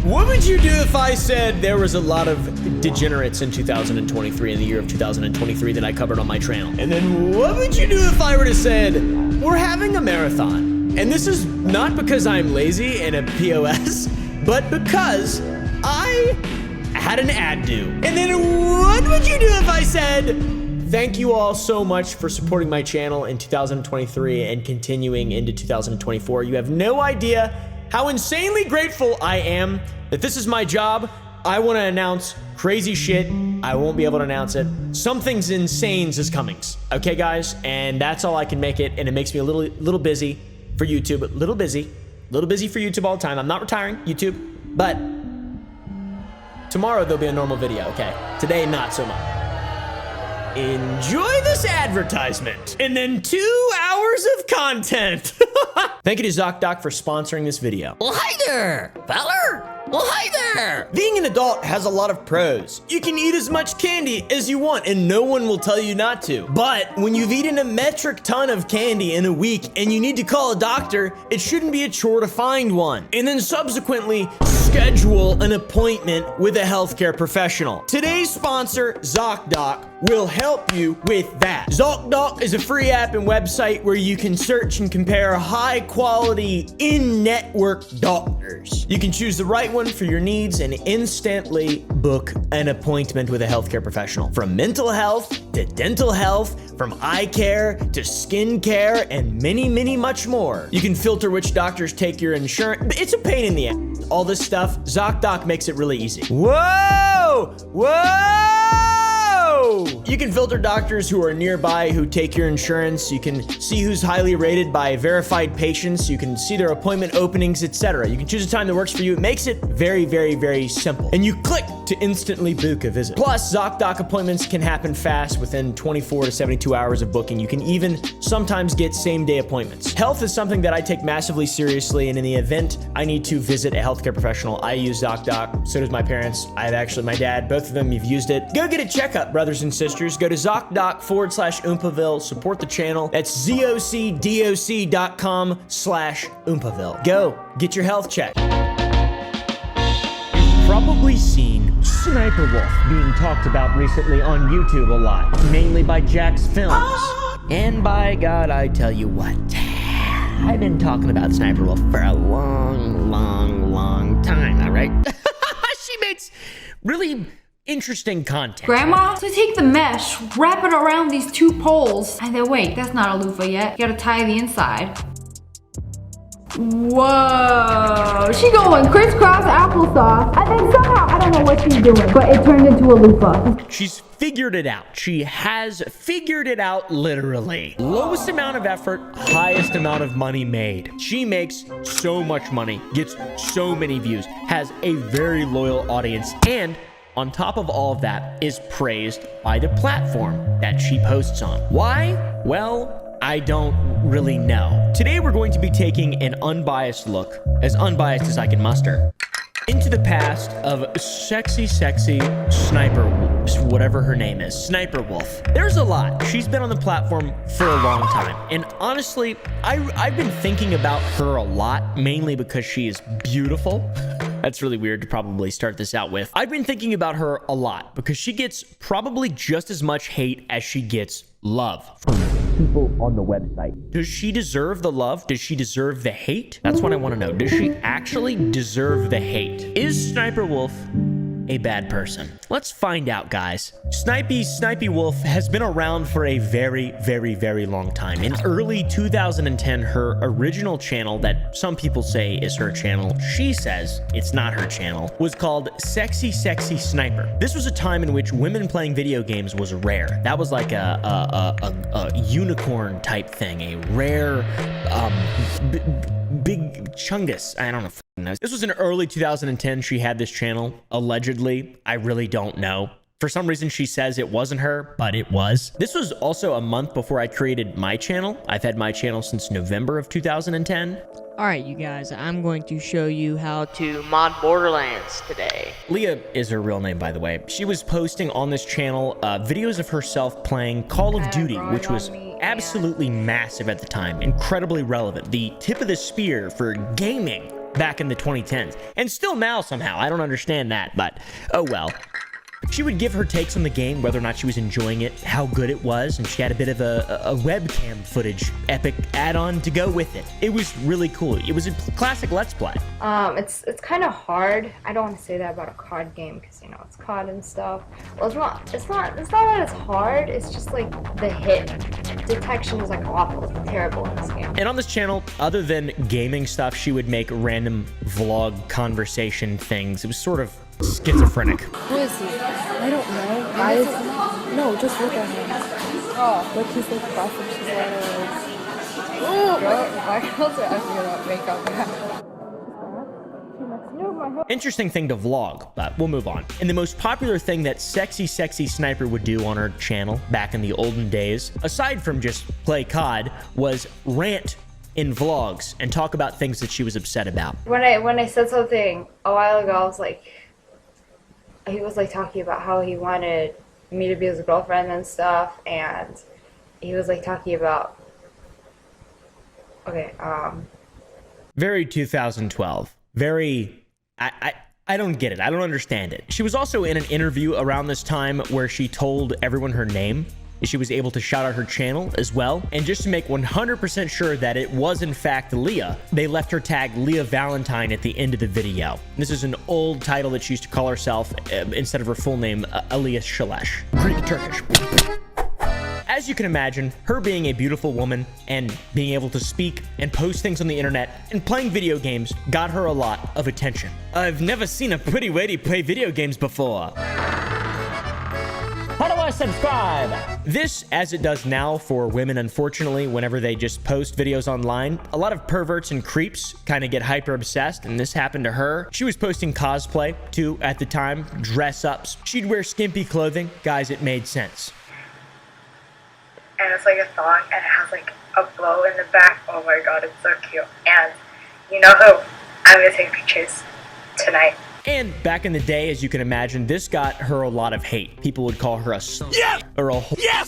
What would you do if I said there was a lot of degenerates in 2023, in the year of 2023 that I covered on my channel? And then what would you do if I were to said, we're having a marathon? And this is not because I'm lazy and a POS, but because I had an ad due. And then what would you do if I said, thank you all so much for supporting my channel in 2023 and continuing into 2024. You have no idea how insanely grateful I am that this is my job. I want to announce crazy shit. I won't be able to announce it. Something's insane is coming. Okay, guys? And that's all I can make it. And it makes me a little busy for YouTube. A little busy for YouTube all the time. I'm not retiring YouTube, but tomorrow there'll be a normal video, okay? Today, not so much. Enjoy this advertisement and then 2 hours of content. Thank you to ZocDoc for sponsoring this video. Well, hi there, feller. Well, hi there. Being an adult has a lot of pros. You can eat as much candy as you want and no one will tell you not to. But when you've eaten a metric ton of candy in a week and you need to call a doctor, it shouldn't be a chore to find one. And then subsequently schedule an appointment with a healthcare professional. Today's sponsor, ZocDoc, will help you with that. ZocDoc is a free app and website where you can search and compare high quality in-network doctors. You can choose the right one for your needs and instantly book an appointment with a healthcare professional. From mental health to dental health, from eye care to skin care, and many much more. You can filter which doctors take your insurance. It's a pain in the ass. All this stuff, ZocDoc makes it really easy. Whoa! You can filter doctors who are nearby who take your insurance. You can see who's highly rated by verified patients. You can see their appointment openings, etc. You can choose a time that works for you. It makes it very simple. And you click to instantly book a visit. Plus, ZocDoc appointments can happen fast within 24 to 72 hours of booking. You can even sometimes get same-day appointments. Health is something that I take massively seriously, and in the event I need to visit a healthcare professional, I use ZocDoc. So does my parents. I have actually my dad. Both of them have used it. Go get a checkup, brothers and sisters. Go to ZocDoc/Oompaville. Support the channel. That's ZocDoc.com/Oompaville. Go get your health check. You've probably seen SSSniperWolf being talked about recently on YouTube a lot, mainly by Jack's Films. And by God, I tell you what, I've been talking about SSniperWolf for a long time, all right? She makes really interesting content. Grandma, so take the mesh, wrap it around these two poles, and then wait, that's not a loofah yet. You gotta tie the inside. Whoa, she going crisscross applesauce. I think somehow, I don't know what she's doing, but it turned into a loofah. She's figured it out. She has figured it out, literally. Lowest amount of effort, highest amount of money made. She makes so much money, gets so many views, has a very loyal audience, and on top of all of that, is praised by the platform that she posts on. Why? Well, I don't really know. Today, we're going to be taking an unbiased look, as unbiased as I can muster, into the past of sexy sniper, whatever her name is, SSSniperWolf. There's a lot. She's been on the platform for a long time. And honestly, I've been thinking about her a lot, mainly because she is beautiful. That's really weird to probably start this out with. I've been thinking about her a lot because she gets probably just as much hate as she gets love from people on the website. Does she deserve the love? Does she deserve the hate? That's what I want to know. Does she actually deserve the hate? Is SSniperWolf a bad person? Let's find out, guys. Snipey Wolf has been around for a very long time. In early 2010, her original channel that some people say is her channel, she says it's not her channel, was called Sexy Sniper. This was a time in which women playing video games was rare. That was like a unicorn type thing, a rare, big chungus. I don't know. This was in early 2010. She had this channel, allegedly. I really don't know. For some reason, she says it wasn't her, but it was. This was also a month before I created my channel. I've had my channel since November of 2010. All right, you guys, I'm going to show you how to mod Borderlands today. Leah is her real name, by the way. She was posting on this channel videos of herself playing Call of Duty, which was absolutely massive at the time, incredibly relevant. The tip of the spear for gaming back in the 2010s. And still now somehow. I don't understand that, but oh well. She would give her takes on the game, whether or not she was enjoying it, how good it was, and she had a bit of a webcam footage epic add-on to go with it. It was really cool. It was a classic Let's Play. It's kind of hard. I don't want to say that about a COD game because, you know, it's COD and stuff. Well, it's not that it's hard. It's just like the hit detection is like awful. It's terrible in this game. And on this channel, other than gaming stuff, she would make random vlog conversation things. It was sort of schizophrenic. Who is he? I don't know. No, just look at him. Oh, look, he's like buff and she's like, my girls are asking about makeup. Interesting thing to vlog, but we'll move on. And the most popular thing that Sexy Sniper would do on her channel back in the olden days, aside from just play COD, was rant in vlogs and talk about things that she was upset about. When I said something a while ago, I was like, he was like talking about how he wanted me to be his girlfriend and stuff, and he was like talking about, okay, very 2012. Very, I don't get it. I don't understand it. She was also in an interview around this time where she told everyone her name. She was able to shout out her channel as well. And just to make 100% sure that it was in fact Leah, they left her tag Leah Valentine at the end of the video. This is an old title that she used to call herself instead of her full name, Elias Shalesh, Greek Turkish. As you can imagine, her being a beautiful woman and being able to speak and post things on the internet and playing video games got her a lot of attention. I've never seen a pretty way to play video games before. How do I subscribe? This, as it does now for women, unfortunately, whenever they just post videos online, a lot of perverts and creeps kind of get hyper obsessed, and this happened to her. She was posting cosplay, too, at the time, dress-ups. She'd wear skimpy clothing. Guys, it made sense. And it's like a thong, and it has like a bow in the back. Oh my god, it's so cute. And you know who? I'm gonna take pictures tonight. And back in the day, as you can imagine, this got her a lot of hate. People would call her a or a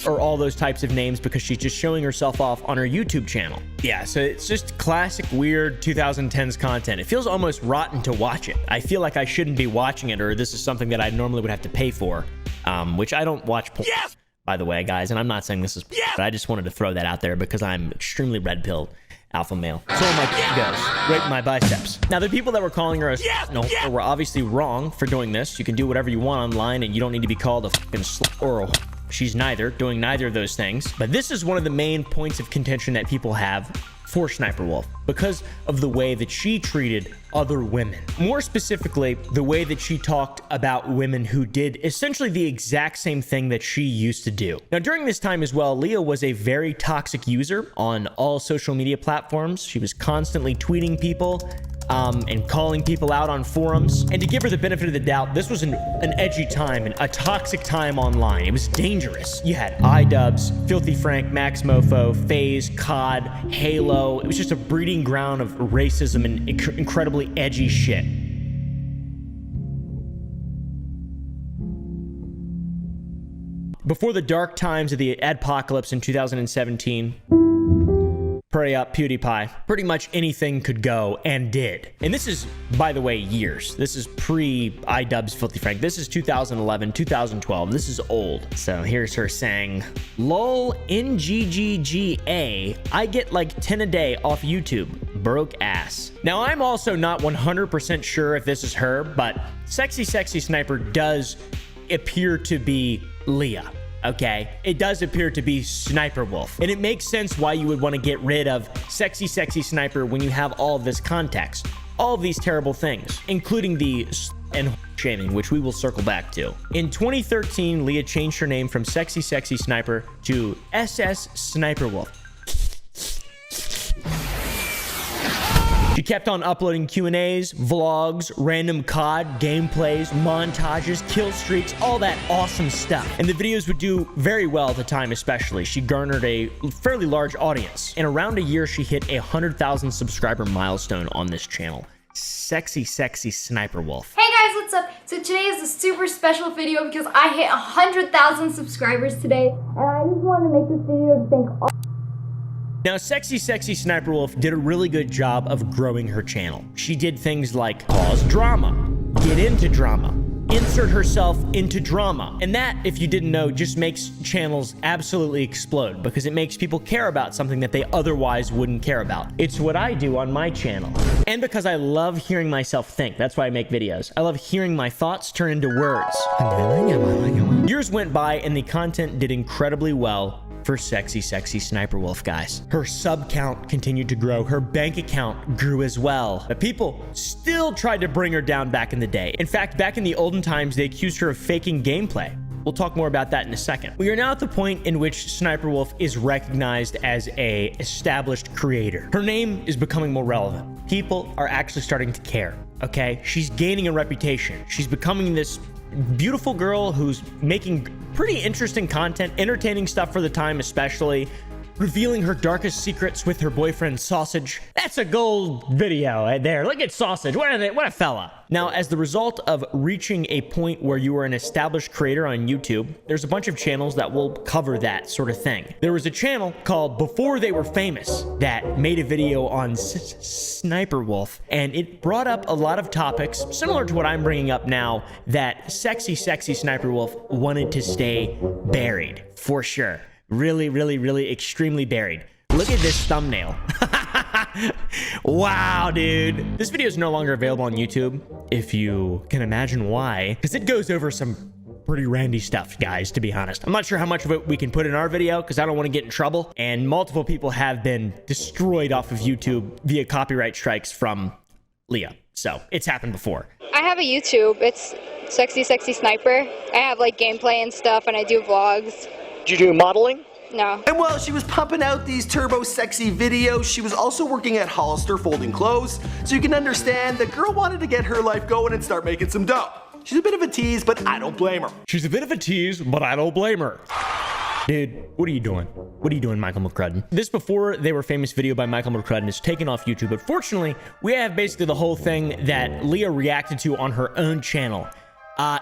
or all those types of names because she's just showing herself off on her YouTube channel. Yeah, so it's just classic weird 2010s content. It feels almost rotten to watch it. I feel like I shouldn't be watching it, or this is something that I normally would have to pay for, which I don't watch. By the way, guys, and I'm not saying this is, but I just wanted to throw that out there because I'm extremely red-pilled alpha male. So my goes right in my biceps. Now, the people that were calling her a were obviously wrong for doing this. You can do whatever you want online, and you don't need to be called a fucking slut or a. She's doing neither of those things. But this is one of the main points of contention that people have for SniperWolf because of the way that she treated other women. More specifically, the way that she talked about women who did essentially the exact same thing that she used to do. Now, during this time as well, Leah was a very toxic user on all social media platforms. She was constantly tweeting people and calling people out on forums. And to give her the benefit of the doubt, this was an edgy time and a toxic time online. It was dangerous. You had iDubbbz, Filthy Frank, Max Mofo, FaZe, COD, Halo. It was just a breeding ground of racism and incredibly edgy shit. Before the dark times of the adpocalypse in 2017, Pray up, PewDiePie. Pretty much anything could go and did. And this is, by the way, years. This is pre-iDubbbz Filthy Frank. This is 2011, 2012. This is old. So here's her saying, lol, NGGGA, I get like 10 a day off YouTube. Broke ass. Now, I'm also not 100% sure if this is her, but Sexy Sniper does appear to be Leah. Okay, it does appear to be SniperWolf, and it makes sense why you would want to get rid of Sexy Sniper when you have all of this context, all of these terrible things, including the and shaming, which we will circle back to. In 2013, Leah changed her name from Sexy Sniper to SSSniperWolf. She kept on uploading Q&As, vlogs, random COD, gameplays, montages, kill streaks, all that awesome stuff. And the videos would do very well at the time especially. She garnered a fairly large audience. In around a year, she hit a 100,000 subscriber milestone on this channel. Sexy SniperWolf. Hey guys, what's up? So today is a super special video because I hit 100,000 subscribers today. And I just want to make this video to thank all Now, Sexy Sniper Wolf did a really good job of growing her channel. She did things like cause drama, get into drama, insert herself into drama. And that, if you didn't know, just makes channels absolutely explode because it makes people care about something that they otherwise wouldn't care about. It's what I do on my channel. And because I love hearing myself think. That's why I make videos. I love hearing my thoughts turn into words. Years went by and the content did incredibly well for Sexy Sniper Wolf, guys. Her sub count continued to grow. Her bank account grew as well. But people still tried to bring her down back in the day. In fact, back in the olden times, they accused her of faking gameplay. We'll talk more about that in a second. We are now at the point in which Sniper Wolf is recognized as a established creator. Her name is becoming more relevant. People are actually starting to care, okay? She's gaining a reputation. She's becoming this beautiful girl who's making pretty interesting content, entertaining stuff for the time especially, revealing her darkest secrets with her boyfriend Sausage. That's a gold video right there. Look at Sausage. What a fella. Now, as the result of reaching a point where you are an established creator on YouTube, there's a bunch of channels that will cover that sort of thing. There was a channel called Before They Were Famous that made a video on Sniper Wolf, and it brought up a lot of topics similar to what I'm bringing up now that Sexy Sniper Wolf wanted to stay buried, for sure. Really extremely buried. Look at this thumbnail. Wow, dude. This video is no longer available on YouTube, if you can imagine why, because it goes over some pretty randy stuff, guys, to be honest. I'm not sure how much of it we can put in our video because I don't want to get in trouble, and multiple people have been destroyed off of YouTube via copyright strikes from Leah. So it's happened before. I have a YouTube. It's Sexy Sniper. I have like gameplay and stuff, and I do vlogs. Did you do modeling? No. And while she was pumping out these turbo sexy videos, she was also working at Hollister folding clothes. So you can understand the girl wanted to get her life going and start making some dough. She's a bit of a tease, but I don't blame her. She's a bit of a tease, but I don't blame her. Dude, what are you doing? What are you doing, Michael McCrudden? This Before They Were Famous video by Michael McCrudden is taken off YouTube, but fortunately, we have basically the whole thing that Leah reacted to on her own channel.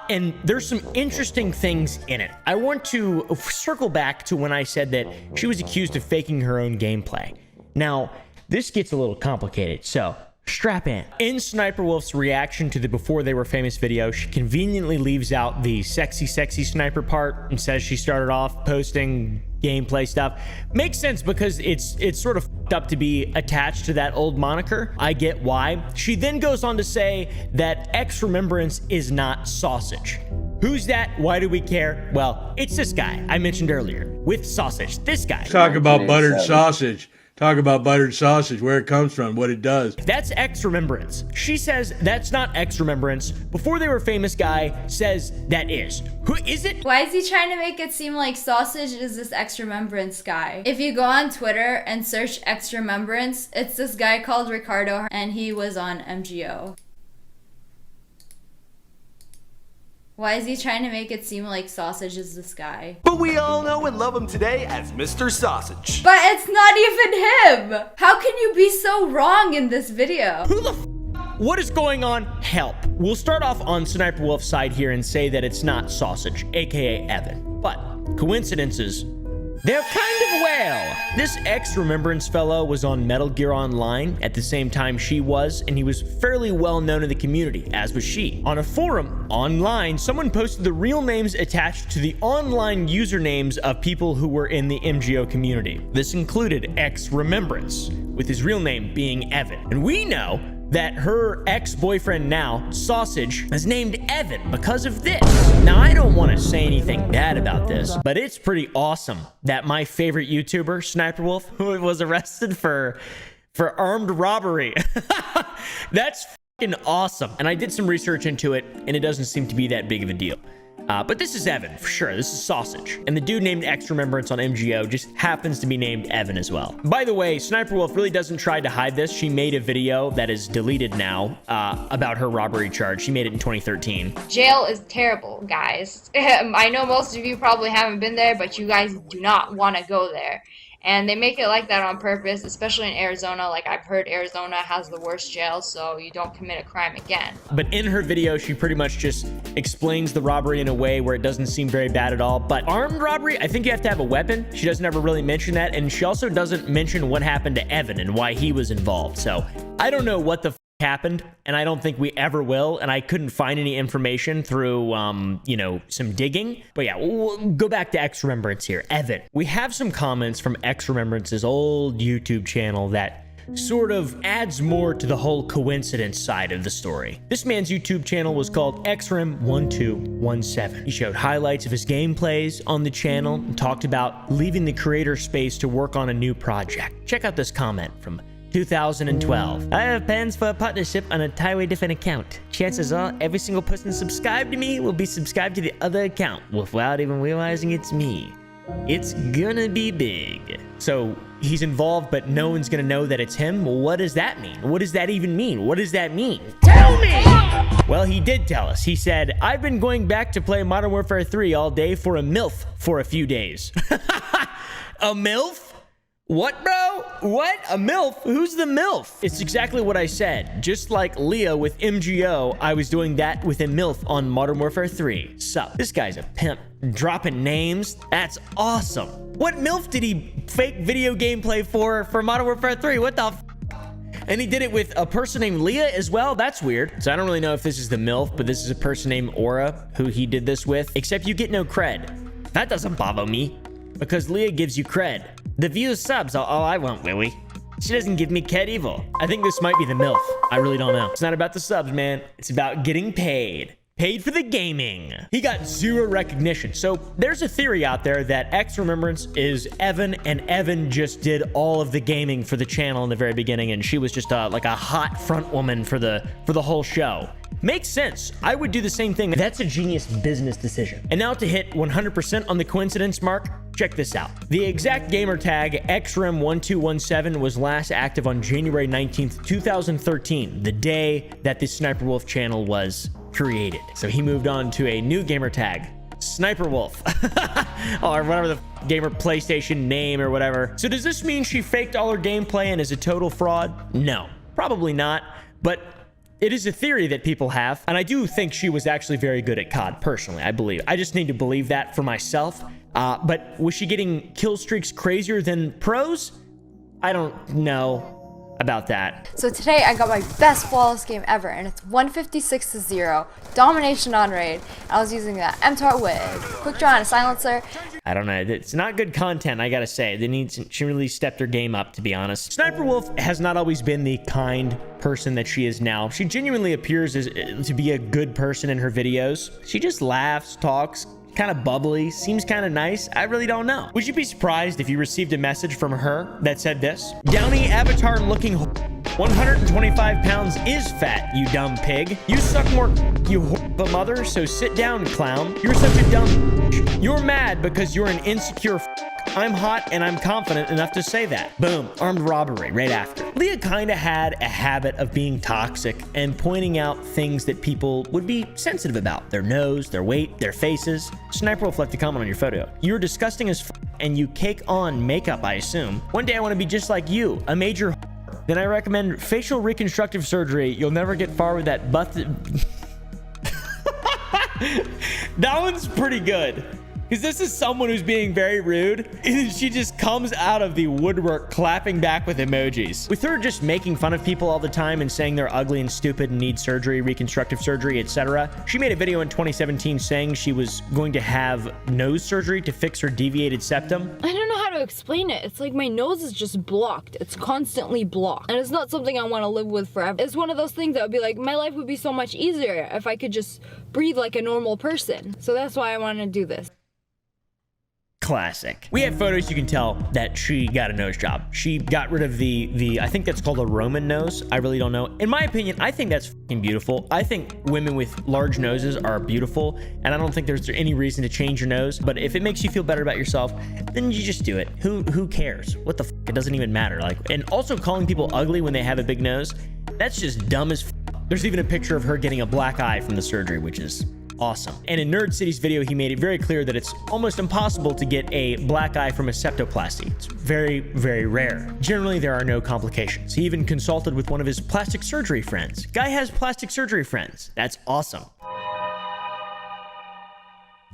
And there's some interesting things in it. I want to circle back to when I said that she was accused of faking her own gameplay. Now, this gets a little complicated, so strap in. In Sniper Wolf's reaction to the Before They Were Famous video, she conveniently leaves out the sexy sniper part and says she started off posting gameplay stuff. Makes sense because it's sort of f***ed up to be attached to that old moniker. I get why. She then goes on to say that X Remembrance is not Sausage. Who's that? Why do we care? Well, it's this guy I mentioned earlier with Sausage. This guy. Talk about buttered sausage. Talk about buttered sausage, where it comes from, what it does. That's X Remembrance. She says that's not X Remembrance. Before They Were Famous guy says that is. Who is it? Why is he trying to make it seem like Sausage is this X Remembrance guy? If you go on Twitter and search X Remembrance, it's this guy called Ricardo, and he was on MGO. Why is he trying to make it seem like Sausage is this guy? But we all know and love him today as Mr. Sausage. But it's not even him! How can you be so wrong in this video? Who the what is going on? Help. We'll start off on Sniper Wolf's side here and say that it's not Sausage, aka Evan. But coincidences, they're kind of well. This X Remembrance fellow was on Metal Gear Online at the same time she was, and he was fairly well known in the community, as was she. On a forum online, someone posted the real names attached to the online usernames of people who were in the MGO community. This included X Remembrance, with his real name being Evan. And we know that her ex-boyfriend now, Sausage, is named Evan because of this. Now, I don't want to say anything bad about this, but it's pretty awesome that my favorite YouTuber, Sniper Wolf, was arrested for armed robbery. That's fucking awesome. And I did some research into it, and it doesn't seem to be that big of a deal. But this is Evan, for sure. This is Sausage. And the dude named X Remembrance on MGO just happens to be named Evan as well. By the way, Sniper Wolf really doesn't try to hide this. She made a video that is deleted now about her robbery charge. She made it in 2013. Jail is terrible, guys. I know most of you probably haven't been there, but you guys do not want to go there. And they make it like that on purpose, especially in Arizona. Like, I've heard Arizona has the worst jail, so you don't commit a crime again. But in her video, she pretty much just explains the robbery in a way where it doesn't seem very bad at all. But armed robbery, I think you have to have a weapon. She doesn't ever really mention that. And she also doesn't mention what happened to Evan and why he was involved. So I don't know what the happened, and I don't think we ever will, and I couldn't find any information through you know, some digging. But yeah, we'll go back to X Remembrance here. Evan, we have some comments from X Remembrance's old YouTube channel that sort of adds more to the whole coincidence side of the story. This man's YouTube channel was called XREM1217. He showed highlights of his gameplays on the channel and talked about leaving the creator space to work on a new project. Check out this comment from 2012. I have plans for a partnership on a entirely different account. Chances are every single person subscribed to me will be subscribed to the other account without even realizing it's me. It's gonna be big. So he's involved, but no one's gonna know that it's him? Well, what does that mean? What does that even mean? What does that mean? Tell me! Well, he did tell us. He said, I've been going back to play Modern Warfare 3 all day for a MILF for a few days. A MILF? What, bro? What? A MILF? Who's the MILF? It's exactly what I said. Just like Leah with MGO, I was doing that with a MILF on Modern Warfare 3. Sup? This guy's a pimp. Dropping names? That's awesome. What MILF did he fake video gameplay for Modern Warfare 3? What the f? And he did it with a person named Leah as well? That's weird. So I don't really know if this is the MILF, but this is a person named Aura who he did this with. Except you get no cred. That doesn't bother me, because Leah gives you cred. The views subs are all I want, Willie. She doesn't give me cred evil. I think this might be the MILF. I really don't know. It's not about the subs, man. It's about getting paid. Paid for the gaming. He got zero recognition. So there's a theory out there that X Remembrance is Evan, and Evan just did all of the gaming for the channel in the very beginning, and she was just like a hot front woman for the whole show. Makes sense. I would do the same thing. That's a genius business decision. And now to hit 100% on the coincidence mark, check this out. The exact gamer tag XREM1217 was last active on January 19th, 2013, the day that the Sniper Wolf channel was created. So he moved on to a new gamer tag, Sniper Wolf, or whatever the gamer PlayStation name or whatever. So does this mean she faked all her gameplay and is a total fraud? No, probably not. But it is a theory that people have, and I do think she was actually very good at COD, personally, I believe. I just need to believe that for myself. But was she getting kill streaks crazier than pros? I don't know about that. So today I got my best flawless game ever, and it's 156-0, domination on raid. I was using that MTAR with quick draw and a silencer. I don't know. It's not good content, I gotta say. She really stepped her game up, to be honest. Sniper Wolf has not always been the kind person that she is now. She genuinely appears to be a good person in her videos. She just laughs, talks, kind of bubbly, seems kind of nice. I really don't know. Would you be surprised if you received a message from her that said this? Downy avatar looking 125 pounds is fat, you dumb pig. You suck more, you whore mother, so sit down, clown. You're such a dumb. You're mad because you're an insecure. I'm hot and I'm confident enough to say that. Boom, armed robbery right after. Leah kind of had a habit of being toxic and pointing out things that people would be sensitive about. Their nose, their weight, their faces. Sniper Wolf left a comment on your photo. You're disgusting as and you cake on makeup, I assume. One day I want to be just like you, a major. Then I recommend facial reconstructive surgery. You'll never get far with that butt. That one's pretty good. Because this is someone who's being very rude, and she just comes out of the woodwork clapping back with emojis. With her just making fun of people all the time and saying they're ugly and stupid and need surgery, reconstructive surgery, etc. She made a video in 2017 saying she was going to have nose surgery to fix her deviated septum. I don't know how to explain it. It's like my nose is just blocked. It's constantly blocked. And it's not something I want to live with forever. It's one of those things that would be like, my life would be so much easier if I could just breathe like a normal person. So that's why I want to do this. Classic. We have photos you can tell that she got a nose job. She got rid of the I think that's called a Roman nose. I really don't know. In my opinion, I think that's fucking beautiful. I think women with large noses are beautiful, and I don't think there's any reason to change your nose. But if it makes you feel better about yourself, then you just do it. Who cares? What the fuck? It doesn't even matter. Like, and also calling people ugly when they have a big nose, that's just dumb as fuck. There's even a picture of her getting a black eye from the surgery, which is awesome. And in Nerd City's video, he made it very clear that it's almost impossible to get a black eye from a septoplasty. It's very, very rare. Generally, there are no complications. He even consulted with one of his plastic surgery friends. Guy has plastic surgery friends. That's awesome.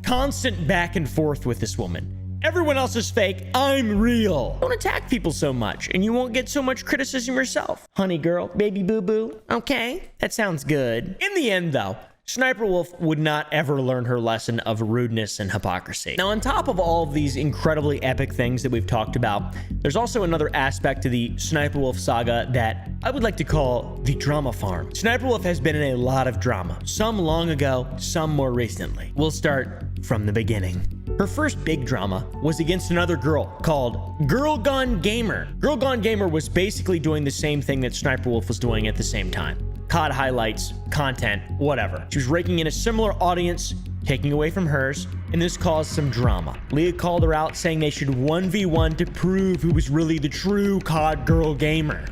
Constant back and forth with this woman. Everyone else is fake. I'm real. Don't attack people so much, and you won't get so much criticism yourself. Honey girl, baby boo-boo. Okay, that sounds good. In the end, though, SniperWolf would not ever learn her lesson of rudeness and hypocrisy. Now, on top of all of these incredibly epic things that we've talked about, there's also another aspect to the SniperWolf saga that I would like to call the drama farm. SniperWolf has been in a lot of drama, some long ago, some more recently. We'll start from the beginning. Her first big drama was against another girl called Girl Gone Gamer. Girl Gone Gamer was basically doing the same thing that SniperWolf was doing at the same time. COD highlights, content, whatever. She was raking in a similar audience, taking away from hers, and this caused some drama. Leah called her out, saying they should 1v1 to prove who was really the true COD girl gamer.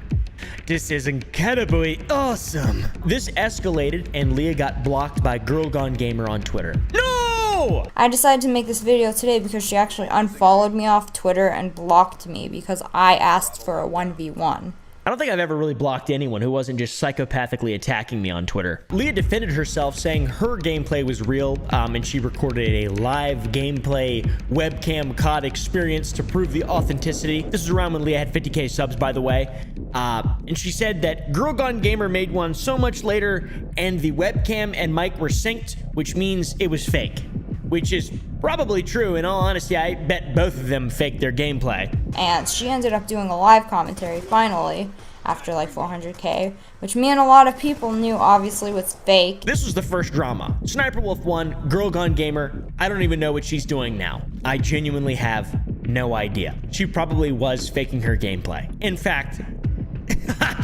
This is incredibly awesome. This escalated, and Leah got blocked by Girl Gone Gamer on Twitter. No! I decided to make this video today because she actually unfollowed me off Twitter and blocked me because I asked for a 1v1. I don't think I've ever really blocked anyone who wasn't just psychopathically attacking me on Twitter. Leah defended herself, saying her gameplay was real, and she recorded a live gameplay webcam COD experience to prove the authenticity. This was around when Leah had 50k subs, by the way. And she said that Girl Gone Gamer made one so much later, and the webcam and mic were synced, which means it was fake. Which is probably true. In all honesty, I bet both of them faked their gameplay. And she ended up doing a live commentary finally after like 400k, which me and a lot of people knew obviously was fake. This was the first drama. SniperWolf won, Girl Gone Gamer. I don't even know what she's doing now. I genuinely have no idea. She probably was faking her gameplay. In fact,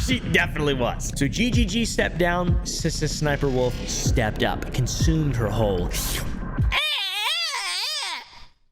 she definitely was. So GGG stepped down, SSSniperWolf stepped up, consumed her whole.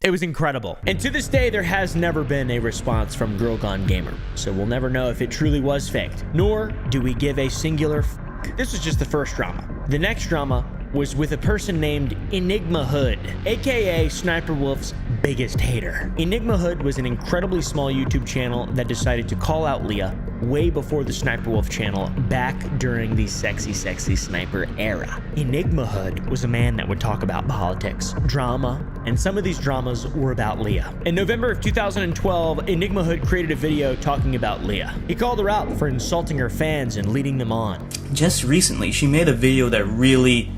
It was incredible. And to this day, there has never been a response from Girl Gone Gamer. So we'll never know if it truly was faked, nor do we give a singular f. This was just the first drama. The next drama was with a person named Enigma Hood, aka SniperWolf's biggest hater. Enigma Hood was an incredibly small YouTube channel that decided to call out Leah way before the SniperWolf channel back during the Sexy Sniper era. Enigma Hood was a man that would talk about politics, drama, and some of these dramas were about Leah. In November of 2012, Enigma Hood created a video talking about Leah. He called her out for insulting her fans and leading them on. Just recently, she made a video that really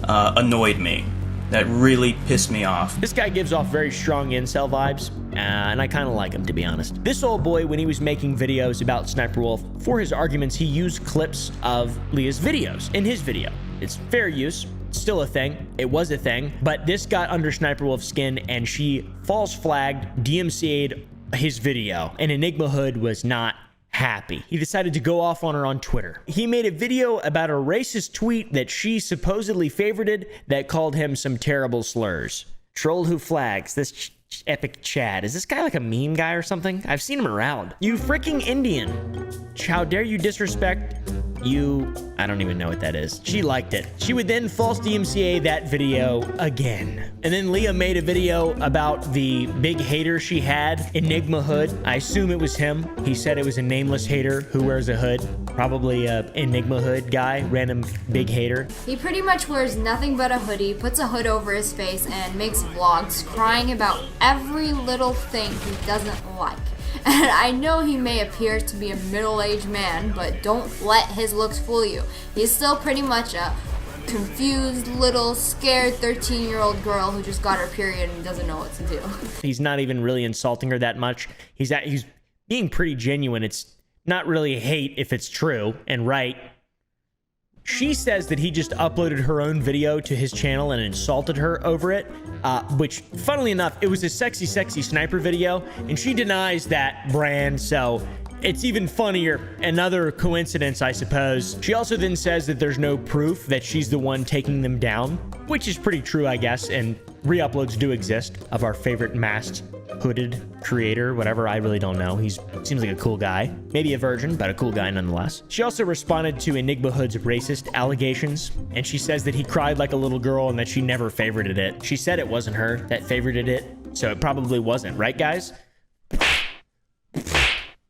annoyed me, that really pissed me off. This guy gives off very strong incel vibes, and I kind of like him, to be honest. This old boy, when he was making videos about SniperWolf, for his arguments, he used clips of Leah's videos in his video. It's fair use. It's still a thing. It was a thing. But this got under SniperWolf's skin, and she false flagged, DMCA'd his video. And Enigma Hood was not happy. He decided to go off on her on Twitter. He made a video about a racist tweet that she supposedly favorited that called him some terrible slurs. Troll who flags. This epic Chad. Is this guy like a meme guy or something? I've seen him around. You freaking Indian. How dare you disrespect you? I don't even know what that is. She liked it. She would then false DMCA that video again. And then Leah made a video about the big hater she had, Enigma Hood. I assume it was him. He said it was a nameless hater who wears a hood. Probably a Enigma Hood guy, random big hater. He pretty much wears nothing but a hoodie, puts a hood over his face, and makes vlogs crying about every little thing he doesn't like. And I know he may appear to be a middle-aged man, but don't let his looks fool you. He's still pretty much a confused, little, scared 13-year-old girl who just got her period and doesn't know what to do. He's not even really insulting her that much. He's being pretty genuine. It's not really hate if it's true and right. She says that he just uploaded her own video to his channel and insulted her over it, which, funnily enough, it was a sexy sniper video, and she denies that brand, so it's even funnier. Another coincidence, I suppose. She also then says that there's no proof that she's the one taking them down, which is pretty true, I guess, and re-uploads do exist of our favorite masked Hooded creator, whatever, I really don't know. He seems like a cool guy. Maybe a virgin, but a cool guy nonetheless. She also responded to Enigma Hood's racist allegations, and she says that he cried like a little girl and that she never favorited it. She said it wasn't her that favorited it, so it probably wasn't, right, guys?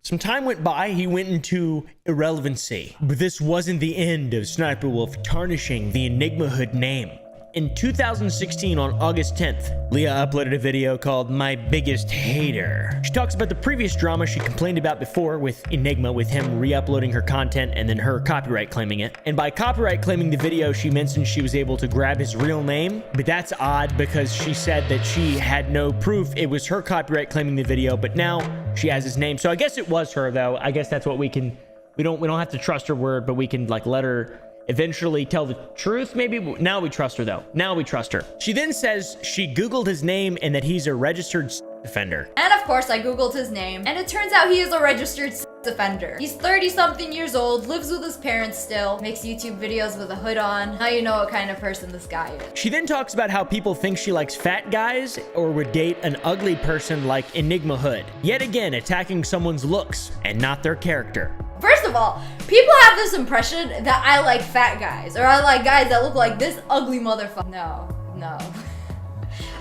Some time went by, he went into irrelevancy. But this wasn't the end of SniperWolf tarnishing the Enigma Hood name. In 2016, on August 10th, Leah uploaded a video called My Biggest Hater. She talks about the previous drama she complained about before with Enigma, with him re-uploading her content and then her copyright claiming it. And by copyright claiming the video, she mentioned she was able to grab his real name, but that's odd because she said that she had no proof it was her copyright claiming the video, but now she has his name. So I guess it was her, though. I guess that's what we can, we don't have to trust her word, but we can like let her eventually tell the truth. Maybe now we trust her, though. Now we trust her. She then says she Googled his name and that he's a registered offender. And of course I Googled his name, and it turns out he is a registered offender. He's 30-something years old, lives with his parents still, makes YouTube videos with a hood on. Now you know what kind of person this guy is. She then talks about how people think she likes fat guys or would date an ugly person like Enigma Hood. Yet again, attacking someone's looks and not their character. First of all, people have this impression that I like fat guys, or I like guys that look like this ugly motherfucker. No.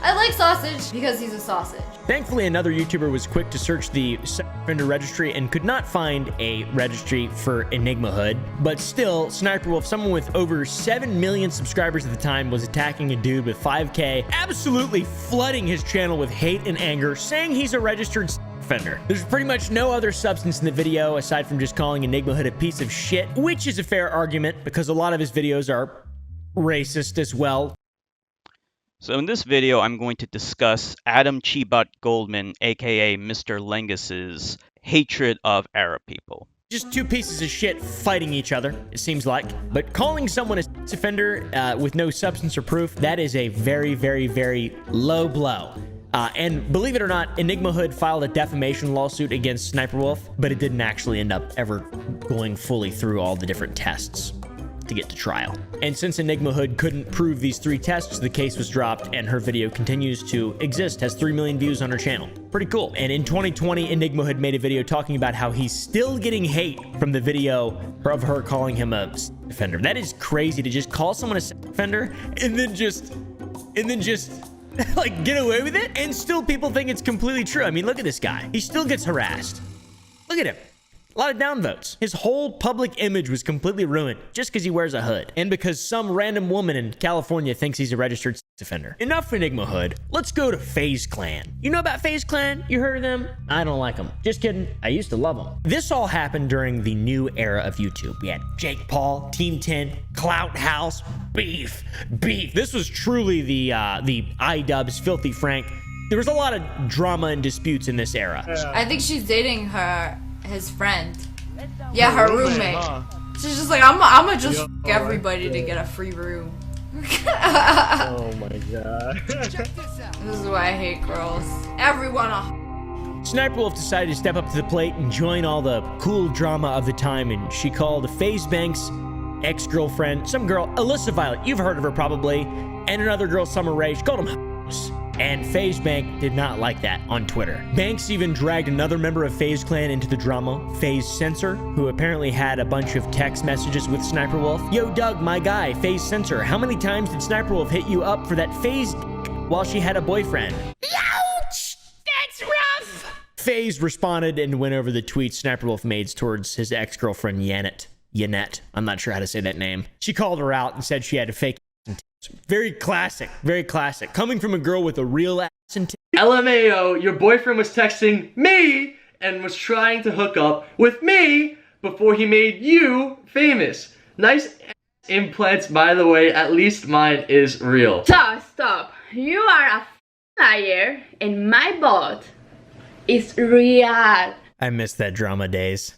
I like sausage because he's a sausage. Thankfully, another YouTuber was quick to search the sex offender registry and could not find a registry for Enigma Hood. But still, SniperWolf, someone with over 7 million subscribers at the time, was attacking a dude with 5K, absolutely flooding his channel with hate and anger, saying he's a registered offender. There's pretty much no other substance in the video aside from just calling Enigma Hood a piece of shit, which is a fair argument because a lot of his videos are racist as well. So in this video, I'm going to discuss Adam Chibot Goldman, aka Mr. Lengus's hatred of Arab people. Just two pieces of shit fighting each other, it seems like. But calling someone a sex offender with no substance or proof, that is a very, very, very low blow. And believe it or not, Enigma Hood filed a defamation lawsuit against SniperWolf, but it didn't actually end up ever going fully through all the different tests to get to trial. And since Enigma Hood couldn't prove these 3 tests, the case was dropped and her video continues to exist, has 3 million views on her channel. Pretty cool. And in 2020, Enigma Hood made a video talking about how he's still getting hate from the video of her calling him a sex offender. That is crazy to just call someone a sex offender and then just like get away with it, and still people think it's completely true. I mean, look at this guy. He still gets harassed. Look at him. A lot of downvotes. His whole public image was completely ruined just because he wears a hood and because some random woman in California thinks he's a registered sex offender. Enough Enigma Hood. Let's go to FaZe Clan. You know about FaZe Clan? You heard of them? I don't like them. Just kidding. I used to love them. This all happened during the new era of YouTube. We had Jake Paul, Team 10, Clout House, beef. This was truly the iDubbbz, Filthy Frank. There was a lot of drama and disputes in this era. I think she's dating his friend. Yeah, her roommate. She's just like, I'm gonna just f everybody to get a free room. Oh my god. This is why I hate girls. Everyone SniperWolf decided to step up to the plate and join all the cool drama of the time, and she called FaZe Bank's ex-girlfriend, some girl, Alyssa Violet, you've heard of her probably, and another girl, Summer Rae. She called them and FaZe Bank did not like that on Twitter. Banks even dragged another member of FaZe Clan into the drama, FaZe Censor, who apparently had a bunch of text messages with SniperWolf. Yo, Doug, my guy, FaZe Censor, how many times did SniperWolf hit you up for that FaZe while she had a boyfriend? Ouch! That's rough! FaZe responded and went over the tweet SniperWolf made towards his ex-girlfriend, Yanette. I'm not sure how to say that name. She called her out and said she had a fake. Very classic, very classic. Coming from a girl with a real ass and LMAO, your boyfriend was texting me and was trying to hook up with me before he made you famous. Nice ass implants, by the way, at least mine is real. Stop. You are a liar and my bot is real. I missed that drama days.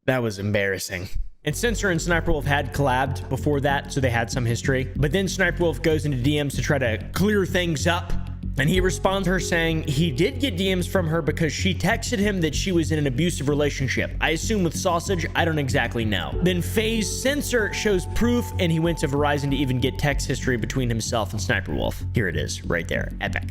That was embarrassing. And Censor and SniperWolf had collabed before that, so they had some history. But then SniperWolf goes into DMs to try to clear things up. And he responds to her saying he did get DMs from her because she texted him that she was in an abusive relationship. I assume with Sausage, I don't exactly know. Then FaZe Censor shows proof, and he went to Verizon to even get text history between himself and SniperWolf. Here it is, right there, epic.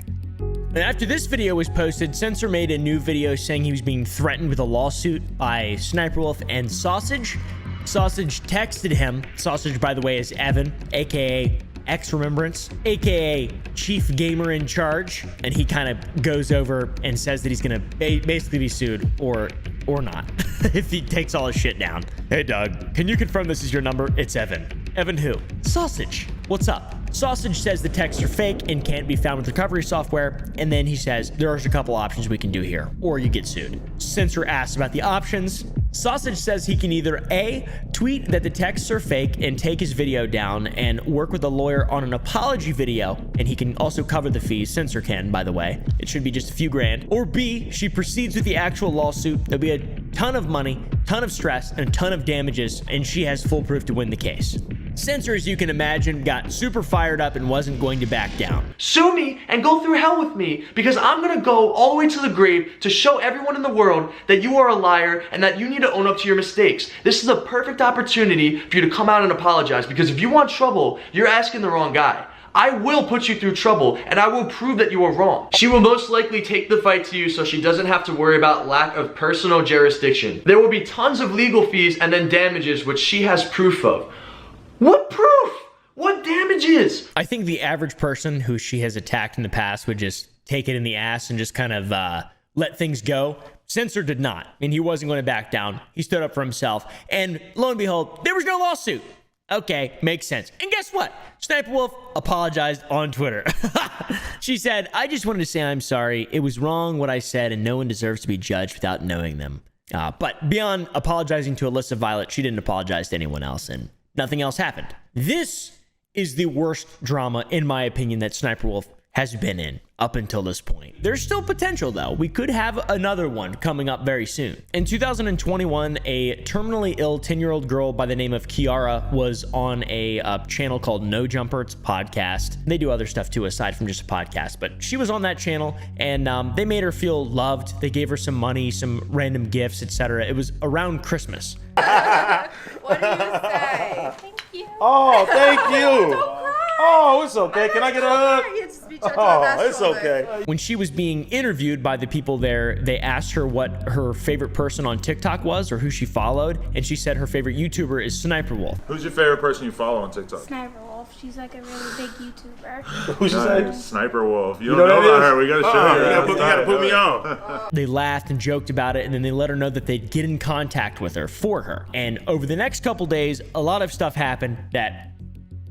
And after this video was posted, Censor made a new video saying he was being threatened with a lawsuit by SSniperWolf and Sausage. Sausage texted him. Sausage, by the way, is Evan, aka X-Remembrance, aka Chief Gamer in Charge, and he kind of goes over and says that he's gonna basically be sued or not if he takes all his shit down. Hey Doug, can you confirm this is your number? It's Evan. Evan who? Sausage. What's up? Sausage says the texts are fake and can't be found with recovery software, and then he says there's a couple options we can do here, or you get sued. Censor asks about the options. Sausage says he can either A, tweet that the texts are fake and take his video down and work with a lawyer on an apology video, and he can also cover the fees. Censor can, by the way. It should be just a few grand. Or B, she proceeds with the actual lawsuit. There'll be a ton of money, ton of stress, and a ton of damages, and she has full proof to win the case. Censor, as you can imagine, got super fired up and wasn't going to back down. Sue me and go through hell with me, because I'm gonna go all the way to the grave to show everyone in the world that you are a liar and that you need to own up to your mistakes. This is a perfect opportunity for you to come out and apologize, because if you want trouble, you're asking the wrong guy. I will put you through trouble, and I will prove that you are wrong. She will most likely take the fight to you so she doesn't have to worry about lack of personal jurisdiction. There will be tons of legal fees and then damages, which she has proof of. What proof? What damages? I think the average person who she has attacked in the past would just take it in the ass and just kind of let things go. Censor did not, and he wasn't going to back down. He stood up for himself, and lo and behold, there was no lawsuit. Okay, makes sense. And guess what? SSniperWolf apologized on Twitter. She said, I just wanted to say I'm sorry. It was wrong what I said, and no one deserves to be judged without knowing them. But beyond apologizing to Alyssa Violet, she didn't apologize to anyone else, and nothing else happened. This is the worst drama, in my opinion, that SSniperWolf has been in up until this point. There's still potential, though. We could have another one coming up very soon. In 2021, a terminally ill 10-year-old girl by the name of Kiara was on a channel called No Jumper. It's a podcast. They do other stuff too, aside from just a podcast, but she was on that channel, and they made her feel loved. They gave her some money, some random gifts, etc. It was around Christmas. What do you say? Thank you. Oh, thank you. Don't cry. Oh, it's okay. Can I get a hug? Oh, it's okay. When she was being interviewed by the people there, they asked her what her favorite person on TikTok was or who she followed, and she said her favorite YouTuber is SSniperWolf. Who's your favorite person you follow on TikTok? SSniperWolf. She's like a really big YouTuber. Who's your favorite? SSniperWolf. You don't know about her. We gotta show you. You gotta put me on. They laughed and joked about it, and then they let her know that they'd get in contact with her for her. And over the next couple days, a lot of stuff happened that,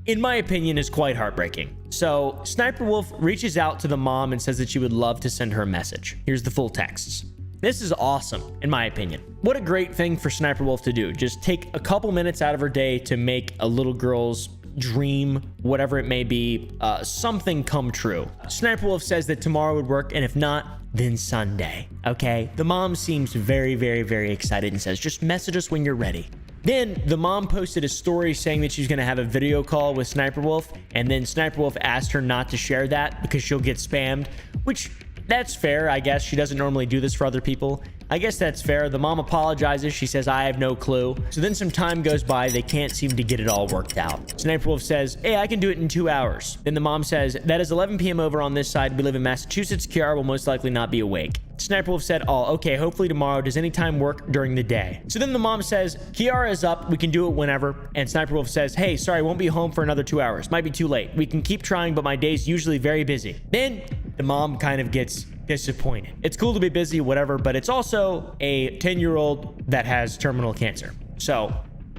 in my opinion, is quite heartbreaking. So SSniperWolf reaches out to the mom and says that she would love to send her a message. Here's the full texts. This is awesome, in my opinion. What a great thing for SSniperWolf to do. Just take a couple minutes out of her day to make a little girl's dream, whatever it may be, something come true. SSniperWolf says that tomorrow would work, and if not, then Sunday. Okay? The mom seems very, very, very excited and says, just message us when you're ready. Then the mom posted a story saying that she's going to have a video call with SSniperWolf, and then SSniperWolf asked her not to share that because she'll get spammed, which that's fair, I guess. She doesn't normally do this for other people. I guess that's fair. The mom apologizes. She says, I have no clue. So then some time goes by. They can't seem to get it all worked out. SSniperWolf says, hey, I can do it in 2 hours. Then the mom says, that is 11 p.m. over on this side. We live in Massachusetts. Kiara will most likely not be awake. SSniperWolf said, oh, okay, hopefully tomorrow. Does any time work during the day? So then the mom says, Kiara is up. We can do it whenever. And SSniperWolf says, hey, sorry, I won't be home for another 2 hours. Might be too late. We can keep trying, but my day's usually very busy. Then the mom kind of gets disappointed. It's cool to be busy, whatever, but it's also a 10-year-old that has terminal cancer. So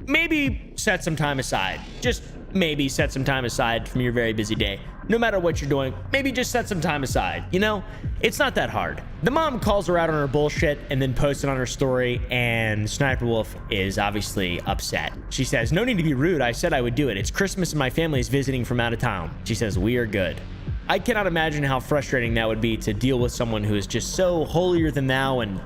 maybe set some time aside. Just maybe set some time aside from your very busy day. No matter what you're doing, maybe just set some time aside. You know, it's not that hard. The mom calls her out on her bullshit and then posts it on her story, and SSniperWolf is obviously upset. She says, no need to be rude. I said I would do it. It's Christmas and my family is visiting from out of town. She says, we are good. I cannot imagine how frustrating that would be to deal with someone who is just so holier than thou and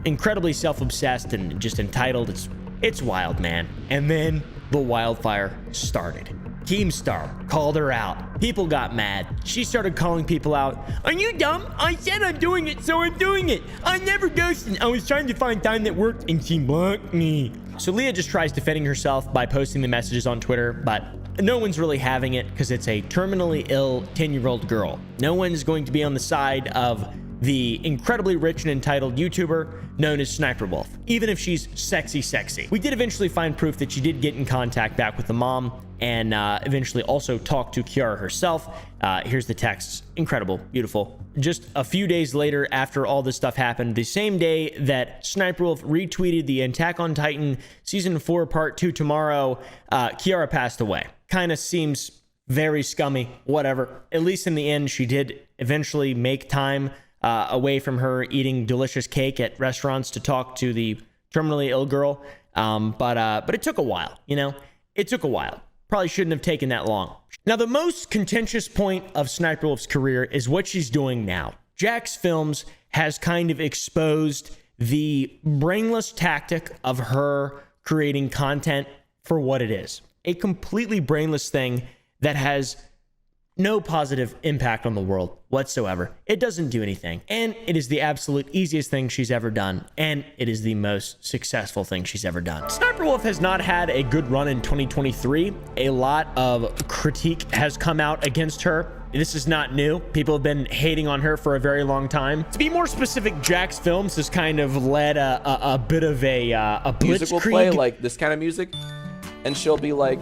incredibly self-obsessed and just entitled. It's wild, man. And then the wildfire started. Keemstar called her out. People got mad. She started calling people out. Are you dumb? I said I'm doing it, so I'm doing it. I never ghosted. I was trying to find time that worked, and she blocked me. So Leah just tries defending herself by posting the messages on Twitter, but no one's really having it because it's a terminally ill 10-year-old girl. No one's going to be on the side of the incredibly rich and entitled YouTuber known as SSSniperWolf, even if she's sexy. We did eventually find proof that she did get in contact back with the mom and eventually also talked to Kiara herself. Here's the text. Incredible, beautiful. Just a few days later, after all this stuff happened, the same day that SSSniperWolf retweeted the Attack on Titan Season 4 Part 2 tomorrow, Kiara passed away. Kind of seems very scummy, whatever. At least in the end, she did eventually make time away from her eating delicious cake at restaurants to talk to the terminally ill girl. But it took a while, you know? It took a while. Probably shouldn't have taken that long. Now, the most contentious point of SSSniperWolf's career is what she's doing now. Jax Films has kind of exposed the brainless tactic of her creating content for what it is. A completely brainless thing that has no positive impact on the world whatsoever. It doesn't do anything. And it is the absolute easiest thing she's ever done. And it is the most successful thing she's ever done. SSSniperWolf has not had a good run in 2023. A lot of critique has come out against her. This is not new. People have been hating on her for a very long time. To be more specific, Jax Films has kind of led a bit of a music will play like this kind of music, and she'll be like,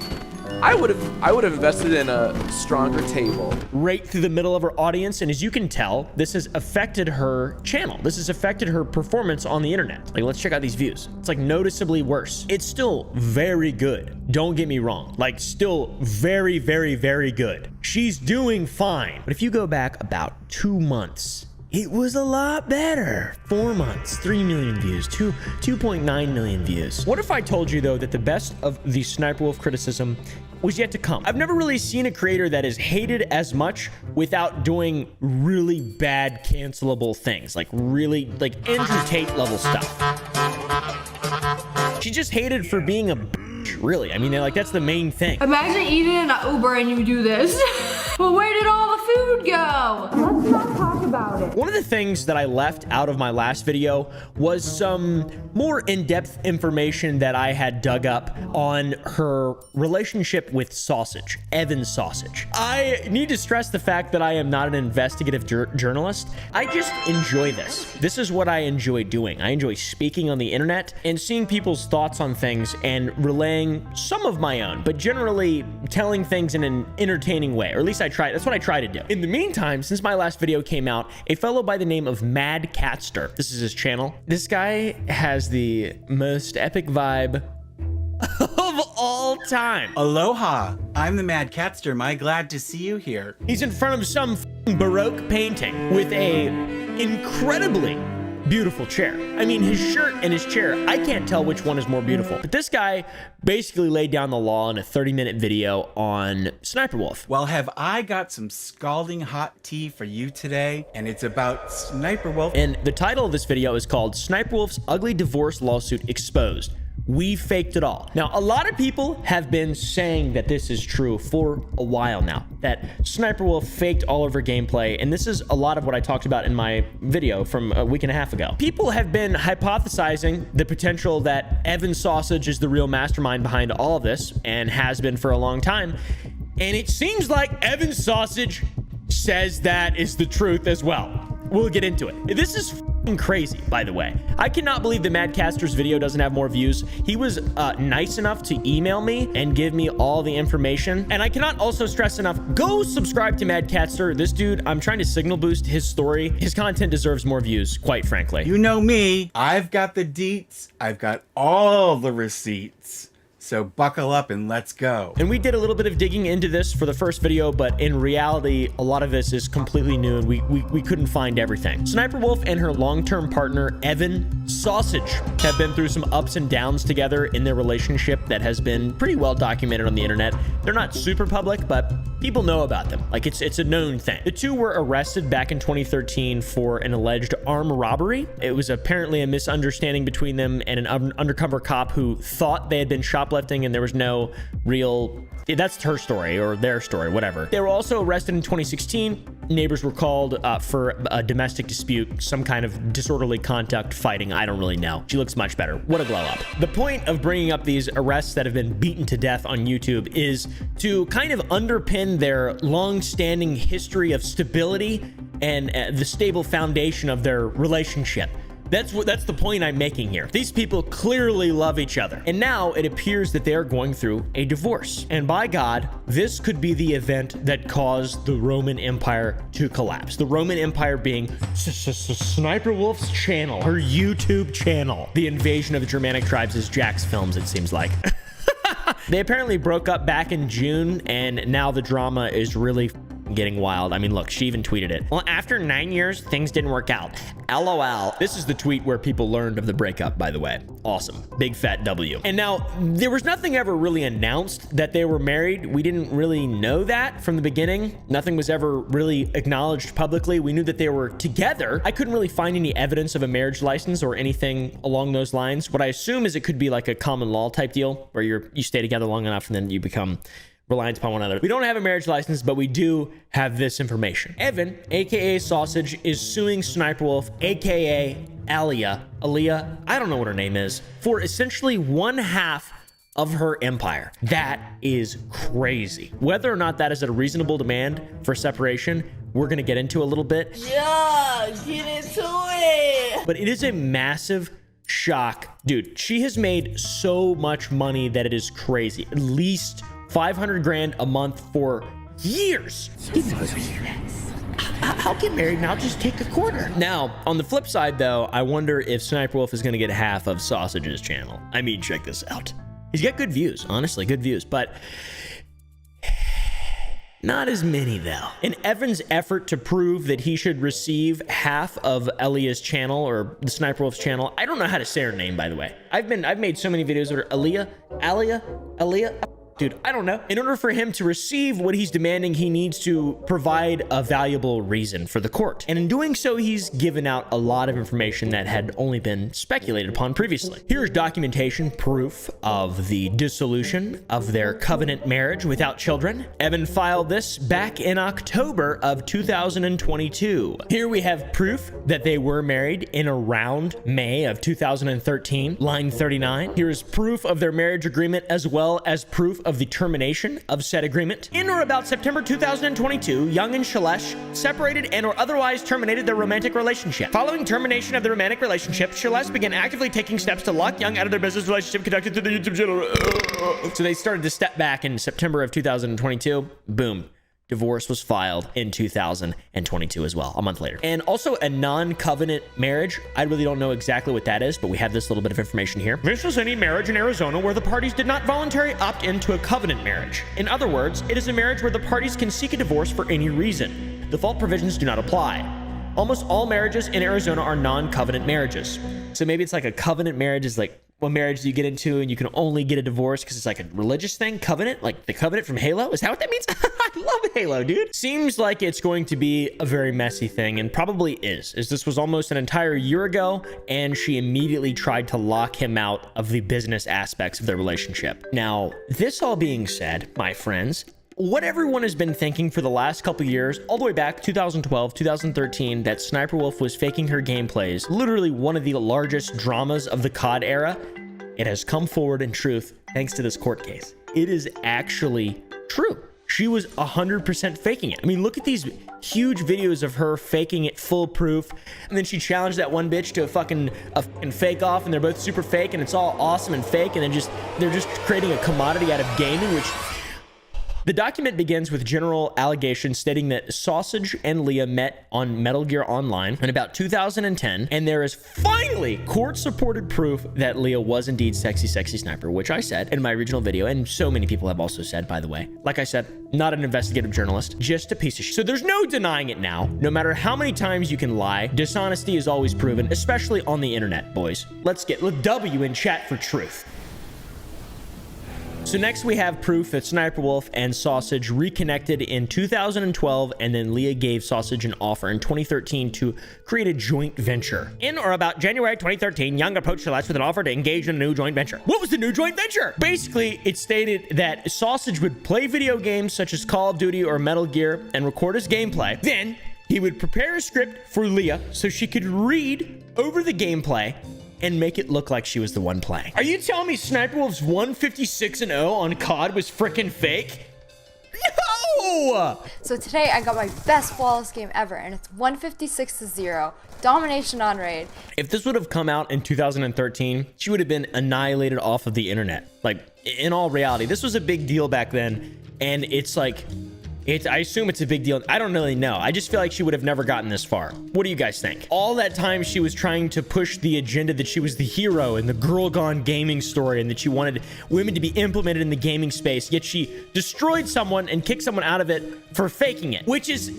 I would have invested in a stronger table. Right through the middle of her audience, and as you can tell, this has affected her channel. This has affected her performance on the internet. Like, let's check out these views. It's like noticeably worse. It's still very good. Don't get me wrong. Like, still very, very, very good. She's doing fine. But if you go back about 2 months, it was a lot better. 4 months, 3 million views, 2.9 million views. What if I told you, though, that the best of the SSSniperWolf criticism was yet to come? I've never really seen a creator that is hated as much without doing really bad cancelable things, like really, like Andrew Tate level stuff. She just hated for being a bitch, really. I mean, like, that's the main thing. Imagine eating in an Uber and you do this. But where did all the food go? Let's not talk about it. One of the things that I left out of my last video was some more in-depth information that I had dug up on her relationship with Sausage, Evan Sausage. I need to stress the fact that I am not an investigative journalist. I just enjoy this. This is what I enjoy doing. I enjoy speaking on the internet and seeing people's thoughts on things and relaying some of my own, but generally telling things in an entertaining way, or at least that's what I try to do. In the meantime, since my last video came out, a fellow by the name of Mad Catster, this is his channel. This guy has the most epic vibe of all time. Aloha, I'm the Mad Catster. My glad to see you here. He's in front of some Baroque painting with a incredibly beautiful chair. I mean, his shirt and his chair, I can't tell which one is more beautiful. But this guy basically laid down the law in a 30-minute video on SSSniperWolf. Well, have I got some scalding hot tea for you today, and it's about SSSniperWolf. And the title of this video is called SSSniperWolf's Ugly Divorce Lawsuit Exposed. We faked it all. Now, a lot of people have been saying that this is true for a while now, that SSSniperWolf faked all of her gameplay, and this is a lot of what I talked about in my video from a week and a half ago. People have been hypothesizing the potential that Evan Sausage is the real mastermind behind all of this, and has been for a long time, and it seems like Evan Sausage says that is the truth as well. We'll get into it. This is f***ing crazy, by the way. I cannot believe the Mad Catster's video doesn't have more views. He was nice enough to email me and give me all the information. And I cannot also stress enough, go subscribe to Mad Catster. This dude, I'm trying to signal boost his story. His content deserves more views, quite frankly. You know me. I've got the deets. I've got all the receipts. So buckle up and let's go. And we did a little bit of digging into this for the first video, but in reality, a lot of this is completely new and we couldn't find everything. SSSniperWolf and her long-term partner, Evan Sausage, have been through some ups and downs together in their relationship that has been pretty well documented on the internet. They're not super public, but people know about them. Like, it's a known thing. The two were arrested back in 2013 for an alleged armed robbery. It was apparently a misunderstanding between them and an undercover cop who thought they had been shoplifting, and there was no real... That's her story or their story, whatever. They were also arrested in 2016. neighbors were called for a domestic dispute, some kind of disorderly conduct, fighting. I don't really know. She looks much better. What a glow up. The point of bringing up these arrests that have been beaten to death on YouTube is to kind of underpin their long-standing history of stability and the stable foundation of their relationship. That's the point I'm making here. These people clearly love each other. And now it appears that they are going through a divorce. And by God, this could be the event that caused the Roman Empire to collapse. The Roman Empire being SSSniperWolf's channel, her YouTube channel. The invasion of the Germanic tribes is Jack's films, it seems like. They apparently broke up back in June, and now the drama is really getting wild. I mean, look, she even tweeted it. Well, after 9 years, things didn't work out. LOL. This is the tweet where people learned of the breakup, by the way. Awesome. Big fat W. And now, there was nothing ever really announced that they were married. We didn't really know that from the beginning. Nothing was ever really acknowledged publicly. We knew that they were together. I couldn't really find any evidence of a marriage license or anything along those lines. What I assume is it could be like a common law type deal where you stay together long enough and then you become reliant upon one another. We don't have a marriage license, but we do have this information. Evan, aka Sausage, is suing SniperWolf, aka Aaliyah, I don't know what her name is, for essentially 1/2 of her empire. That is crazy. Whether or not that is a reasonable demand for separation, we're gonna get into a little bit. Yeah, get into it. But it is a massive shock. Dude, she has made so much money that it is crazy. At least 500 grand a month for years. I'll get married and I'll just take a quarter. Now, on the flip side though, I wonder if SniperWolf is gonna get half of Sausage's channel. I mean, check this out. He's got good views, honestly, good views, but not as many though. In Evan's effort to prove that he should receive half of Aaliyah's channel or the SniperWolf's channel, I don't know how to say her name, by the way. I've made so many videos of her. Aaliyah. Dude, I don't know. In order for him to receive what he's demanding, he needs to provide a valuable reason for the court. And in doing so, he's given out a lot of information that had only been speculated upon previously. Here's documentation, proof of the dissolution of their covenant marriage without children. Evan filed this back in October of 2022. Here we have proof that they were married in around May of 2013, line 39. Here's proof of their marriage agreement as well as proof of the termination of said agreement. In or about September 2022, Young and Shailesh separated and or otherwise terminated their romantic relationship. Following termination of the romantic relationship, Shailesh began actively taking steps to lock Young out of their business relationship conducted through the YouTube channel. So they started to step back in September of 2022. Boom. Divorce was filed in 2022 as well, a month later. And also a non-covenant marriage. I really don't know exactly what that is, but we have this little bit of information here. This is any marriage in Arizona where the parties did not voluntarily opt into a covenant marriage. In other words, it is a marriage where the parties can seek a divorce for any reason. Default provisions do not apply. Almost all marriages in Arizona are non-covenant marriages. So maybe it's like a covenant marriage is like what marriage do you get into and you can only get a divorce because it's like a religious thing? Covenant? Like the covenant from Halo? Is that what that means? I love Halo, dude. Seems like it's going to be a very messy thing, and probably is, as this was almost an entire year ago, and she immediately tried to lock him out of the business aspects of their relationship. Now, this all being said, my friends, what everyone has been thinking for the last couple years, all the way back 2012, 2013, that SniperWolf was faking her gameplays, literally one of the largest dramas of the COD era, it has come forward in truth thanks to this court case. It is actually true. She was 100% faking it. I mean, look at these huge videos of her faking it foolproof, and then she challenged that one bitch to a fucking fake off, and they're both super fake, and it's all awesome and fake, and then they're just creating a commodity out of gaming, which... The document begins with general allegations stating that Sausage and Leah met on Metal Gear Online in about 2010, and there is finally court-supported proof that Leah was indeed Sexy Sniper, which I said in my original video, and so many people have also said, by the way. Like I said, not an investigative journalist, just a piece of shit. So there's no denying it now. No matter how many times you can lie, dishonesty is always proven, especially on the internet, boys. Let's get W in chat for truth. So next we have proof that SniperWolf and Sausage reconnected in 2012, and then Leah gave Sausage an offer in 2013 to create a joint venture. In or about January 2013, Young approached Celeste with an offer to engage in a new joint venture. What was the new joint venture? Basically, it stated that Sausage would play video games such as Call of Duty or Metal Gear and record his gameplay. Then he would prepare a script for Leah so she could read over the gameplay and make it look like she was the one playing. Are you telling me SniperWolf's 156-0 on COD was freaking fake? No! So today I got my best flawless game ever, and it's 156-0, domination on raid. If this would have come out in 2013, she would have been annihilated off of the internet. Like, in all reality, this was a big deal back then, and it's like, I assume it's a big deal. I don't really know. I just feel like she would have never gotten this far. What do you guys think? All that time she was trying to push the agenda that she was the hero in the Girl Gone gaming story and that she wanted women to be implemented in the gaming space, yet she destroyed someone and kicked someone out of it for faking it, which is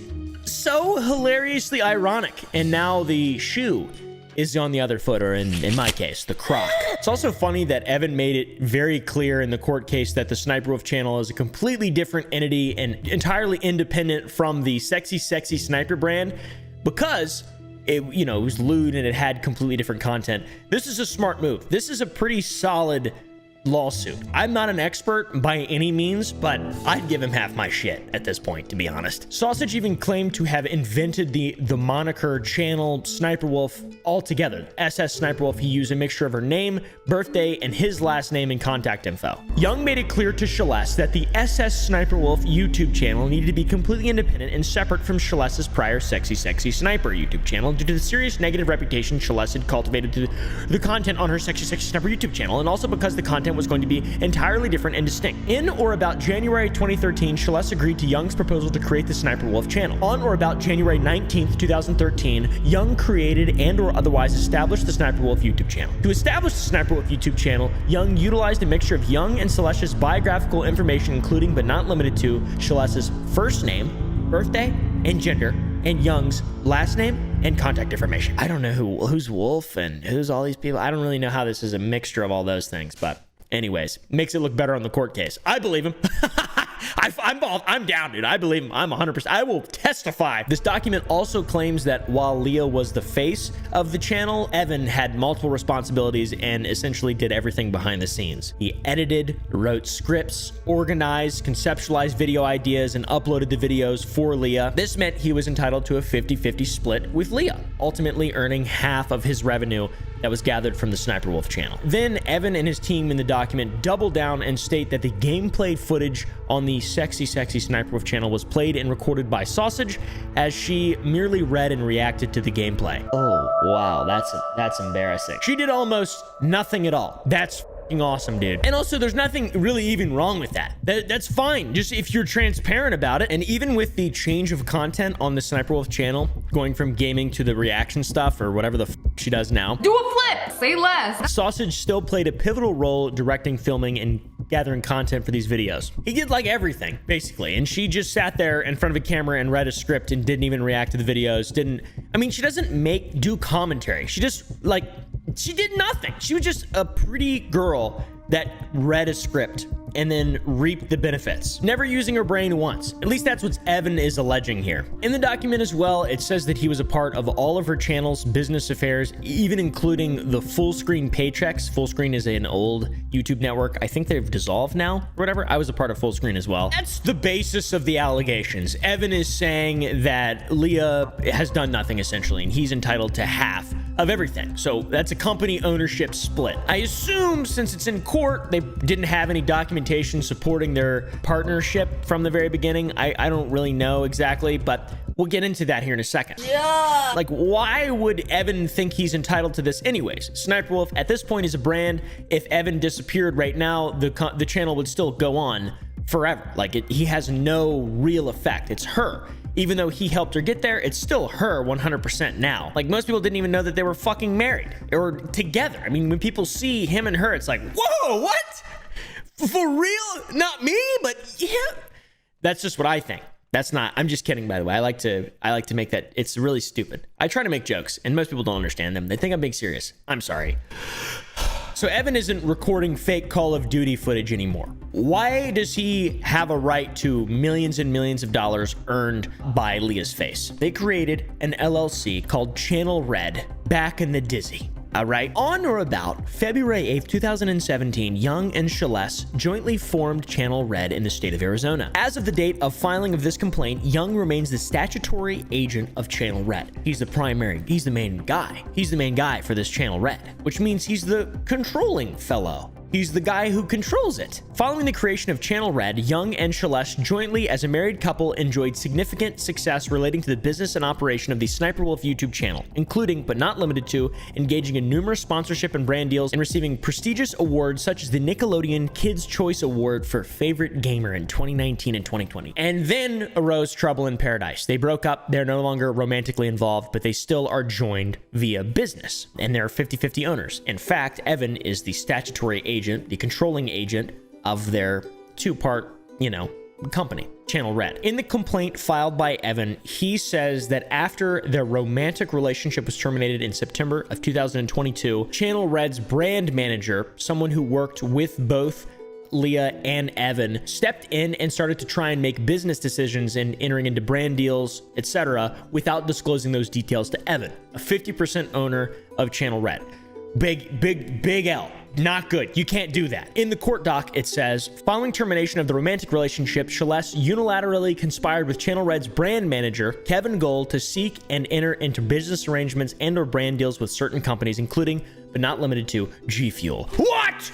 so hilariously ironic. And now the shoe is on the other foot, or in my case, the croc. It's also funny that Evan made it very clear in the court case that the SniperWolf channel is a completely different entity and entirely independent from the Sexy Sniper brand, because it was lewd and it had completely different content. This is a smart move. This is a pretty solid lawsuit. I'm not an expert by any means, but I'd give him half my shit at this point, to be honest. Sausage even claimed to have invented the moniker channel SniperWolf altogether. SSSniperWolf, he used a mixture of her name, birthday, and his last name and contact info. Young made it clear to Celeste that the SSSniperWolf YouTube channel needed to be completely independent and separate from Celeste's prior Sexy Sniper YouTube channel due to the serious negative reputation Celeste had cultivated through the content on her Sexy Sniper YouTube channel, and also because the content was going to be entirely different and distinct. In or about January 2013, Celeste agreed to Young's proposal to create the SniperWolf channel. On or about January 19th, 2013, Young created and or otherwise established the SniperWolf YouTube channel. To establish the SniperWolf YouTube channel, Young utilized a mixture of Young and Celeste's biographical information, including but not limited to Celeste's first name, birthday, and gender, and Young's last name and contact information. I don't know who's Wolf and who's all these people. I don't really know how this is a mixture of all those things, but anyways, makes it look better on the court case. I believe him. I'm down, dude. I believe him. I'm 100%. I will testify. This document also claims that while Leah was the face of the channel, Evan had multiple responsibilities and essentially did everything behind the scenes. He edited, wrote scripts, organized, conceptualized video ideas, and uploaded the videos for Leah. This meant he was entitled to a 50-50 split with Leah, ultimately earning half of his revenue that was gathered from the SniperWolf channel. Then Evan and his team in the document double down and state that the gameplay footage on the Sexy SniperWolf channel was played and recorded by Sausage, as she merely read and reacted to the gameplay. Oh, wow, that's embarrassing. She did almost nothing at all. That's awesome, dude. And also, there's nothing really even wrong with that. That's fine, just if you're transparent about it. And even with the change of content on the SniperWolf channel, going from gaming to the reaction stuff or whatever the she does now, do a flip, say less. Sausage still played a pivotal role directing, filming, and gathering content for these videos. He did like everything, basically, and she just sat there in front of a camera and read a script and didn't even react to the videos. She doesn't do commentary. She just, she did nothing. She was just a pretty girl that read a script and then reaped the benefits, never using her brain once. At least that's what Evan is alleging here. In the document as well, it says that he was a part of all of her channel's business affairs, even including the Full Screen paychecks. Full Screen is an old YouTube network. I think they've dissolved now or whatever. I was a part of Full Screen as well. That's the basis of the allegations. Evan is saying that Leah has done nothing essentially, and he's entitled to half of everything. So that's a company ownership split. I assume since it's in court, they didn't have any documentation supporting their partnership from the very beginning. I don't really know exactly, but we'll get into that here in a second. Yeah. Why would Evan think he's entitled to this anyways? SniperWolf at this point is a brand. If Evan disappeared right now, the channel would still go on forever. He has no real effect. It's her. Even though he helped her get there, it's still her 100% now. Most people didn't even know that they were fucking married or together. When people see him and her, it's like, whoa, what? For real? Not me, but yeah. That's just what I think. That's not, I'm just kidding, by the way. I like to make that, it's really stupid. I try to make jokes and most people don't understand them. They think I'm being serious. I'm sorry. So Evan isn't recording fake Call of Duty footage anymore. Why does he have a right to millions and millions of dollars earned by Leah's face? They created an LLC called Channel Red back in the Dizzy. All right. On or about February 8th, 2017, Young and Celeste jointly formed Channel Red in the state of Arizona. As of the date of filing of this complaint, Young remains the statutory agent of Channel Red. He's the main guy. He's the main guy for this Channel Red, which means he's the controlling fellow. He's the guy who controls it. Following the creation of Channel Red, Young and Celeste jointly as a married couple enjoyed significant success relating to the business and operation of the SSSniperWolf YouTube channel, including, but not limited to, engaging in numerous sponsorship and brand deals and receiving prestigious awards such as the Nickelodeon Kids' Choice Award for Favorite Gamer in 2019 and 2020. And then arose trouble in paradise. They broke up, they're no longer romantically involved, but they still are joined via business, and they're 50-50 owners. In fact, Evan is the statutory agent, the controlling agent of their two-part, company, Channel Red. In the complaint filed by Evan, he says that after their romantic relationship was terminated in September of 2022, Channel Red's brand manager, someone who worked with both Leah and Evan, stepped in and started to try and make business decisions and entering into brand deals, etc., without disclosing those details to Evan, a 50% owner of Channel Red. Big L. Not good. You can't do that. In the court doc, it says, following termination of the romantic relationship, Celeste unilaterally conspired with Channel Red's brand manager, Kevin Gold, to seek and enter into business arrangements and or brand deals with certain companies, including, but not limited to, G Fuel. What?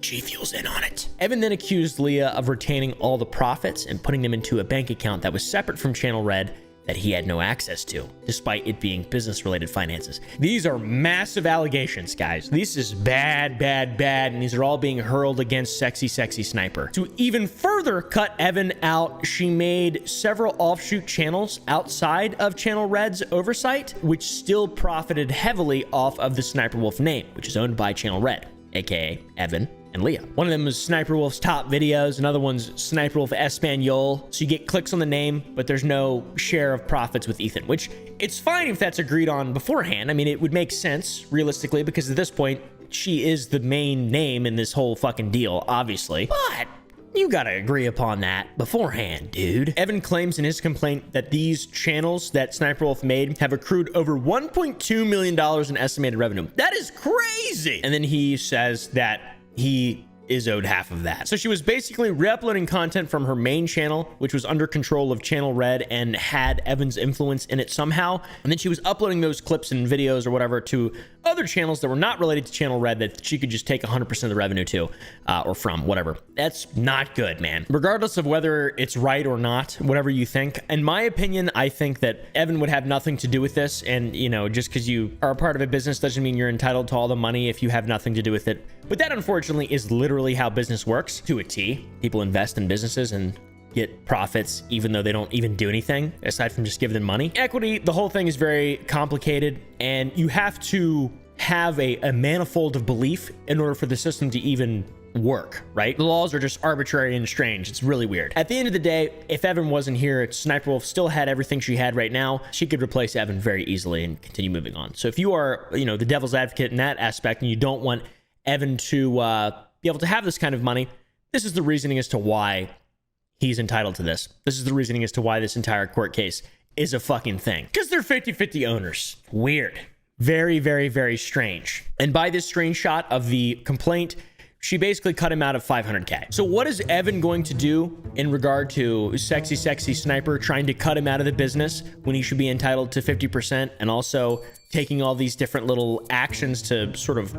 G Fuel's in on it. Evan then accused Leah of retaining all the profits and putting them into a bank account that was separate from Channel Red that he had no access to, despite it being business-related finances. These are massive allegations, guys. This is bad, and these are all being hurled against Sexy Sniper. To even further cut Evan out, she made several offshoot channels outside of Channel Red's oversight, which still profited heavily off of the SSSniperWolf name, which is owned by Channel Red, aka Evan and Leah. One of them was SSSniperWolf's top videos. Another one's SSSniperWolf Espanol. So you get clicks on the name, but there's no share of profits with Ethan, which it's fine if that's agreed on beforehand. I mean, it would make sense realistically because at this point, she is the main name in this whole fucking deal, obviously. But you gotta agree upon that beforehand, dude. Evan claims in his complaint that these channels that SSSniperWolf made have accrued over $1.2 million in estimated revenue. That is crazy. And then he says that he is owed half of that. So she was basically re-uploading content from her main channel, which was under control of Channel Red and had Evan's influence in it somehow. And then she was uploading those clips and videos or whatever to other channels that were not related to Channel Red that she could just take 100% of the revenue to, or from, whatever. That's not good, man. Regardless of whether it's right or not, whatever you think, in my opinion, I think that Evan would have nothing to do with this. And, just because you are a part of a business doesn't mean you're entitled to all the money if you have nothing to do with it. But that, unfortunately, is literally how business works to a T. People invest in businesses and get profits even though they don't even do anything aside from just giving them money. Equity, the whole thing is very complicated, and you have to have a manifold of belief in order for the system to even work, right? The laws are just arbitrary and strange. It's really weird. At the end of the day, if Evan wasn't here, SSSniperWolf still had everything she had right now. She could replace Evan very easily and continue moving on. So if you are, the devil's advocate in that aspect and you don't want Evan to be able to have this kind of money, this is the reasoning as to why he's entitled to this. This is the reasoning as to why this entire court case is a fucking thing. Because they're 50-50 owners. Weird. Very, very, very strange. And by this screenshot of the complaint, she basically cut him out of 500K. So what is Evan going to do in regard to Sexy Sniper trying to cut him out of the business when he should be entitled to 50% and also taking all these different little actions to sort of,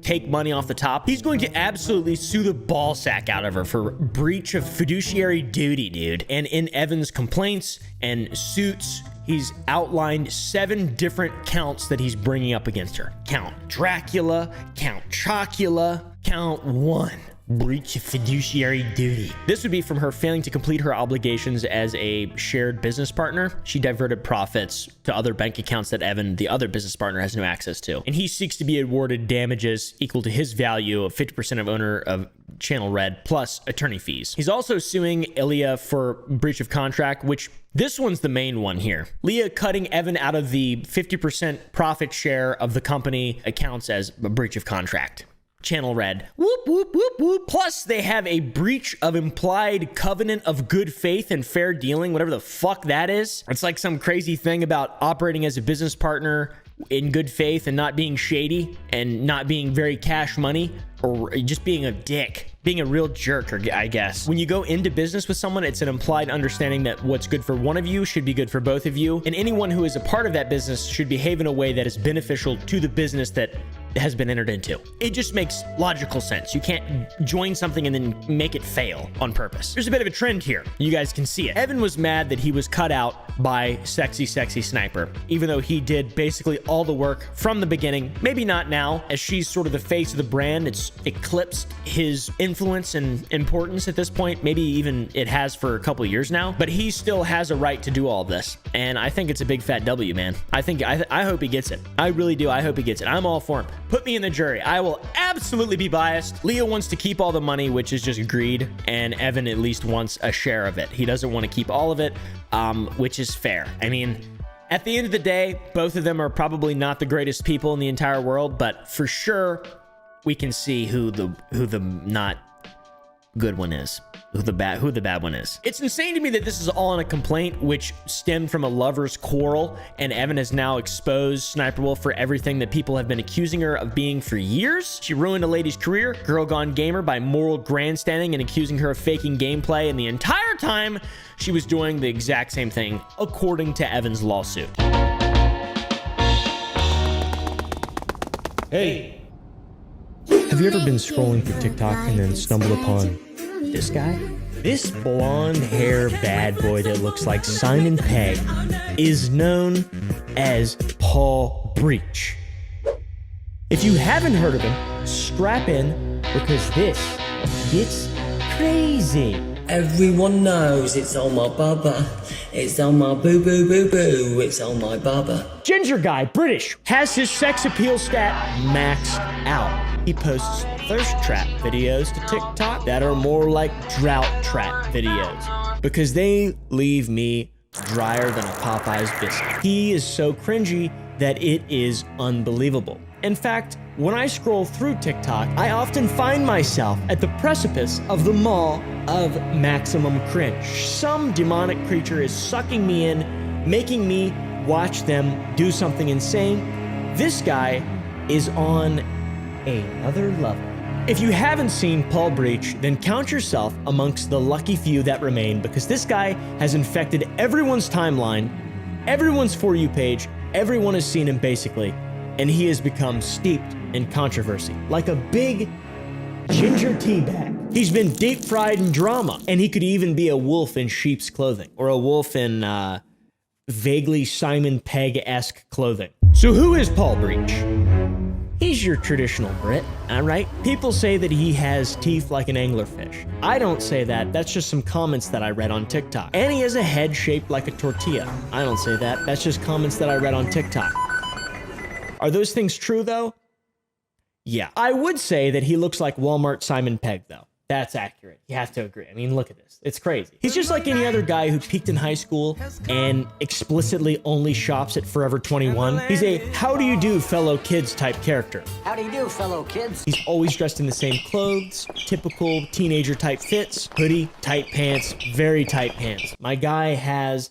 take money off the top? He's going to absolutely sue the ball sack out of her for breach of fiduciary duty, dude. And in Evan's complaints and suits, he's outlined 7 different counts that he's bringing up against her. Count Dracula, Count Chocula, Count 1. Breach of fiduciary duty. This would be from her failing to complete her obligations as a shared business partner. She diverted profits to other bank accounts that Evan, the other business partner, has no access to. And he seeks to be awarded damages equal to his value of 50% of owner of Channel Red plus attorney fees. He's also suing Leah for breach of contract, which this one's the main one here. Leah cutting Evan out of the 50% profit share of the company accounts as a breach of contract. channel red. Whoop, whoop, whoop, whoop. Plus, they have a breach of implied covenant of good faith and fair dealing, whatever the fuck that is. It's like some crazy thing about operating as a business partner in good faith and not being shady and not being very cash money, or just being a dick, being a real jerk, or I guess. When you go into business with someone, it's an implied understanding that what's good for one of you should be good for both of you, and anyone who is a part of that business should behave in a way that is beneficial to the business that has been entered into. It just makes logical sense. You can't join something and then make it fail on purpose. There's a bit of a trend here. You guys can see it. Evan was mad that he was cut out by Sexy Sniper, even though he did basically all the work from the beginning. Maybe not now, as she's sort of the face of the brand. It's eclipsed his influence and importance at this point. Maybe even it has for a couple of years now, but he still has a right to do all this. And I think it's a big fat W, man. I hope he gets it. I really do. I hope he gets it. I'm all for him. Put me in the jury. I will absolutely be biased. Leo wants to keep all the money, which is just greed, and Evan at least wants a share of it. He doesn't want to keep all of it, which is fair. I mean, at the end of the day, both of them are probably not the greatest people in the entire world, but for sure, we can see who the not good one is. Who the bad one is. It's insane to me that this is all on a complaint which stemmed from a lover's quarrel, and Evan has now exposed SniperWolf for everything that people have been accusing her of being for years. She ruined a lady's career, Girl Gone Gamer, by moral grandstanding and accusing her of faking gameplay, and the entire time she was doing the exact same thing, according to Evan's lawsuit. Hey, have you ever been scrolling through TikTok and then stumbled upon this guy? This blonde hair bad boy that looks like Simon Pegg is known as Paul Breach. If you haven't heard of him, strap in, because this gets crazy. Everyone knows it's on my bubba. It's on my boo boo boo boo. It's on my bubba. Ginger guy, British, has his sex appeal stat maxed out. He posts thirst trap videos to TikTok that are more like drought trap videos because they leave me drier than a Popeye's biscuit. He is so cringy that it is unbelievable. In fact, when I scroll through TikTok, I often find myself at the precipice of the maw of maximum cringe. Some demonic creature is sucking me in, making me watch them do something insane. This guy is on another level. If you haven't seen Paul Breach, then count yourself amongst the lucky few that remain, because this guy has infected everyone's timeline, everyone's For You page, everyone has seen him basically, and he has become steeped in controversy, like a big ginger tea bag. He's been deep fried in drama, and he could even be a wolf in sheep's clothing, or a wolf in vaguely Simon Pegg-esque clothing. So who is Paul Breach? He's your traditional Brit, alright? People say that he has teeth like an anglerfish. I don't say that, that's just some comments that I read on TikTok. And he has a head shaped like a tortilla. I don't say that, that's just comments that I read on TikTok. Are those things true though? Yeah. I would say that he looks like Walmart Simon Pegg though. That's accurate. You have to agree. I mean, look at this. It's crazy. He's just like any other guy who peaked in high school and explicitly only shops at Forever 21. He's a how do you do fellow kids type character. How do you do, fellow kids? He's always dressed in the same clothes, typical teenager type fits, hoodie, tight pants, very tight pants. My guy has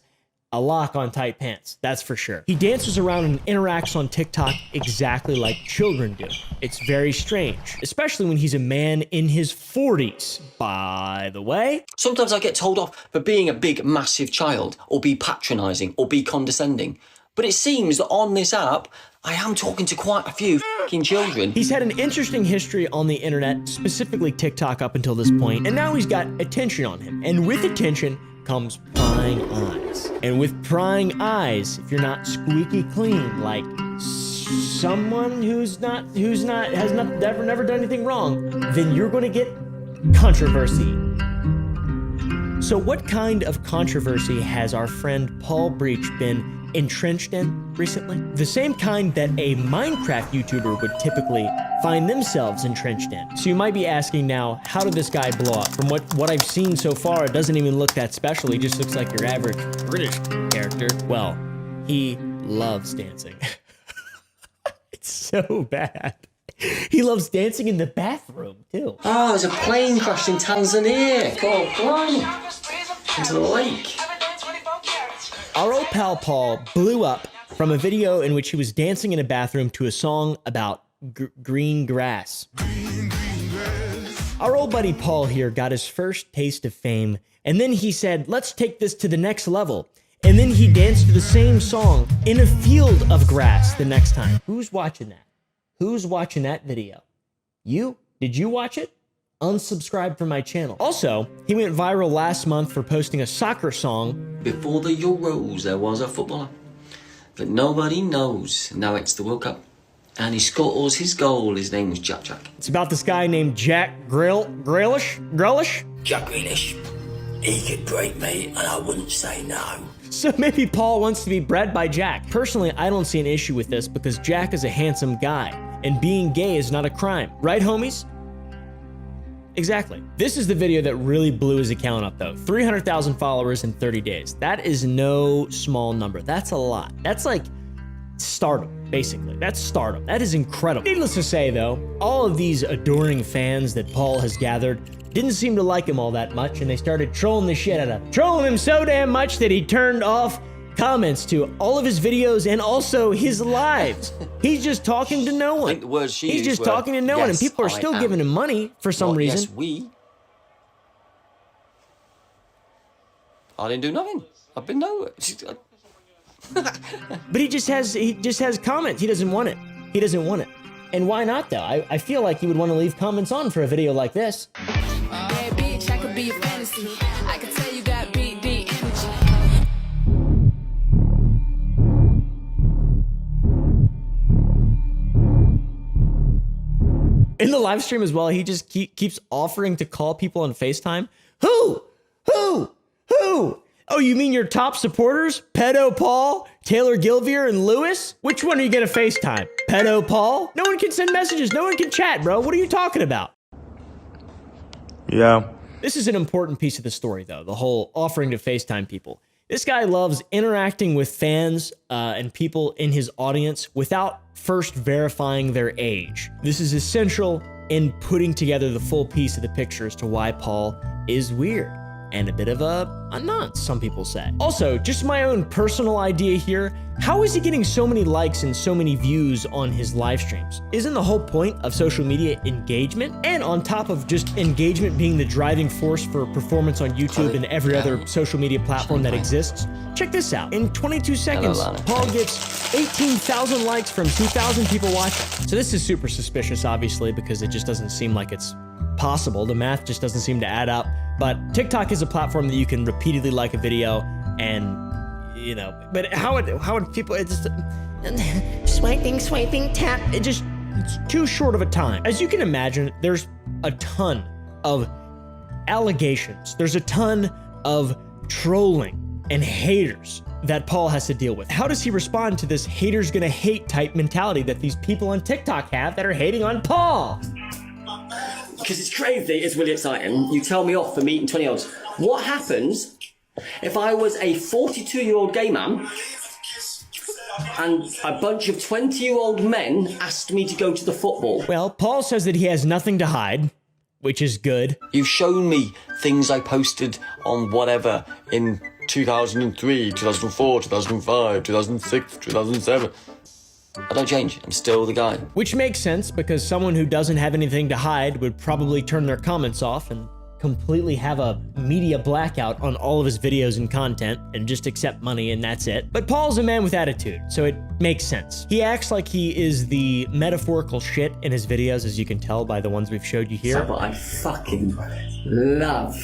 a lock on tight pants, that's for sure. He dances around and interacts on TikTok exactly like children do. It's very strange, especially when he's a man in his 40s, by the way. Sometimes I get told off for being a big, massive child, or be patronising, or be condescending. But it seems that on this app, I am talking to quite a few f***ing children. He's had an interesting history on the internet, specifically TikTok up until this point, and now he's got attention on him. And with attention comes prying eyes. And with prying eyes, if you're not squeaky clean, like someone who's never done anything wrong, then you're going to get controversy. So what kind of controversy has our friend Paul Breach been entrenched in recently? The same kind that a Minecraft YouTuber would typically find themselves entrenched in. So you might be asking now, how did this guy blow up? From what I've seen so far, it doesn't even look that special. He just looks like your average British character. Well, he loves dancing. It's so bad. He loves dancing in the bathroom, too. Oh, there's a plane crash in Tanzania. God, blimey. Into the lake. Our old pal Paul blew up from a video in which he was dancing in a bathroom to a song about green grass. Our old buddy Paul here got his first taste of fame, and then he said, let's take this to the next level. And then he danced to the same song in a field of grass the next time. Who's watching that? Who's watching that video? You? Did you watch it? Unsubscribe from my channel. Also, he went viral last month for posting a soccer song. Before the Euros, there was a footballer that nobody knows. Now it's the World Cup. And he scores his goal. His name was Jack. It's about this guy named Jack Grealish? Jack Grealish. He could break me and I wouldn't say no. So maybe Paul wants to be bred by Jack. Personally, I don't see an issue with this because Jack is a handsome guy, and being gay is not a crime. Right, homies? Exactly. This is the video that really blew his account up, though. 300,000 followers in 30 days. That is no small number. That's a lot. That's like stardom, basically. That's stardom. That is incredible. Needless to say, though, all of these adoring fans that Paul has gathered didn't seem to like him all that much, and they started trolling the shit out of him. Trolling him so damn much that he turned off comments to all of his videos and also his lives. He's just talking to no one. I think the words she He's used just were, talking to no one, and "Yes, people are I still am." giving him money for some reason. Yes, we. I didn't do nothing. I've been nowhere. But he just has comments. He doesn't want it. He doesn't want it. And why not, though? I feel like he would want to leave comments on for a video like this. Yeah, bitch, I could be a fantasy. I could tell you got big, deep energy. In the live stream as well, he just keeps offering to call people on FaceTime. Who? Oh, you mean your top supporters? Pedo Paul, Taylor Gilvier, and Lewis? Which one are you gonna FaceTime? Pedo Paul? No one can send messages. No one can chat, bro. What are you talking about? Yeah. This is an important piece of the story, though, the whole offering to FaceTime people. This guy loves interacting with fans and people in his audience without first verifying their age. This is essential in putting together the full piece of the picture as to why Paul is weird and a bit of a nonce, some people say. Also, just my own personal idea here, how is he getting so many likes and so many views on his live streams? Isn't the whole point of social media engagement? And on top of just engagement being the driving force for performance on YouTube and every other social media platform that exists, check this out. In 22 seconds, Paul gets 18,000 likes from 2,000 people watching. So this is super suspicious, obviously, because it just doesn't seem like it's possible. The math just doesn't seem to add up. But TikTok is a platform that you can repeatedly like a video and, you know, but how would people, it's just swiping, tap, it's too short of a time. As you can imagine, there's a ton of allegations. There's a ton of trolling and haters that Paul has to deal with. How does he respond to this haters gonna hate type mentality that these people on TikTok have that are hating on Paul? Because it's crazy, it's really exciting. You tell me off for meeting 20-year-olds. What happens if I was a 42-year-old gay man and a bunch of 20-year-old men asked me to go to the football? Well, Paul says that he has nothing to hide, which is good. You've shown me things I posted on whatever in 2003, 2004, 2005, 2006, 2007. I don't change. I'm still the guy. Which makes sense because someone who doesn't have anything to hide would probably turn their comments off and completely have a media blackout on all of his videos and content and just accept money and that's it. But Paul's a man with attitude, so it makes sense. He acts like he is the metaphorical shit in his videos, as you can tell by the ones we've showed you here. But I fucking love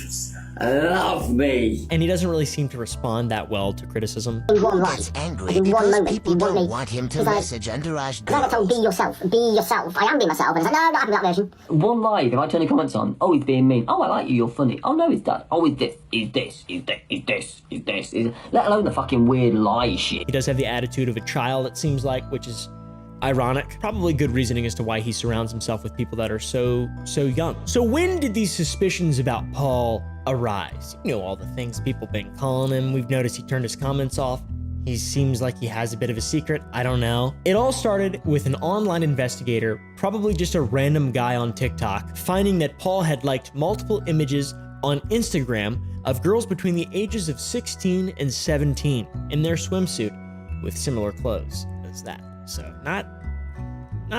me. And he doesn't really seem to respond that well to criticism. He's angry because people don't want him to message underage girls. I told be yourself. Be yourself. I am being myself. And he's like, no, I'm not happy with that version. One live, if I turn the comments on, oh, he's being mean. Oh, I like you, you're funny. Oh, no, it's that. Oh, it's this. Let alone the fucking weird lie shit. He does have the attitude of a child, it seems like, which is ironic. Probably good reasoning as to why he surrounds himself with people that are so young. So when did these suspicions about Paul arise? You know, all the things people been calling him. We've noticed he turned his comments off. He seems like he has a bit of a secret. I don't know. It all started with an online investigator, probably just a random guy on TikTok, finding that Paul had liked multiple images on Instagram of girls between the ages of 16 and 17 in their swimsuit with similar clothes as that. So not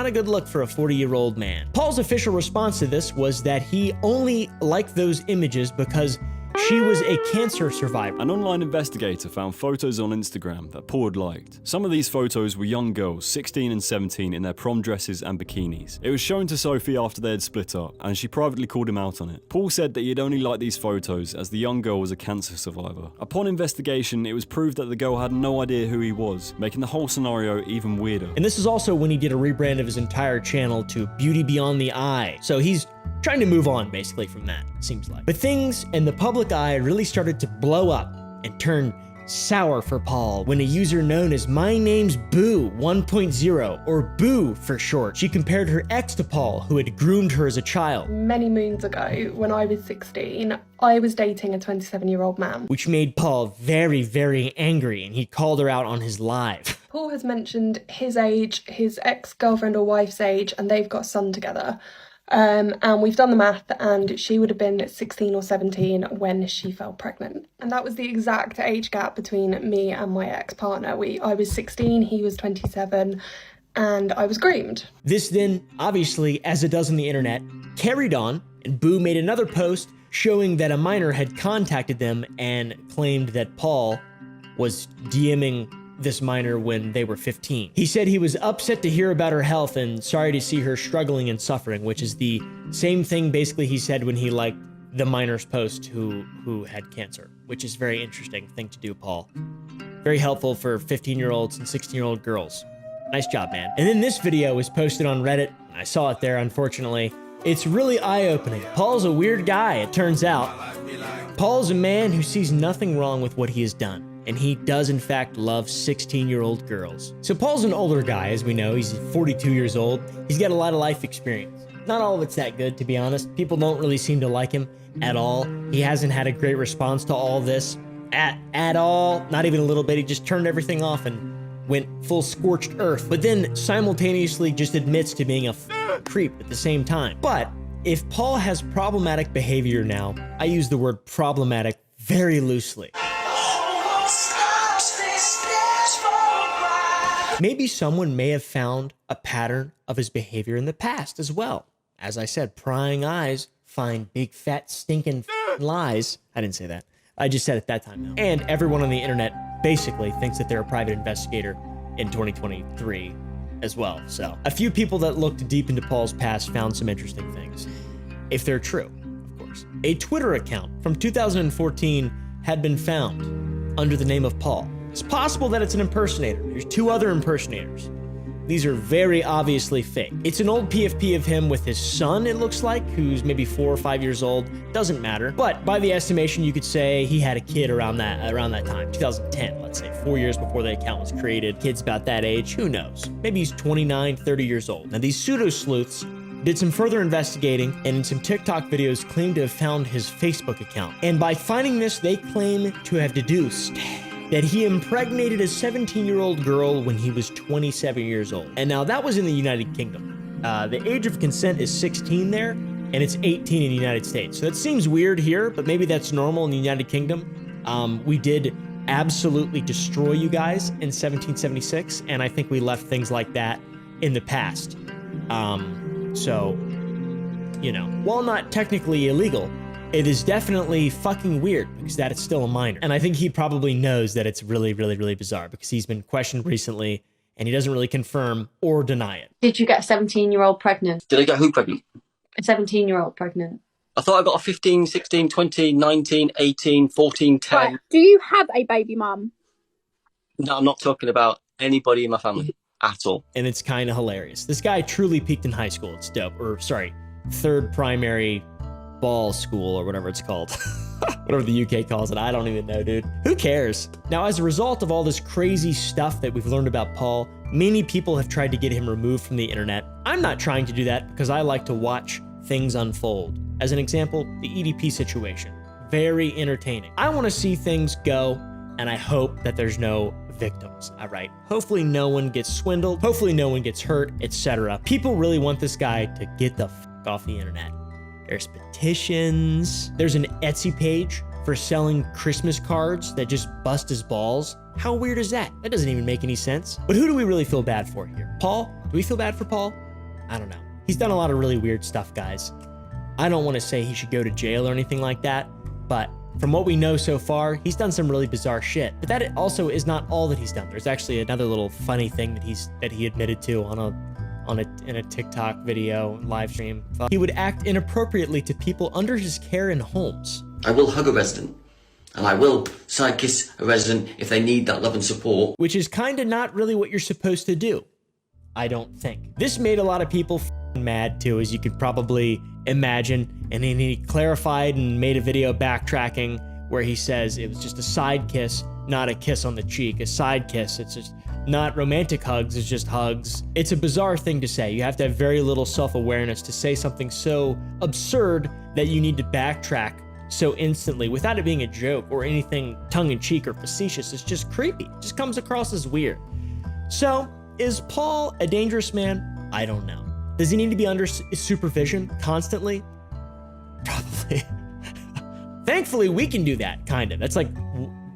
a good look for a 40-year-old man. Paul's official response to this was that he only liked those images because she was a cancer survivor. An online investigator found photos on Instagram that Paul had liked. Some of these photos were young girls, 16 and 17, in their prom dresses and bikinis. It was shown to Sophie after they had split up, and she privately called him out on it. Paul said that he had only liked these photos as the young girl was a cancer survivor. Upon investigation, it was proved that the girl had no idea who he was, making the whole scenario even weirder. And this is also when he did a rebrand of his entire channel to Beauty Beyond the Eye. So he's trying to move on basically from that, it seems like. But things in the public eye really started to blow up and turn sour for Paul when a user known as My Name's Boo 1.0, or Boo for short, she compared her ex to Paul, who had groomed her as a child. Many moons ago, when I was 16, I was dating a 27-year-old man. Which made Paul very, very angry, and he called her out on his live. Paul has mentioned his age, his ex-girlfriend or wife's age, and they've got a son together. And we've done the math, and she would have been 16 or 17 when she fell pregnant. And that was the exact age gap between me and my ex-partner. I was 16, he was 27, and I was groomed. This then, obviously, as it does on the internet, carried on, and Boo made another post showing that a minor had contacted them and claimed that Paul was DMing this minor when they were 15. He said he was upset to hear about her health and sorry to see her struggling and suffering, which is the same thing basically he said when he liked the minor's post who had cancer, which is a very interesting thing to do, Paul. Very helpful for 15-year-olds and 16-year-old girls. Nice job, man. And then this video was posted on Reddit. I saw it there, unfortunately. It's really eye-opening. Paul's a weird guy, it turns out. Paul's a man who sees nothing wrong with what he has done. And he does in fact love 16-year-old girls. So Paul's an older guy, as we know. He's 42 years old. He's got a lot of life experience. Not all of it's that good, to be honest. People don't really seem to like him at all. He hasn't had a great response to all this at all. Not even a little bit. He just turned everything off and went full scorched earth. But then simultaneously just admits to being a creep at the same time. But if Paul has problematic behavior now, I use the word problematic very loosely. Maybe someone may have found a pattern of his behavior in the past as well. As I said, prying eyes find big, fat, stinking lies. I didn't say that. I just said it that time though. And everyone on the internet basically thinks that they're a private investigator in 2023 as well. So a few people that looked deep into Paul's past found some interesting things. If they're true, of course. A Twitter account from 2014 had been found under the name of Paul. It's possible that it's an impersonator. There's two other impersonators. These are very obviously fake. It's an old PFP of him with his son, it looks like, who's maybe 4 or 5 years old. Doesn't matter. But by the estimation, you could say he had a kid around that time, 2010, let's say, 4 years before the account was created. Kids about that age, who knows? Maybe he's 29, 30 years old. Now, these pseudo-sleuths did some further investigating, and in some TikTok videos claimed to have found his Facebook account. And by finding this, they claim to have deduced that he impregnated a 17-year-old girl when he was 27 years old. And now that was in the United Kingdom. The age of consent is 16 there, and it's 18 in the United States. So that seems weird here, but maybe that's normal in the United Kingdom. We did absolutely destroy you guys in 1776, and I think we left things like that in the past. So, you know, while not technically illegal, it is definitely fucking weird because that is still a minor. And I think he probably knows that it's really, really, really bizarre because he's been questioned recently and he doesn't really confirm or deny it. Did you get a 17-year-old pregnant? Did I get who pregnant? A 17-year-old pregnant. I thought I got a 15, 16, 20, 19, 18, 14, 10. Right. Do you have a baby mum? No, I'm not talking about anybody in my family at all. And it's kind of hilarious. This guy truly peaked in high school. It's dope. Or, sorry, third primary ball school or whatever it's called. Whatever the UK calls it. I don't even know, dude. Who cares? Now, as a result of all this crazy stuff that we've learned about Paul, many people have tried to get him removed from the internet. I'm not trying to do that because I like to watch things unfold. As an example, the EDP situation. Very entertaining. I want to see things go and I hope that there's no victims. All right. Hopefully no one gets swindled. Hopefully no one gets hurt, etc. People really want this guy to get the f off the internet. There's petitions. There's an Etsy page for selling Christmas cards that just bust his balls. How weird is that? That doesn't even make any sense. But who do we really feel bad for here? Paul? Do we feel bad for Paul? I don't know. He's done a lot of really weird stuff, guys. I don't want to say he should go to jail or anything like that, but from what we know so far, he's done some really bizarre shit. But that also is not all that he's done. There's actually another little funny thing that he admitted to in a TikTok video live stream. He would act inappropriately to people under his care in homes. I will hug a resident, and I will side kiss a resident if they need that love and support. Which is kind of not really what you're supposed to do, I don't think. This made a lot of people mad too, as you could probably imagine. And then he clarified and made a video backtracking where he says it was just a side kiss, not a kiss on the cheek. A side kiss, it's just not romantic hugs, it's just hugs. It's a bizarre thing to say. You have to have very little self-awareness to say something so absurd that you need to backtrack so instantly without it being a joke or anything tongue-in-cheek or facetious. It's just creepy. It just comes across as weird. So, is Paul a dangerous man? I don't know. Does he need to be under supervision constantly? Probably. Thankfully, we can do that, kind of. That's like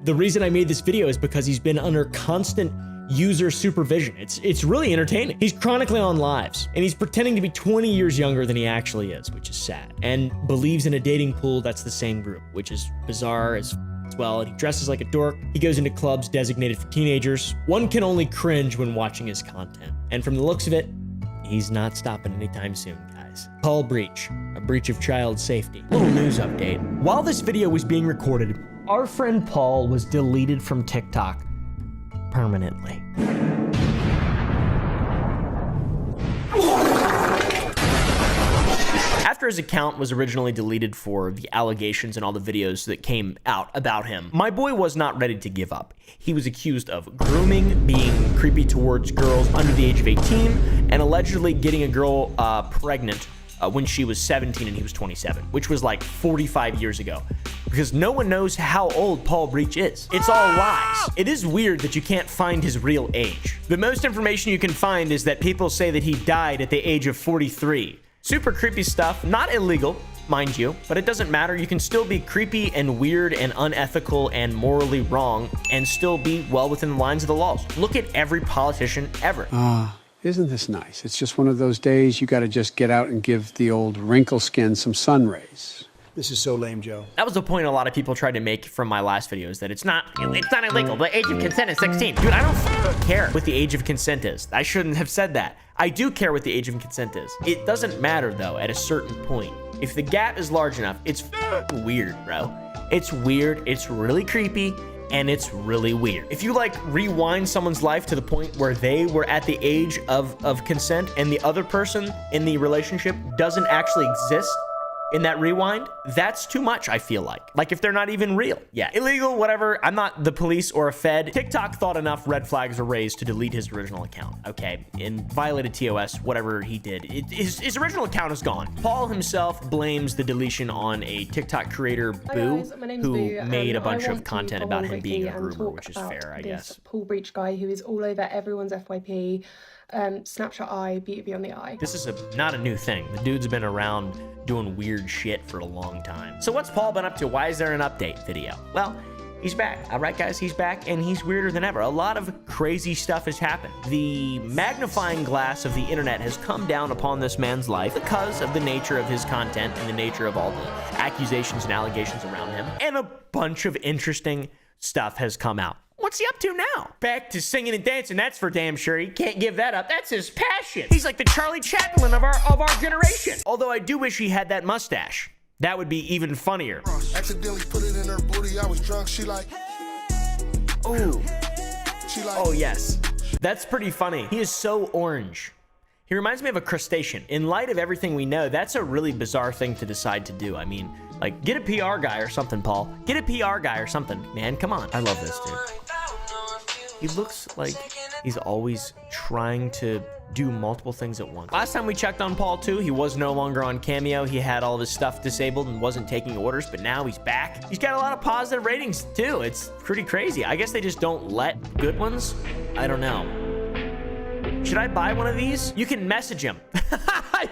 the reason I made this video is because he's been under constant user supervision. It's really entertaining. He's chronically on lives, and he's pretending to be 20 years younger than he actually is, which is sad, and believes in a dating pool that's the same group, which is bizarre as well. And he dresses like a dork. He goes into clubs designated for teenagers. One can only cringe when watching his content. And from the looks of it, he's not stopping anytime soon, guys. Paul breach, a breach of child safety. Little news update. While this video was being recorded, our friend Paul was deleted from TikTok permanently. After his account was originally deleted for the allegations and all the videos that came out about him, my boy was not ready to give up. He was accused of grooming, being creepy towards girls under the age of 18, and allegedly getting a girl pregnant when she was 17 and he was 27, which was like 45 years ago. Because no one knows how old Paul Breach is. It's all lies. It is weird that you can't find his real age. The most information you can find is that people say that he died at the age of 43. Super creepy stuff, not illegal, mind you, but it doesn't matter. You can still be creepy and weird and unethical and morally wrong and still be well within the lines of the laws. Look at every politician ever. Isn't this nice? It's just one of those days you got to just get out and give the old wrinkle skin some sun rays. This is so lame, Joe. That was the point a lot of people tried to make from my last video, is that it's not illegal. The age of consent is 16. Dude, I don't care what the age of consent is. I shouldn't have said that. I do care what the age of consent is. It doesn't matter, though, at a certain point. If the gap is large enough, it's weird, bro. It's weird, it's really creepy, and it's really weird. If you, like, rewind someone's life to the point where they were at the age of consent and the other person in the relationship doesn't actually exist in that rewind, that's too much, I feel like. Like, if they're not even real. Yeah, illegal, whatever. I'm not the police or a Fed. TikTok thought enough red flags were raised to delete his original account, okay? And violated TOS, whatever he did. His original account is gone. Paul himself blames the deletion on a TikTok creator, Boo, who made a bunch of content about him being a groomer, which is fair, I guess. Paul Breach guy who is all over everyone's FYP, Snapchat eye, BTB on the eye. This is not a new thing. The dude's been around doing weird shit for a long time. So what's Paul been up to? Why is there an update video? Well, he's back. All right, guys, he's back, and he's weirder than ever. A lot of crazy stuff has happened. The magnifying glass of the internet has come down upon this man's life because of the nature of his content and the nature of all the accusations and allegations around him. And a bunch of interesting stuff has come out. What's he up to now? Back to singing and dancing, that's for damn sure. He can't give that up. That's his passion. He's like the Charlie Chaplin of our generation. Although I do wish he had that mustache. That would be even funnier. Accidentally put it in her booty. I was drunk. She like, ooh. Oh yes. That's pretty funny. He is so orange. He reminds me of a crustacean. In light of everything we know, that's a really bizarre thing to decide to do. I mean, like, get a PR guy or something, Paul. Get a PR guy or something. Man, come on. I love this dude. He looks like he's always trying to do multiple things at once. Last time we checked on Paul too, he was no longer on Cameo. He had all of his stuff disabled and wasn't taking orders, but now he's back. He's got a lot of positive ratings too. It's pretty crazy. I guess they just don't let good ones. I don't know. Should I buy one of these? You can message him.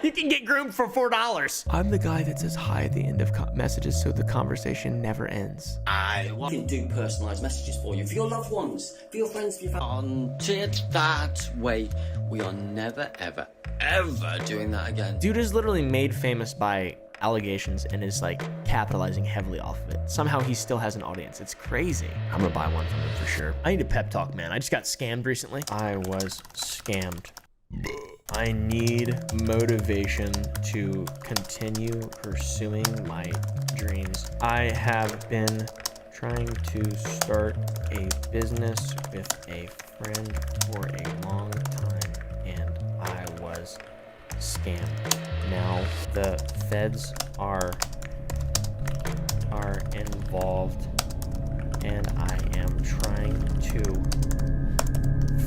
You can get groomed for $4. I'm the guy that says hi at the end of messages so the conversation never ends. I can do personalised messages for you, for your loved ones, for your friends, for your family. Until that way, we are never, ever, ever doing that again. Dude is literally made famous by allegations and is like capitalizing heavily off of it. Somehow he still has an audience. It's crazy. I'm gonna buy one from him for sure. I need a pep talk, man. I just got scammed recently. I was scammed. I need motivation to continue pursuing my dreams. I have been trying to start a business with a friend for a long time and I was scammed. Now the feds are involved and I am trying to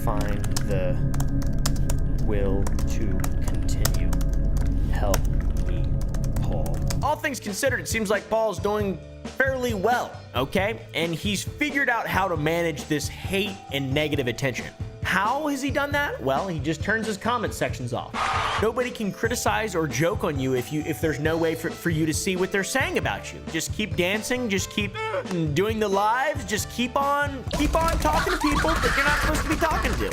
find the will to continue. Help me, Paul. All things considered, it seems like Paul's doing fairly well, okay? And he's figured out how to manage this hate and negative attention. How has he done that? Well, he just turns his comment sections off. Nobody can criticize or joke on you if there's no way for you to see what they're saying about you. Just keep dancing, just keep doing the lives, just keep on talking to people that you're not supposed to be talking to.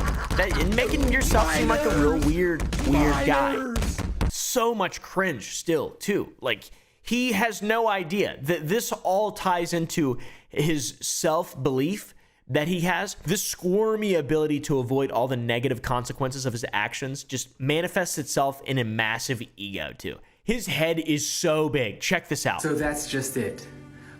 And making yourself seem like a real weird guy. So much cringe still, too. Like, he has no idea that this all ties into his self-belief that he has. This squirmy ability to avoid all the negative consequences of his actions just manifests itself in a massive ego too. His head is so big. Check this out. So that's just it.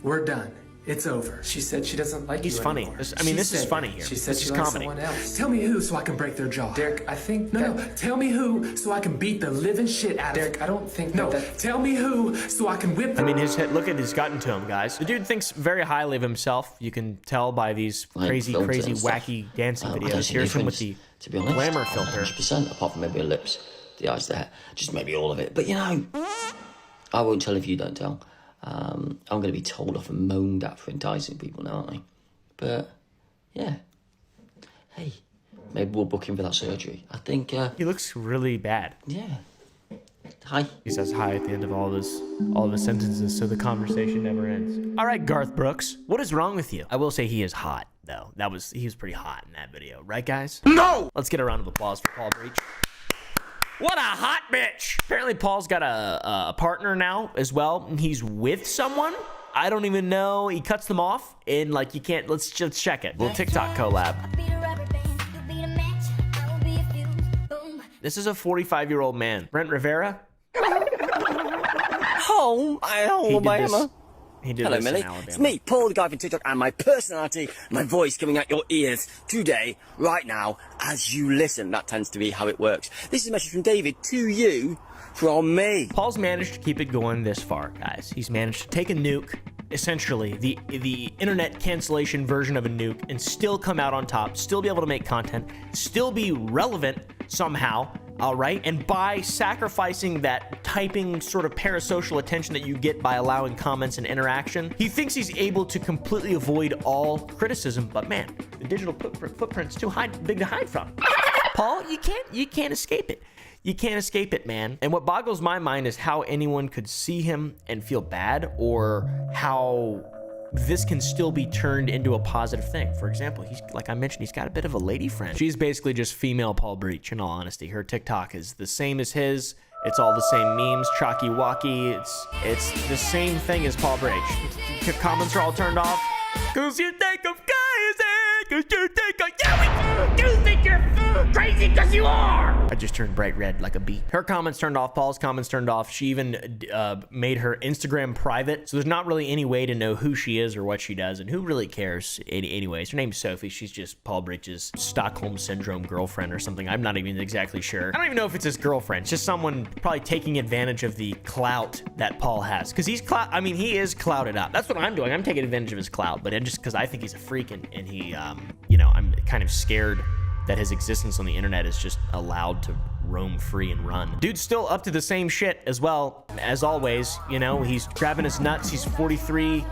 We're done. It's over. She said she doesn't like He's you funny. anymore. This is funny here. She said this she is likes comedy. someone else. Tell me who so I can break their jaw. Derek, I think No, tell me who so I can beat the living shit out of Derek, I don't think that tell me who so I can whip I mean, his head, look at it's gotten to him, guys. The dude thinks very highly of himself. You can tell by these crazy, wacky dancing videos. Here's him with the to be honest, glamour filter. 100%, apart from maybe the lips, the eyes, the hair, just maybe all of it. But you know, I won't tell if you don't tell. I'm going to be told off and moaned at for enticing people now, aren't I? But, yeah. Hey, maybe we'll book him for that surgery. I think, He looks really bad. Yeah. Hi. He says hi at the end of all of his sentences, so the conversation never ends. All right, Garth Brooks, what is wrong with you? I will say he is hot, though. He was pretty hot in that video, right, guys? No! Let's get a round of applause for Paul Breach. What a hot bitch! Apparently Paul's got a partner now as well, and he's with someone. I don't even know. He cuts them off, and like you can't. Let's just check it. Little TikTok collab. This is a 45-year-old man, Brent Rivera. Home, Alabama. He did Hello, this in Millie. Alabama. It's me, Paul, the guy from TikTok, and my personality, my voice coming out your ears today, right now, as you listen. That tends to be how it works. This is a message from David to you from me. Paul's managed to keep it going this far, guys. He's managed to take a nuke, essentially the internet cancellation version of a nuke, and still come out on top, still be able to make content, still be relevant somehow, all right? And by sacrificing that typing sort of parasocial attention that you get by allowing comments and interaction, he thinks he's able to completely avoid all criticism. But man, the digital footprint's too big to hide from. Paul, you can't escape it. You can't escape it, man. And what boggles my mind is how anyone could see him and feel bad, or how this can still be turned into a positive thing. For example, he's, like I mentioned, he's got a bit of a lady friend. She's basically just female Paul Breach, in all honesty. Her TikTok is the same as his. It's all the same memes, chalky walkie. It's the same thing as Paul Breach. Your comments are all turned off. Cause you think I'm crazy, cause you think you think you're crazy cause you are. I just turned bright red like a bee. Her comments turned off, Paul's comments turned off. She even made her Instagram private, so there's not really any way to know who she is or what she does, and who really cares anyways. Her name's Sophie. She's just Paul Breach's Stockholm Syndrome girlfriend or something. I'm not even exactly sure. I don't even know if it's his girlfriend. It's just someone probably taking advantage of the clout that Paul has, because he is clouted up. That's what I'm doing. I'm taking advantage of his clout, but just because I think he's a freak, and he, you know, I'm kind of scared that his existence on the internet is just allowed to roam free and run. Dude's still up to the same shit as well, as always. You know, he's grabbing his nuts. He's 43.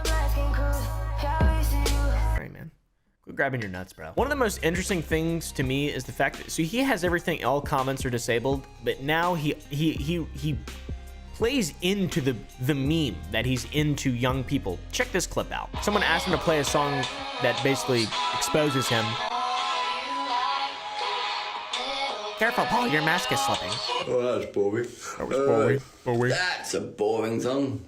Right, man. Quit grabbing your nuts, bro. One of the most interesting things to me is the fact that, so he has everything, all comments are disabled, but now he plays into the meme that he's into young people. Check this clip out. Someone asked him to play a song that basically exposes him. Careful, Paul, your mask is slipping. Oh, that's boring. That was boring. That's a boring song.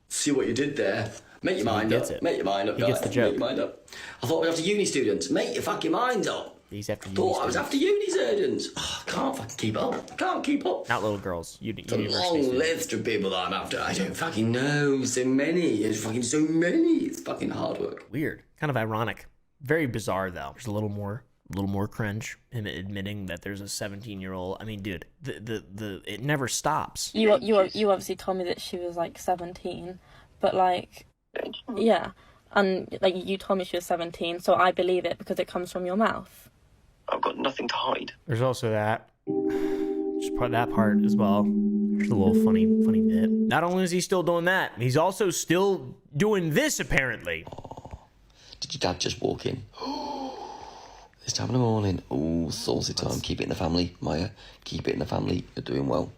See what you did there. Make your mind up. It. Make your mind up, He guys. gets the joke. Make your mind up. I thought we were after uni students. Make your fucking mind up. He's after uni Thought I was students. after uni students. Oh, I can't fucking keep up. Can't keep up. Not little girls. It's a long list of people that I'm after. I don't fucking know. So many. There's fucking so many. It's fucking hard work. Weird. Kind of ironic. Very bizarre, though. There's a little more cringe. Him admitting that there's a 17-year-old. I mean, dude, it never stops. You obviously told me that she was like 17, but like, yeah, and like you told me she was 17, so I believe it because it comes from your mouth. I've got nothing to hide. There's also that. Just that part as well. There's a little funny bit. Not only is he still doing that, he's also still doing this, apparently. Did your dad just walk in? This time in the morning. Oh, saucy time. Keep it in the family, Maya. Keep it in the family. You're doing well.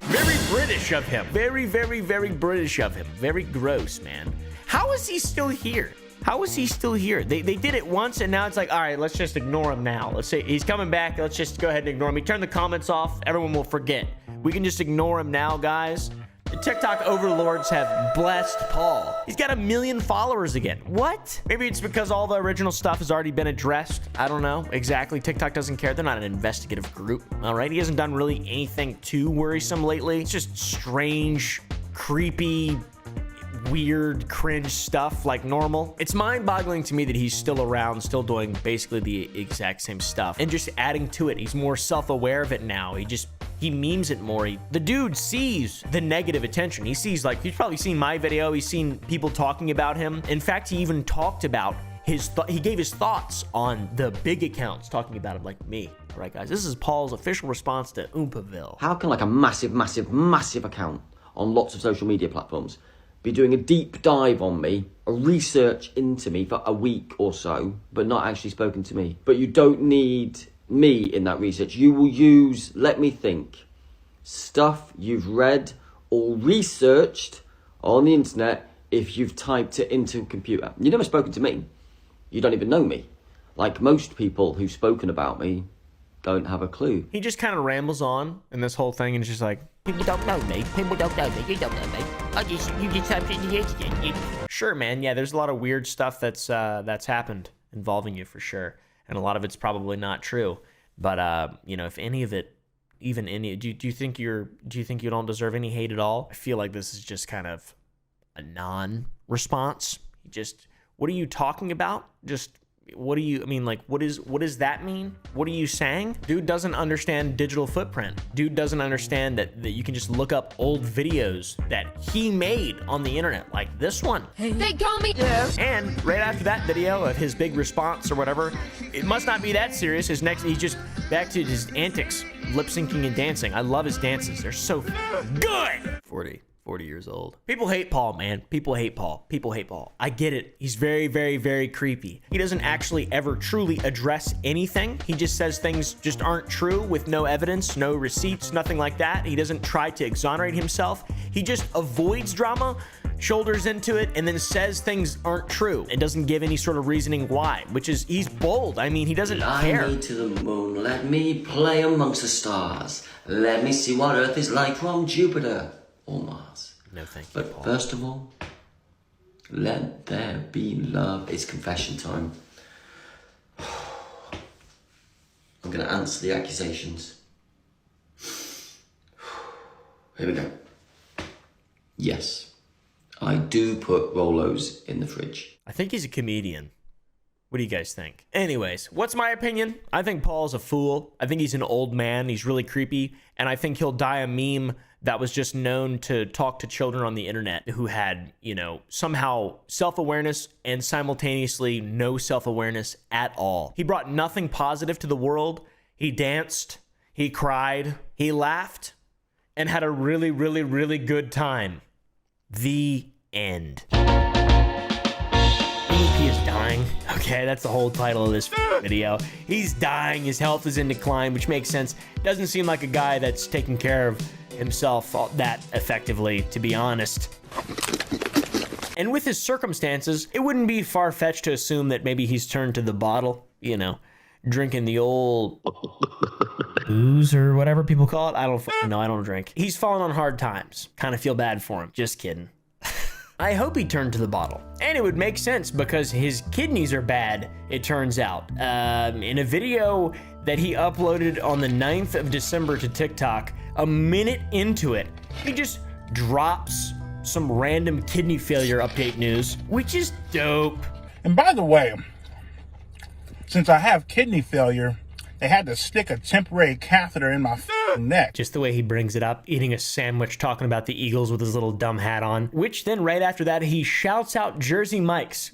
Very British of him. Very, very, very British of him. Very gross, man. How is he still here? How is he still here? They did it once, and now it's like, all right, let's just ignore him now. Let's say he's coming back. Let's just go ahead and ignore him. We turn the comments off. Everyone will forget. We can just ignore him now, guys. The TikTok overlords have blessed Paul. He's got 1 million followers again. What? Maybe it's because all the original stuff has already been addressed. I don't know exactly. TikTok doesn't care. They're not an investigative group. All right. He hasn't done really anything too worrisome lately. It's just strange, creepy, weird, cringe stuff like normal. It's mind-boggling to me that he's still around, still doing basically the exact same stuff and just adding to it. He's more self-aware of it now. He memes it more. The dude sees the negative attention. He sees, like, he's probably seen my video. He's seen people talking about him. In fact, he even talked about he gave his thoughts on the big accounts talking about him, like me. All right, guys, this is Paul's official response to Oompaville. How can like a massive account on lots of social media platforms be doing a deep dive on me, a research into me for a week or so, but not actually spoken to me? But you don't need me in that research. You will use, let me think, stuff you've read or researched on the internet if you've typed it into a computer. You've never spoken to me. You don't even know me. Like most people who've spoken about me don't have a clue. He just kind of rambles on in this whole thing and it's just like, people don't know me. People don't know me. You don't know me. You just have to. Sure, man. Yeah, there's a lot of weird stuff that's happened involving you for sure. And a lot of it's probably not true. But, you know, if any of it, even any, do you think you don't deserve any hate at all? I feel like this is just kind of a non-response. What are you talking about? What does that mean? What are you saying? Dude doesn't understand digital footprint. Dude doesn't understand that you can just look up old videos that he made on the internet, like this one. They call me. And right after that video of his big response or whatever, it must not be that serious. He's just back to his antics, lip syncing and dancing. I love his dances. They're so good. 40 years old. People hate Paul, man. People hate Paul. People hate Paul. I get it. He's very, very, very creepy. He doesn't actually ever truly address anything. He just says things just aren't true with no evidence, no receipts, nothing like that. He doesn't try to exonerate himself. He just avoids drama, shoulders into it, and then says things aren't true and doesn't give any sort of reasoning why, which is, he's bold. I mean, he doesn't care. Fly me to the moon, let me play amongst the stars. Let me see what Earth is like from Jupiter or Mars. No, thank you, But Paul. first of all, let there be love. It's confession time. I'm going to answer the accusations. Here we go. Yes, I do put Rolos in the fridge. I think he's a comedian. What do you guys think? Anyways, what's my opinion? I think Paul's a fool. I think he's an old man. He's really creepy. And I think he'll die a meme that was just known to talk to children on the internet who had, you know, somehow self-awareness and simultaneously no self-awareness at all. He brought nothing positive to the world. He danced, he cried, he laughed, and had a really, really, really good time. The end. EDP is dying. Okay, that's the whole title of this video. He's dying, his health is in decline, which makes sense. Doesn't seem like a guy that's taking care of himself that effectively, to be honest. And with his circumstances, it wouldn't be far-fetched to assume that maybe he's turned to the bottle, you know, drinking the old booze or whatever people call it. I don't know, I don't drink. He's fallen on hard times. Kind of feel bad for him. Just kidding. I hope he turned to the bottle. And it would make sense because his kidneys are bad, it turns out. In a video that he uploaded on the 9th of December to TikTok, a minute into it, he just drops some random kidney failure update news, which is dope. And by the way, since I have kidney failure, they had to stick a temporary catheter in my neck. Just the way he brings it up, eating a sandwich, talking about the Eagles with his little dumb hat on, which then right after that, he shouts out Jersey Mike's.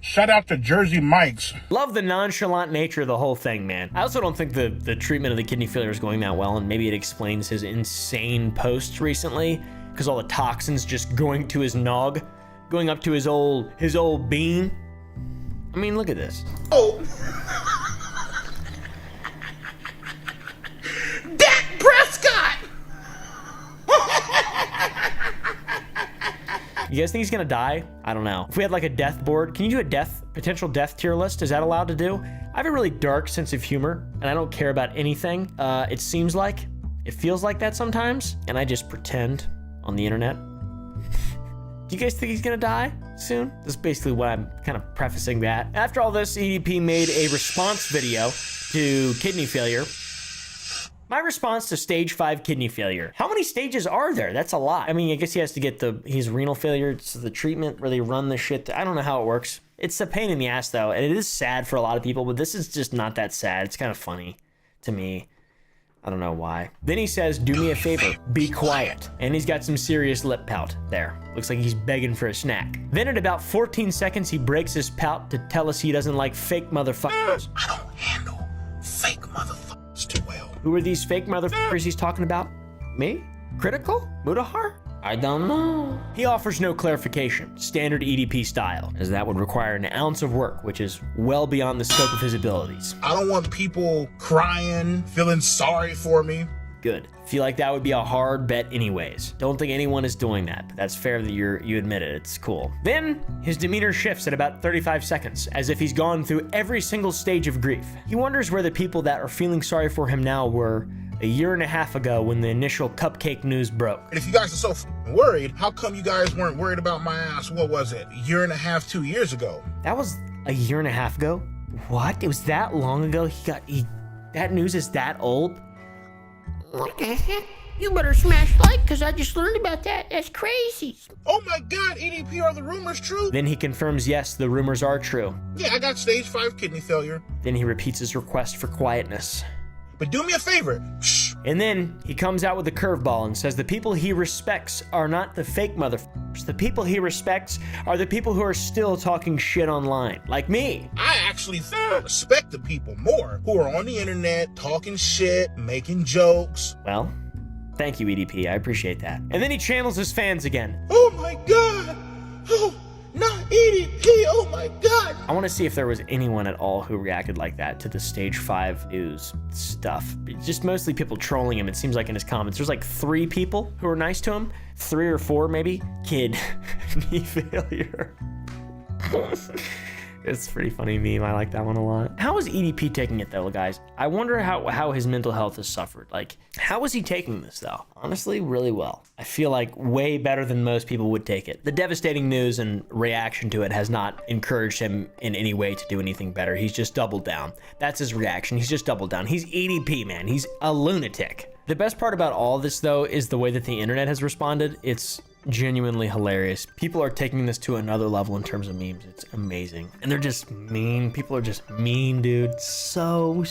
Shout out to Jersey Mike's. Love the nonchalant nature of the whole thing, man. I also don't think the treatment of the kidney failure is going that well, and maybe it explains his insane posts recently, because all the toxins just going to his nog, going up to his old bean. I mean, look at this. Oh. Dak Prescott! You guys think he's gonna die? I don't know. If we had like a death board, can you do a potential death tier list? Is that allowed to do? I have a really dark sense of humor, and I don't care about anything. It seems like, it feels like that sometimes, and I just pretend on the internet. Do you guys think he's gonna die soon? That's basically what I'm kind of prefacing that. After all this, EDP made a response video to kidney failure. My response to stage 5 kidney failure. How many stages are there? That's a lot. I mean, I guess he has to get his renal failure. It's the treatment where they run the shit. I don't know how it works. It's a pain in the ass though, and it is sad for a lot of people, but this is just not that sad. It's kind of funny to me. I don't know why. Then he says, do me a favor, be quiet. And he's got some serious lip pout there. Looks like he's begging for a snack. Then at about 14 seconds, he breaks his pout to tell us he doesn't like fake motherfuckers. I don't handle fake motherfuckers too well. Who are these fake motherfuckers he's talking about? Me? Critical? Mudahar? I don't know. He offers no clarification, standard EDP style, as that would require an ounce of work, which is well beyond the scope of his abilities. I don't want people crying, feeling sorry for me. Good. Feel like that would be a hard bet anyways. Don't think anyone is doing that, but that's fair that you admit it. It's cool. Then his demeanor shifts at about 35 seconds, as if he's gone through every single stage of grief. He wonders where the people that are feeling sorry for him now were a year and a half ago when the initial cupcake news broke. And if you guys are so worried, how come you guys weren't worried about my ass, what was it, a year and a half, 2 years ago? That was a year and a half ago? What? It was that long ago? That news is that old? What the heck? You better smash like, because I just learned about that. That's crazy. Oh my god, EDP, are the rumors true? Then he confirms, yes, the rumors are true. Yeah, I got stage 5 kidney failure. Then he repeats his request for quietness. But do me a favor. Shh. And then he comes out with a curveball and says the people he respects are not the fake motherfuckers. The people he respects are the people who are still talking shit online, like me. I actually respect the people more who are on the internet talking shit, making jokes. Well, thank you, EDP. I appreciate that. And then he channels his fans again. Oh my god. Oh, not EDP. Oh my god. I want to see if there was anyone at all who reacted like that to the stage 5 news stuff. Just mostly people trolling him. It seems like in his comments, there's like 3 people who are nice to him. 3 or 4 maybe. Kidney failure. It's a pretty funny meme. I like that one a lot. How is EDP taking it though, guys? I wonder how his mental health has suffered. Like, how is he taking this though? Honestly, really well. I feel like way better than most people would take it. The devastating news and reaction to it has not encouraged him in any way to do anything better. He's just doubled down. That's his reaction. He's just doubled down. He's EDP, man. He's a lunatic. The best part about all this though is the way that the internet has responded. It's genuinely hilarious. People are taking this to another level in terms of memes. It's amazing. And they're just mean. People are just mean, dude. So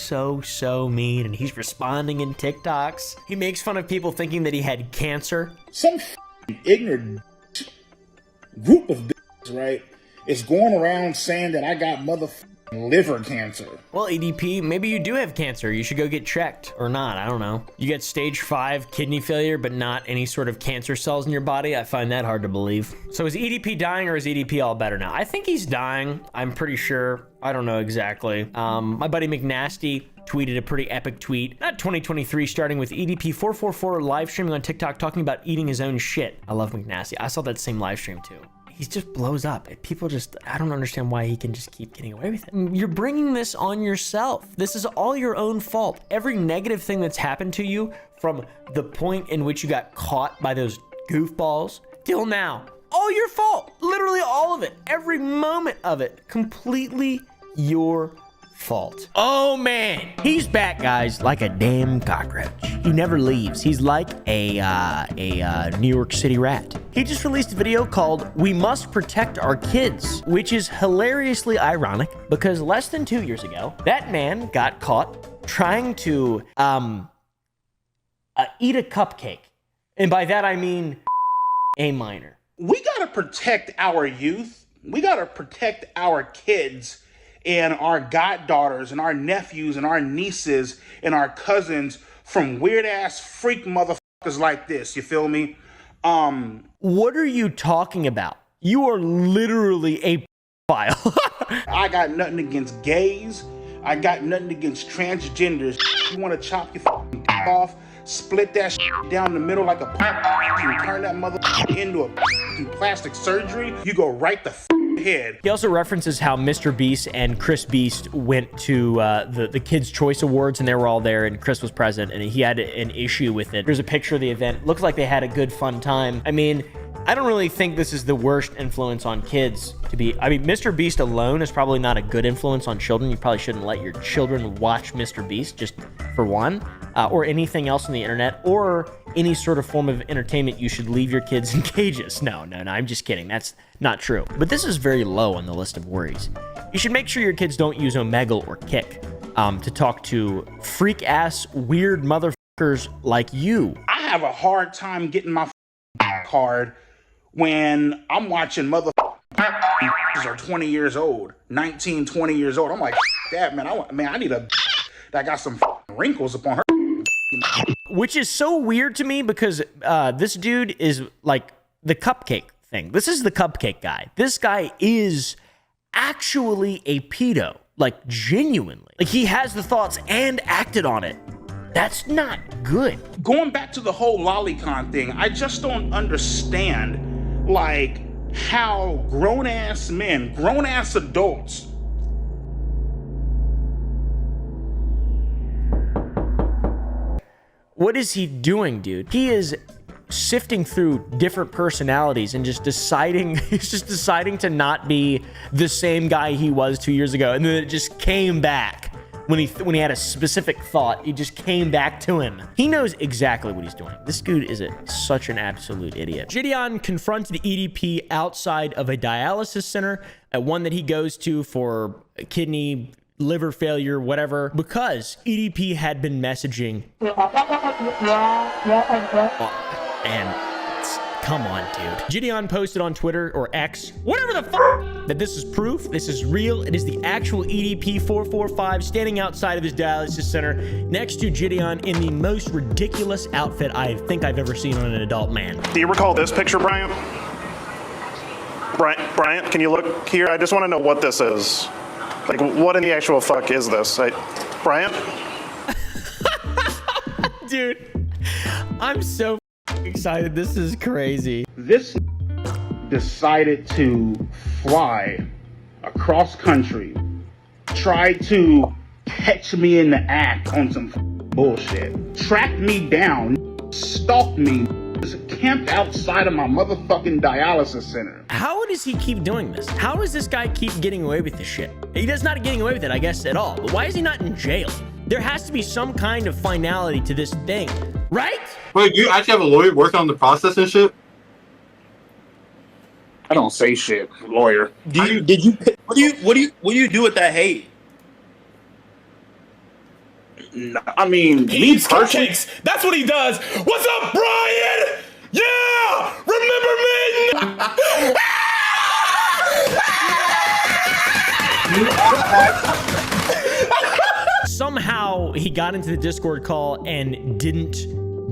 mean. And he's responding in TikToks. He makes fun of people thinking that he had cancer. Some ignorant group of right, is going around saying that I got liver cancer. Well, EDP, maybe you do have cancer. You should go get checked. Or not, I don't know. You get stage 5 kidney failure, but not any sort of cancer cells in your body. I find that hard to believe. So is EDP dying or is EDP all better now? I think he's dying. I'm pretty sure. I don't know exactly. My buddy McNasty tweeted a pretty epic tweet. Not 2023, starting with EDP 444 live streaming on TikTok talking about eating his own shit. I love McNasty. I saw that same live stream too. He just blows up. People just, I don't understand why he can just keep getting away with it. You're bringing this on yourself. This is all your own fault. Every negative thing that's happened to you from the point in which you got caught by those goofballs till now, all your fault. Literally all of it. Every moment of it. Completely your fault. Oh man, he's back, guys, like a damn cockroach. He never leaves. He's like a New York City rat. He just released a video called "We Must Protect Our Kids," which is hilariously ironic because less than 2 years ago, that man got caught trying to eat a cupcake, and by that I mean a minor. We gotta protect our youth. We gotta protect our kids and our goddaughters and our nephews and our nieces and our cousins from weird ass freak motherfuckers like this. You feel me? What are you talking about? You are literally a pedophile. I got nothing against gays. I got nothing against transgenders. You want to chop your off, split that down the middle like a pop, and turn that motherfucker into a plastic surgery, you go right the head. He also references how Mr. Beast and Chris Beast went to the Kids' Choice Awards, and they were all there, and Chris was present, and he had an issue with it. There's a picture of the event. Looks like they had a good, fun time. I mean, I don't really think this is the worst influence on kids to be. I mean, Mr. Beast alone is probably not a good influence on children. You probably shouldn't let your children watch Mr. Beast, just for one, or anything else on the internet, or any sort of form of entertainment. You should leave your kids in cages. No, I'm just kidding. That's not true. But this is very low on the list of worries. You should make sure your kids don't use Omegle or Kick to talk to freak-ass, weird motherfuckers like you. I have a hard time getting my card when I'm watching motherfuckers are 20 years old, 19, 20 years old. I'm like, that, man, I need a that got some wrinkles upon her. Which is so weird to me because this dude is like the cupcake thing. This is the cupcake guy. This guy is actually a pedo, like genuinely. Like he has the thoughts and acted on it. That's not good. Going back to the whole lolicon thing, I just don't understand, like, how grown-ass men, grown-ass adults, what is he doing, dude? He is sifting through different personalities and just deciding, he's just deciding to not be the same guy he was 2 years ago. And then it just came back. When he had a specific thought, he just came back to him. He knows exactly what he's doing. This dude is such an absolute idiot. Gideon confronted EDP outside of a dialysis center, at one that he goes to for kidney, liver failure, whatever, because EDP had been messaging. And come on, dude. Gideon posted on Twitter or X, whatever the fuck, that this is proof, this is real. It is the actual EDP 445 standing outside of his dialysis center next to Gideon in the most ridiculous outfit I think I've ever seen on an adult man. Do you recall this picture, Bryant? Bryant, can you look here? I just want to know what this is. Like, what in the actual fuck is this? Bryant? Dude, I'm so excited. This is crazy. This decided to fly across country, try to catch me in the act on some bullshit, tracked me down, stalked me, camped outside of my motherfucking dialysis center. How does he keep doing this? How does this guy keep getting away with this shit? He does not getting away with it, I guess, at all. But why is he not in jail? There has to be some kind of finality to this thing, right? Wait, you actually have a lawyer working on the process and shit? I don't say shit, lawyer. What do you do with that hate? I mean, he eats cupcakes. That's what he does. What's up, Brian? Yeah, remember me? Somehow he got into the Discord call and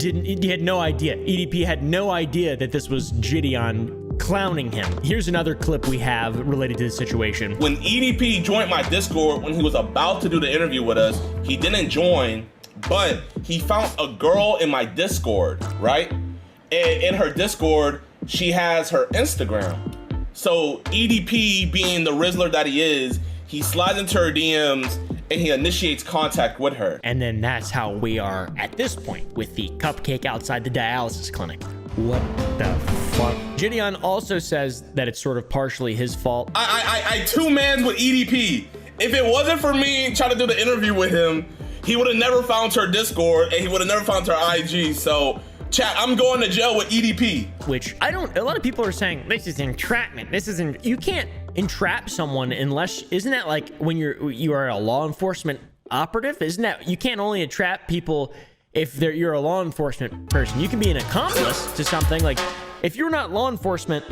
he had no idea. EDP had no idea that this was Gideon clowning him. Here's another clip we have related to the situation. When EDP joined my Discord when he was about to do the interview with us, he didn't join, but he found a girl in my Discord, right? And in her Discord, she has her Instagram. So EDP, being the Rizzler that he is, he slides into her DMs and he initiates contact with her. And then that's how we are at this point with the cupcake outside the dialysis clinic. What the fuck? Gideon also says that it's sort of partially his fault. I two-mans with EDP. If it wasn't for me trying to do the interview with him, he would have never found her Discord and he would have never found her IG. So chat, I'm going to jail with EDP. Which a lot of people are saying, this is entrapment. You can't entrap someone unless, isn't that like when you are a law enforcement operative? Isn't that, you can't only entrap people if you're a law enforcement person. You can be an accomplice to something. Like if you're not law enforcement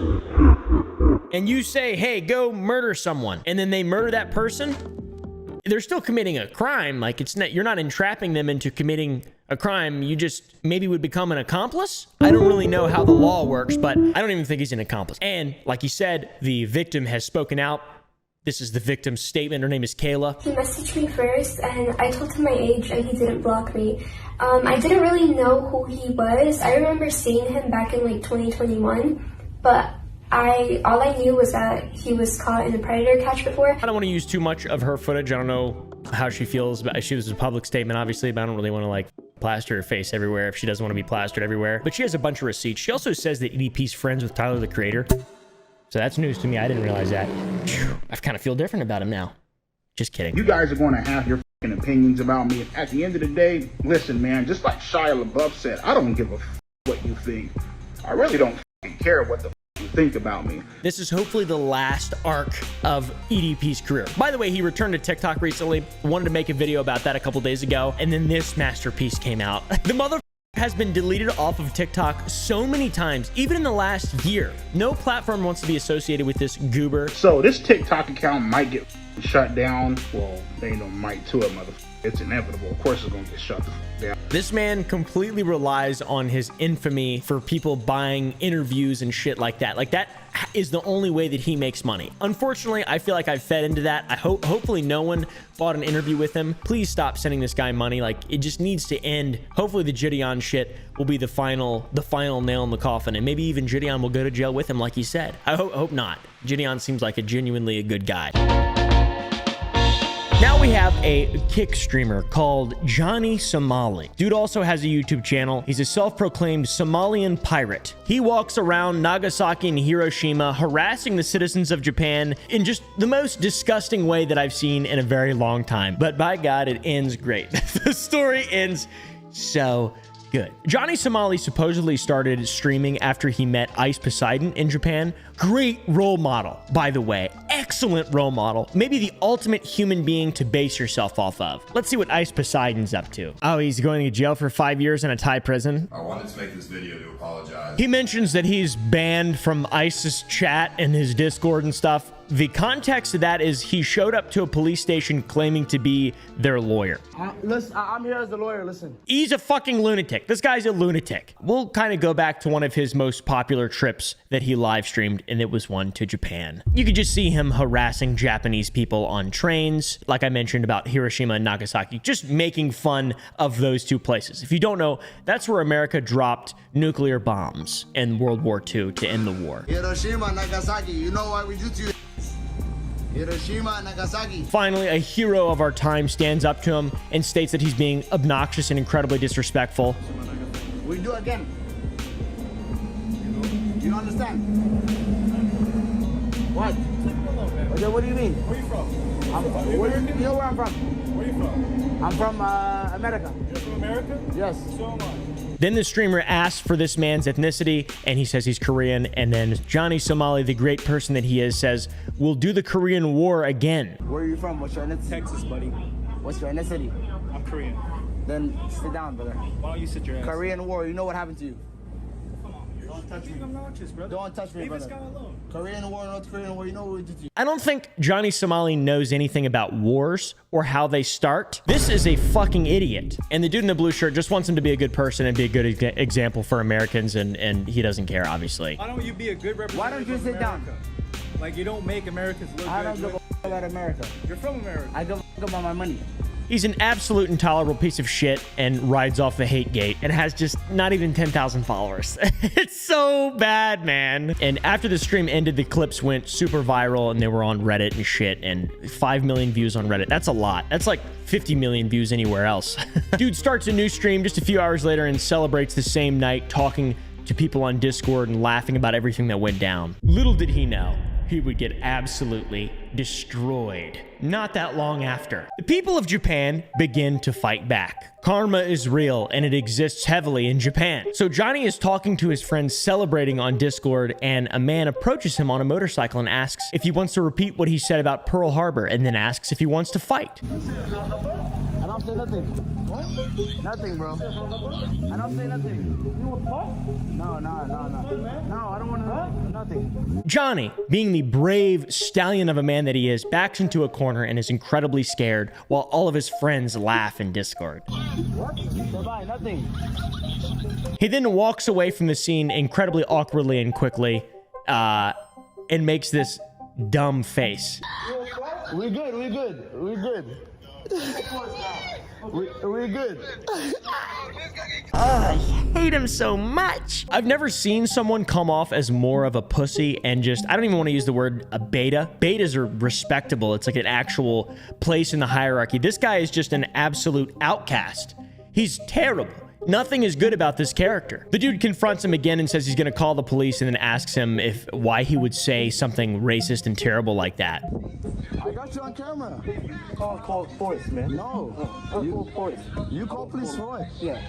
and you say, hey, go murder someone, and then they murder that person, they're still committing a crime. Like you're not entrapping them into committing a crime. You just maybe would become an accomplice. I don't really know how the law works, but I don't even think he's an accomplice. And like you said, the victim has spoken out. This is the victim's statement. Her name is Kayla. He messaged me first and I told him my age and he didn't block me. I didn't really know who he was. I remember seeing him back in like 2021, but all I knew was that he was caught in a predator catch before. I don't want to use too much of her footage. I don't know how she feels about it. She was a public statement, obviously, but I don't really want to like plaster her face everywhere if she doesn't want to be plastered everywhere. But she has a bunch of receipts. She also says that EDP's friends with Tyler, the Creator. So that's news to me. I didn't realize that. I kind of feel different about him now. Just kidding. You guys are going to have your fucking opinions about me. At the end of the day, listen, man, just like Shia LaBeouf said, I don't give a what you think. I really don't care what the you think about me. This is hopefully the last arc of EDP's career. By the way, he returned to TikTok recently. Wanted to make a video about that a couple days ago, and then this masterpiece came out. The mother has been deleted off of TikTok so many times, even in the last year. No platform wants to be associated with this goober. So this TikTok account might get shut down. Well, they ain't no might to it, motherfucker. It's inevitable. Of course it's gonna get shut the fuck down. This man completely relies on his infamy for people buying interviews and shit like that. Like that is the only way that he makes money. Unfortunately, I feel like I've fed into that. I hopefully no one bought an interview with him. Please stop sending this guy money. Like it just needs to end. Hopefully the Gideon shit will be the final nail in the coffin, and maybe even Gideon will go to jail with him like he said. I hope not. Gideon seems like a genuinely a good guy. Now we have a kick streamer called Johnny Somali. Dude also has a YouTube channel. He's a self-proclaimed Somalian pirate. He walks around Nagasaki and Hiroshima harassing the citizens of Japan in just the most disgusting way that I've seen in a very long time. But by God, it ends great. The story ends so good. Johnny Somali supposedly started streaming after he met Ice Poseidon in Japan. Great role model, by the way. Excellent role model. Maybe the ultimate human being to base yourself off of. Let's see what Ice Poseidon's up to. Oh, he's going to jail for 5 years in a Thai prison. I wanted to make this video to apologize. He mentions that he's banned from ISIS chat and his Discord and stuff. The context of that is he showed up to a police station claiming to be their lawyer. Listen, I'm here as the lawyer, listen. He's a fucking lunatic. This guy's a lunatic. We'll kind of go back to one of his most popular trips that he live streamed, and it was one to Japan. You could just see him harassing Japanese people on trains, like I mentioned about Hiroshima and Nagasaki, just making fun of those two places. If you don't know, that's where America dropped nuclear bombs in World War II to end the war. Hiroshima, Nagasaki, you know what we do to you? Hiroshima, Nagasaki. Finally, a hero of our time stands up to him and states that he's being obnoxious and incredibly disrespectful. We do again. You understand? What? Okay, what do you mean? Where you from? You know where I'm from? Where you from? I'm from America. You're from America? Yes. So am I. Then the streamer asks for this man's ethnicity, and he says he's Korean. And then Johnny Somali, the great person that he is, says, we'll do the Korean War again. Where are you from? What's your ethnicity? Texas, buddy. What's your ethnicity? I'm Korean. Then sit down, brother. Why don't you sit your ass? Korean War, you know what happened to you? Don't touch me. Don't touch me, brother. Korean War, North Korean War, you know what we did to you. I don't think Johnny Somali knows anything about wars or how they start. This is a fucking idiot. And the dude in the blue shirt just wants him to be a good person and be a good example for Americans, and he doesn't care, obviously. Why don't you be a good representative? Why don't you sit down? Like, you don't make Americans look good. I don't give a about America. You're from America. I give a about my money. He's an absolute intolerable piece of shit and rides off the hate gate and has just not even 10,000 followers. It's so bad, man. And after the stream ended, the clips went super viral and they were on Reddit and shit, and 5 million views on Reddit. That's a lot. That's like 50 million views anywhere else. Dude starts a new stream just a few hours later and celebrates the same night, talking to people on Discord and laughing about everything that went down. Little did he know, he would get absolutely destroyed not that long after. The people of Japan begin to fight back. Karma is real and it exists heavily in Japan. So Johnny is talking to his friends celebrating on Discord, and a man approaches him on a motorcycle and asks if he wants to repeat what he said about Pearl Harbor, and then asks if he wants to fight. I don't say nothing. What? Nothing, bro. I don't say nothing. You want to fuck? No, I don't want to. Nothing. Johnny, being the brave stallion of a man that he is, backs into a corner and is incredibly scared while all of his friends laugh in Discord. What? Bye, nothing. He then walks away from the scene incredibly awkwardly and quickly, and makes this dumb face. We're good. We're good. I hate him so much. I've never seen someone come off as more of a pussy and just, I don't even want to use the word a beta. Betas are respectable. It's like an actual place in the hierarchy. This guy is just an absolute outcast. He's terrible. Nothing is good about this character. The dude confronts him again and says he's going to call the police, and then asks him why he would say something racist and terrible like that. I got you on camera. Call police, man. No. You call police. You call police for what? Yeah.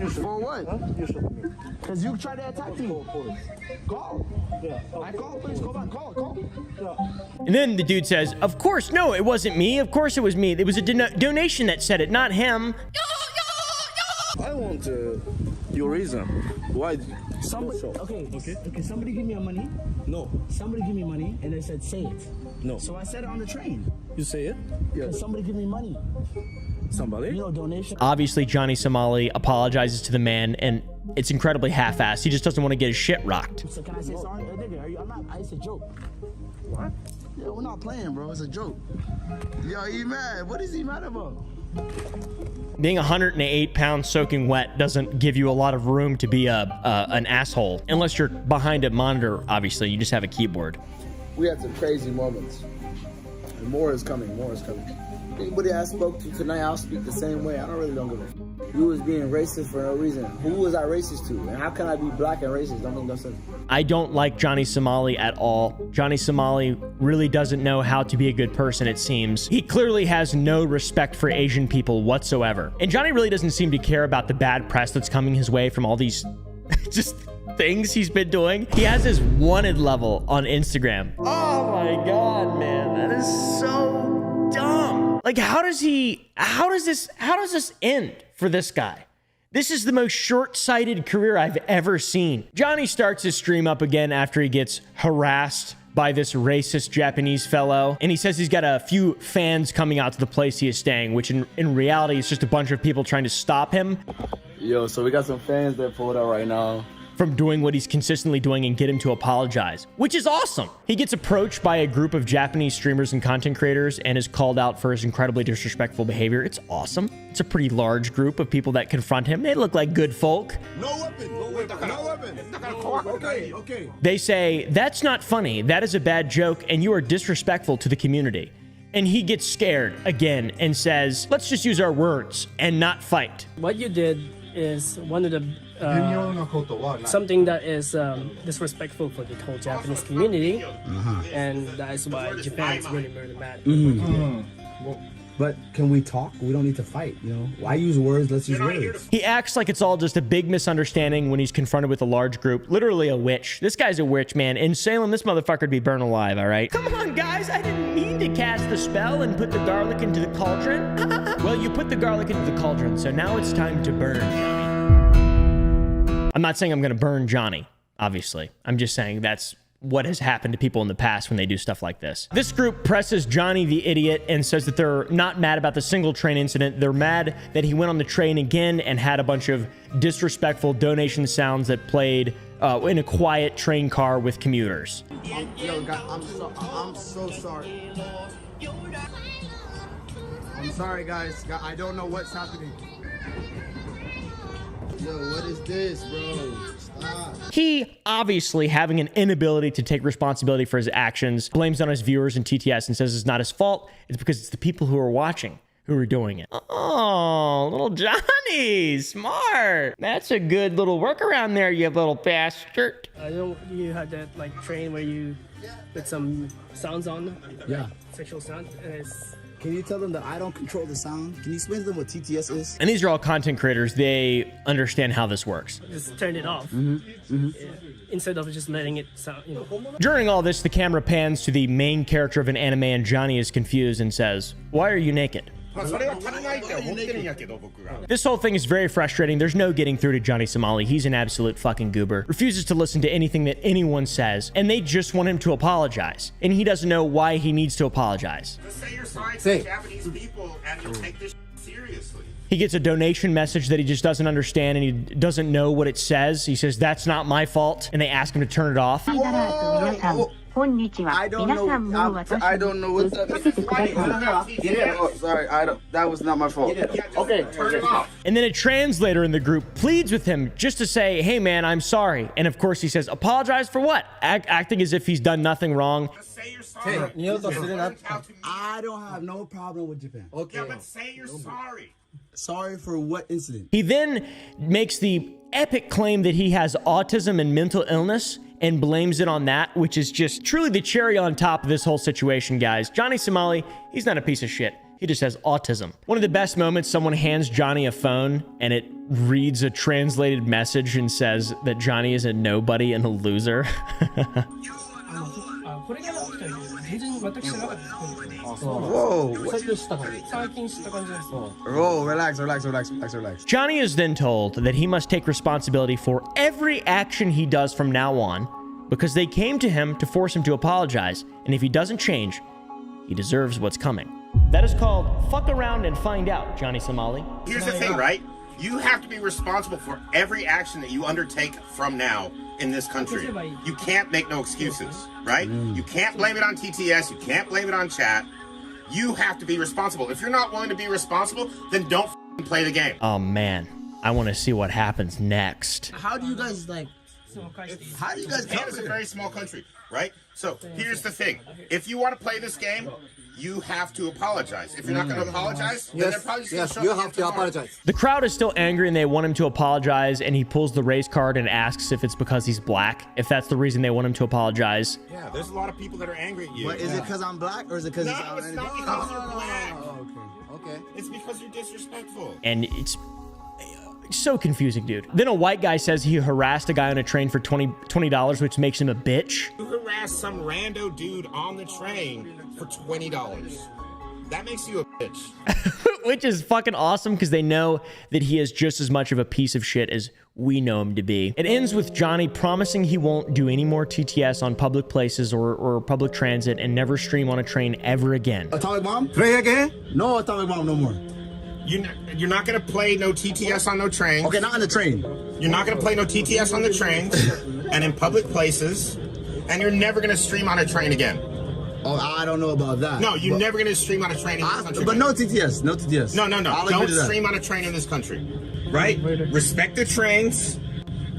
For what? Huh? You should. Because you tried to attack me. Call police. Call. Yeah. I call police. Call back. Call. Yeah. And then the dude says, of course, no, it wasn't me. Of course it was me. It was a donation that said it, not him. I want your reason. Why? Somebody. Okay. Somebody give me money. No. Somebody give me money, and they said say it. No. So I said it on the train. You say it? Yeah. Somebody give me money. Somebody? You know, donation. Obviously, Johnny Somali apologizes to the man, and it's incredibly half-assed. He just doesn't want to get his shit rocked. So can I say sorry? I'm not. It's a joke. What? Yeah, we're not playing, bro. It's a joke. Yo, he mad. What is he mad about? Being 108 pounds soaking wet doesn't give you a lot of room to be an asshole. Unless you're behind a monitor, obviously. You just have a keyboard. We had some crazy moments. And more is coming. Anybody I spoke to tonight, I'll speak the same way. I don't give a f***. You was being racist for no reason. Who was I racist to? And how can I be black and racist? Don't make no sense. I don't like Johnny Somali at all. Johnny Somali really doesn't know how to be a good person, it seems. He clearly has no respect for Asian people whatsoever. And Johnny really doesn't seem to care about the bad press that's coming his way from all these just things he's been doing. He has his wanted level on Instagram. Oh my God, man. That is so dumb. Like, how does this end for this guy? This is the most short-sighted career I've ever seen. Johnny starts his stream up again after he gets harassed by this racist Japanese fellow, and he says he's got a few fans coming out to the place he is staying, which in reality is just a bunch of people trying to stop him. Yo, so we got some fans that pulled out right now from doing what he's consistently doing and get him to apologize, which is awesome. He gets approached by a group of Japanese streamers and content creators and is called out for his incredibly disrespectful behavior. It's awesome. It's a pretty large group of people that confront him. They look like good folk. No weapon. Okay. They say, that's not funny. That is a bad joke and you are disrespectful to the community. And he gets scared again and says, let's just use our words and not fight. What you did is one of the something that is disrespectful for the whole Japanese community, and that is why Japan is really mad. But can we talk? We don't need to fight, you know? Why use words? Let's use words. He acts like it's all just a big misunderstanding when he's confronted with a large group. Literally a witch. This guy's a witch, man. In Salem, this motherfucker would be burned alive, all right? Come on, guys. I didn't mean to cast the spell and put the garlic into the cauldron. Well, you put the garlic into the cauldron, so now it's time to burn Johnny. I'm not saying I'm going to burn Johnny, obviously. I'm just saying that's what has happened to people in the past when they do stuff like this. This group presses Johnny the idiot and says that they're not mad about the single train incident. They're mad that he went on the train again and had a bunch of disrespectful donation sounds that played in a quiet train car with commuters. Yo, God, I'm so sorry. I'm sorry, guys. I don't know what's happening. Yo, what is this, bro? Stop. He, obviously having an inability to take responsibility for his actions, blames on his viewers and TTS and says it's not his fault. It's because it's the people who are watching who are doing it. Oh, little Johnny, smart. That's a good little workaround there, you little bastard. I know you had that like train where you put some sounds on. Yeah. Sexual sound, and it's. Can you tell them that I don't control the sound? Can you explain to them what TTS is? And these are all content creators. They understand how this works. Just turn it off. Instead of just letting it sound, you know. During all this, the camera pans to the main character of an anime and Johnny is confused and says, "Why are you naked?" This whole thing is very frustrating. There's no getting through to Johnny Somali. He's an absolute fucking goober. Refuses to listen to anything that anyone says, and they just want him to apologize. And he doesn't know why he needs to apologize. Just say you're sorry to the Japanese people and you'll take this seriously. He gets a donation message that he just doesn't understand and he doesn't know what it says. He says, "That's not my fault." And they ask him to turn it off. I don't know what that means. Oh, sorry, that was not my fault. Okay, turn it off. And then a translator in the group pleads with him just to say, "Hey man, I'm sorry." And of course he says, "Apologize for what?" Acting as if he's done nothing wrong. Just say you're sorry. I don't have no problem with Japan. Okay. Yeah, but say you're sorry. Sorry for what incident? He then makes the epic claim that he has autism and mental illness and blames it on that, which is just truly the cherry on top of this whole situation, guys. Johnny Somali, he's not a piece of shit. He just has autism. One of the best moments, someone hands Johnny a phone and it reads a translated message and says that Johnny is a nobody and a loser. Whoa. Oh, relax. Johnny is then told that he must take responsibility for every action he does from now on because they came to him to force him to apologize. And if he doesn't change, he deserves what's coming. That is called fuck around and find out, Johnny Somali. Here's the thing, right? You have to be responsible for every action that you undertake from now in this country. You can't make no excuses, right? You can't blame it on TTS. You can't blame it on chat. You have to be responsible. If you're not willing to be responsible, then don't play the game. Oh man, I want to see what happens next. How do you guys Canada's a very small country, right? So here's the thing. If you want to play this game, you have to apologize. If you're not going to apologize, then they're probably just going to show you have to apologize. The crowd is still angry and they want him to apologize, and he pulls the race card and asks if it's because he's black, if that's the reason they want him to apologize. Yeah, there's a lot of people that are angry at you. But is it because I'm black or is it because it's not because you're black. Okay. It's because you're disrespectful. And it's so confusing, dude. Then a white guy says he harassed a guy on a train for $20, which makes him a bitch. You harassed some rando dude on the train for $20. That makes you a bitch. Which is fucking awesome because they know that he is just as much of a piece of shit as we know him to be. It ends with Johnny promising he won't do any more TTS on public places or public transit and never stream on a train ever again. Atomic bomb? Play again? No atomic bomb no more. You're not going to play no TTS on no trains. Okay, not on the train. You're not going to play no TTS on the trains and in public places. And you're never going to stream on a train again. Oh, I don't know about that. No, you're never going to stream on a train in this country. But no TTS, no TTS. No. Don't stream on a train in this country. Right? Respect the trains.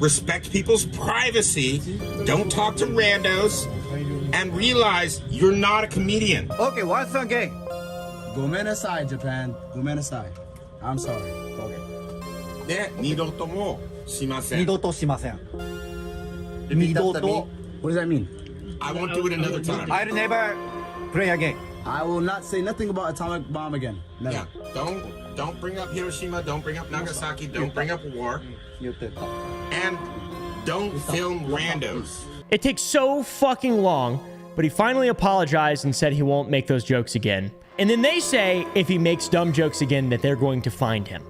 Respect people's privacy. Don't talk to randos. And realize you're not a comedian. Okay, what's again? Gomenasai, Japan. Gomenasai. I'm sorry. Okay. で、二度ともしません。二度としません。二度と。What does that mean? I won't do it another time. I'll never play again. I will not say nothing about atomic bomb again. Never. Yeah, don't bring up Hiroshima, don't bring up Nagasaki, don't bring up war. And don't film randos. It takes so fucking long, but he finally apologized and said he won't make those jokes again. And then they say if he makes dumb jokes again that they're going to find him.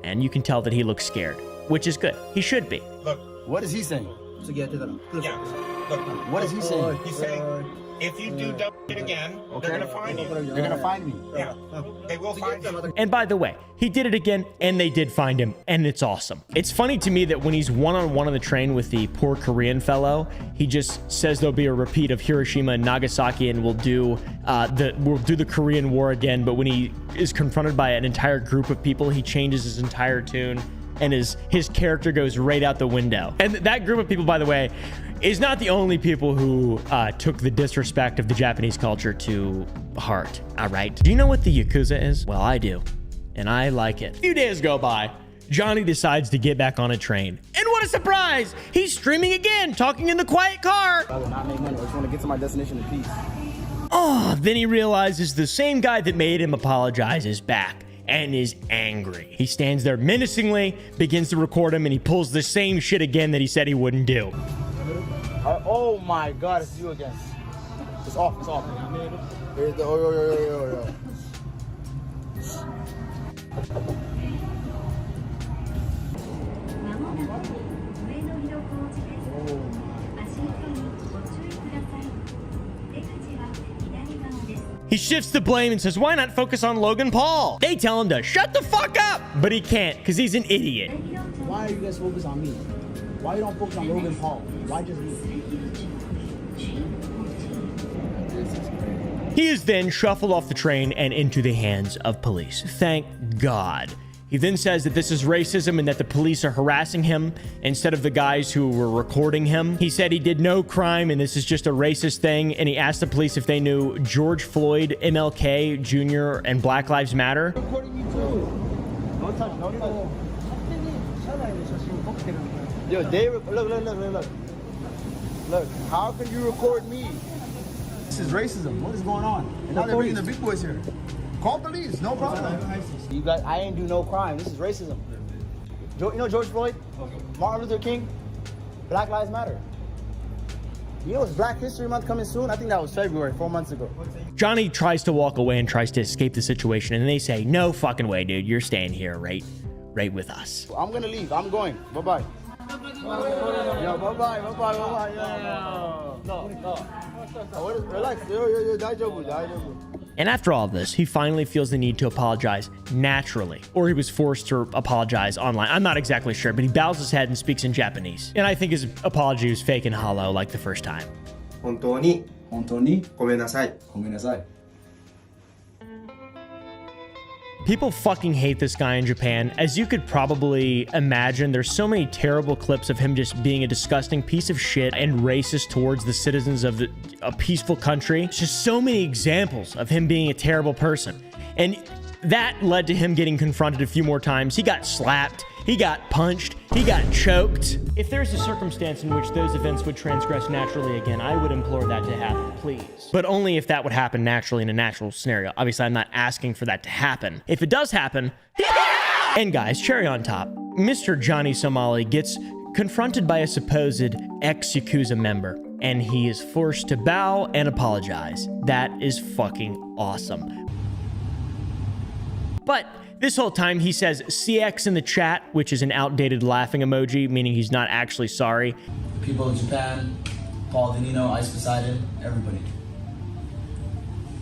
And you can tell that he looks scared, which is good. He should be. Look. What is he saying? Yeah, look. What is he saying? He's saying, if you do dumb shit again, they're gonna find you. They're gonna find me. Yeah, they will find you. And by the way, he did it again, and they did find him, and it's awesome. It's funny to me that when he's one-on-one on the train with the poor Korean fellow, he just says there'll be a repeat of Hiroshima and Nagasaki, and we'll do the Korean War again. But when he is confronted by an entire group of people, he changes his entire tune, and his character goes right out the window. And that group of people, by the way, is not the only people who took the disrespect of the Japanese culture to heart, all right? Do you know what the Yakuza is? Well, I do, and I like it. A few days go by, Johnny decides to get back on a train. And what a surprise! He's streaming again, talking in the quiet car. I will not make money. I just want to get to my destination in peace. Oh, then he realizes the same guy that made him apologize is back and is angry. He stands there menacingly, begins to record him, and he pulls the same shit again that he said he wouldn't do. Oh my God, it's you again. It's off, it's off. Here's the, yo. He shifts the blame and says, why not focus on Logan Paul? They tell him to shut the fuck up, but he can't because he's an idiot. Why are you guys focused on me? Why you don't focus on Logan Paul? Why just me? He is then shuffled off the train and into the hands of police. Thank God. He then says that this is racism and that the police are harassing him instead of the guys who were recording him. He said he did no crime and this is just a racist thing. And he asked the police if they knew George Floyd, MLK Jr., and Black Lives Matter. Don't touch, don't touch. Yo, David, look. Look, how can you record me? This is racism. What is going on? And now they're bringing the big boys here. Call police, no problem. You guys, I ain't do no crime. This is racism. You know George Floyd, Martin Luther King, Black Lives Matter. You know it's Black History Month coming soon? I think that was February, 4 months ago. Johnny tries to walk away and tries to escape the situation, and they say, no fucking way, dude. You're staying here right with us. I'm gonna leave. I'm going. Bye-bye. Yo, bye-bye. No. Relax. Yo. And after all of this, he finally feels the need to apologize naturally, or he was forced to apologize online. I'm not exactly sure, but he bows his head and speaks in Japanese. And I think his apology was fake and hollow like the first time. 本当にごめんなさい。 People fucking hate this guy in Japan. As you could probably imagine, there's so many terrible clips of him just being a disgusting piece of shit and racist towards the citizens of a peaceful country. It's just so many examples of him being a terrible person. And that led to him getting confronted a few more times. He got slapped. He got punched. He got choked. If there's a circumstance in which those events would transgress naturally again, I would implore that to happen, please. But only if that would happen naturally in a natural scenario. Obviously, I'm not asking for that to happen. If it does happen, and guys, cherry on top, Mr. Johnny Somali gets confronted by a supposed ex-Yakuza member, and he is forced to bow and apologize. That is fucking awesome. But this whole time he says CX in the chat, which is an outdated laughing emoji, meaning he's not actually sorry. People in Japan, Paul Danino, Ice Poseidon, everybody.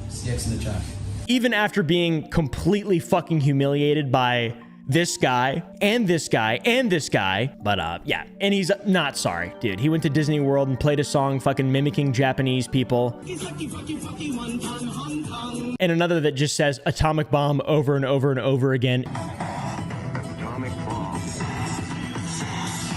CX in the chat. Even after being completely fucking humiliated by this guy and this guy and this guy. But yeah, and he's not sorry, dude. He went to Disney World and played a song fucking mimicking Japanese people. And another that just says atomic bomb over and over and over again.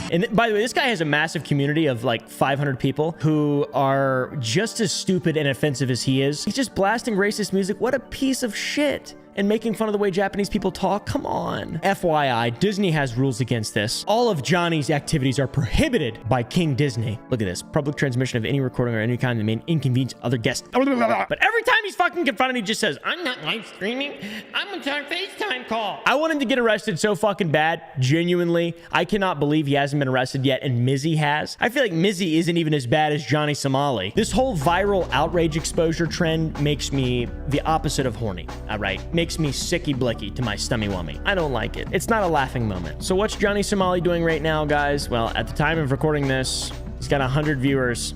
And by the way, this guy has a massive community of like 500 people who are just as stupid and offensive as he is. He's just blasting racist music. What a piece of shit. and making fun of the way Japanese people talk? Come on. FYI, Disney has rules against this. All of Johnny's activities are prohibited by King Disney. Look at this. Public transmission of any recording or any kind that may inconvenience other guests. But every time he's fucking confronted, he just says, I'm not live streaming. I'm on a FaceTime call. I want him to get arrested so fucking bad. Genuinely. I cannot believe he hasn't been arrested yet, and Mizzy has. I feel like Mizzy isn't even as bad as Johnny Somali. This whole viral outrage exposure trend makes me the opposite of horny, all right? Makes me sicky-blicky to my stummy-wummy. I don't like it. It's not a laughing moment. So what's Johnny Somali doing right now, guys? Well, at the time of recording this, he's got 100 viewers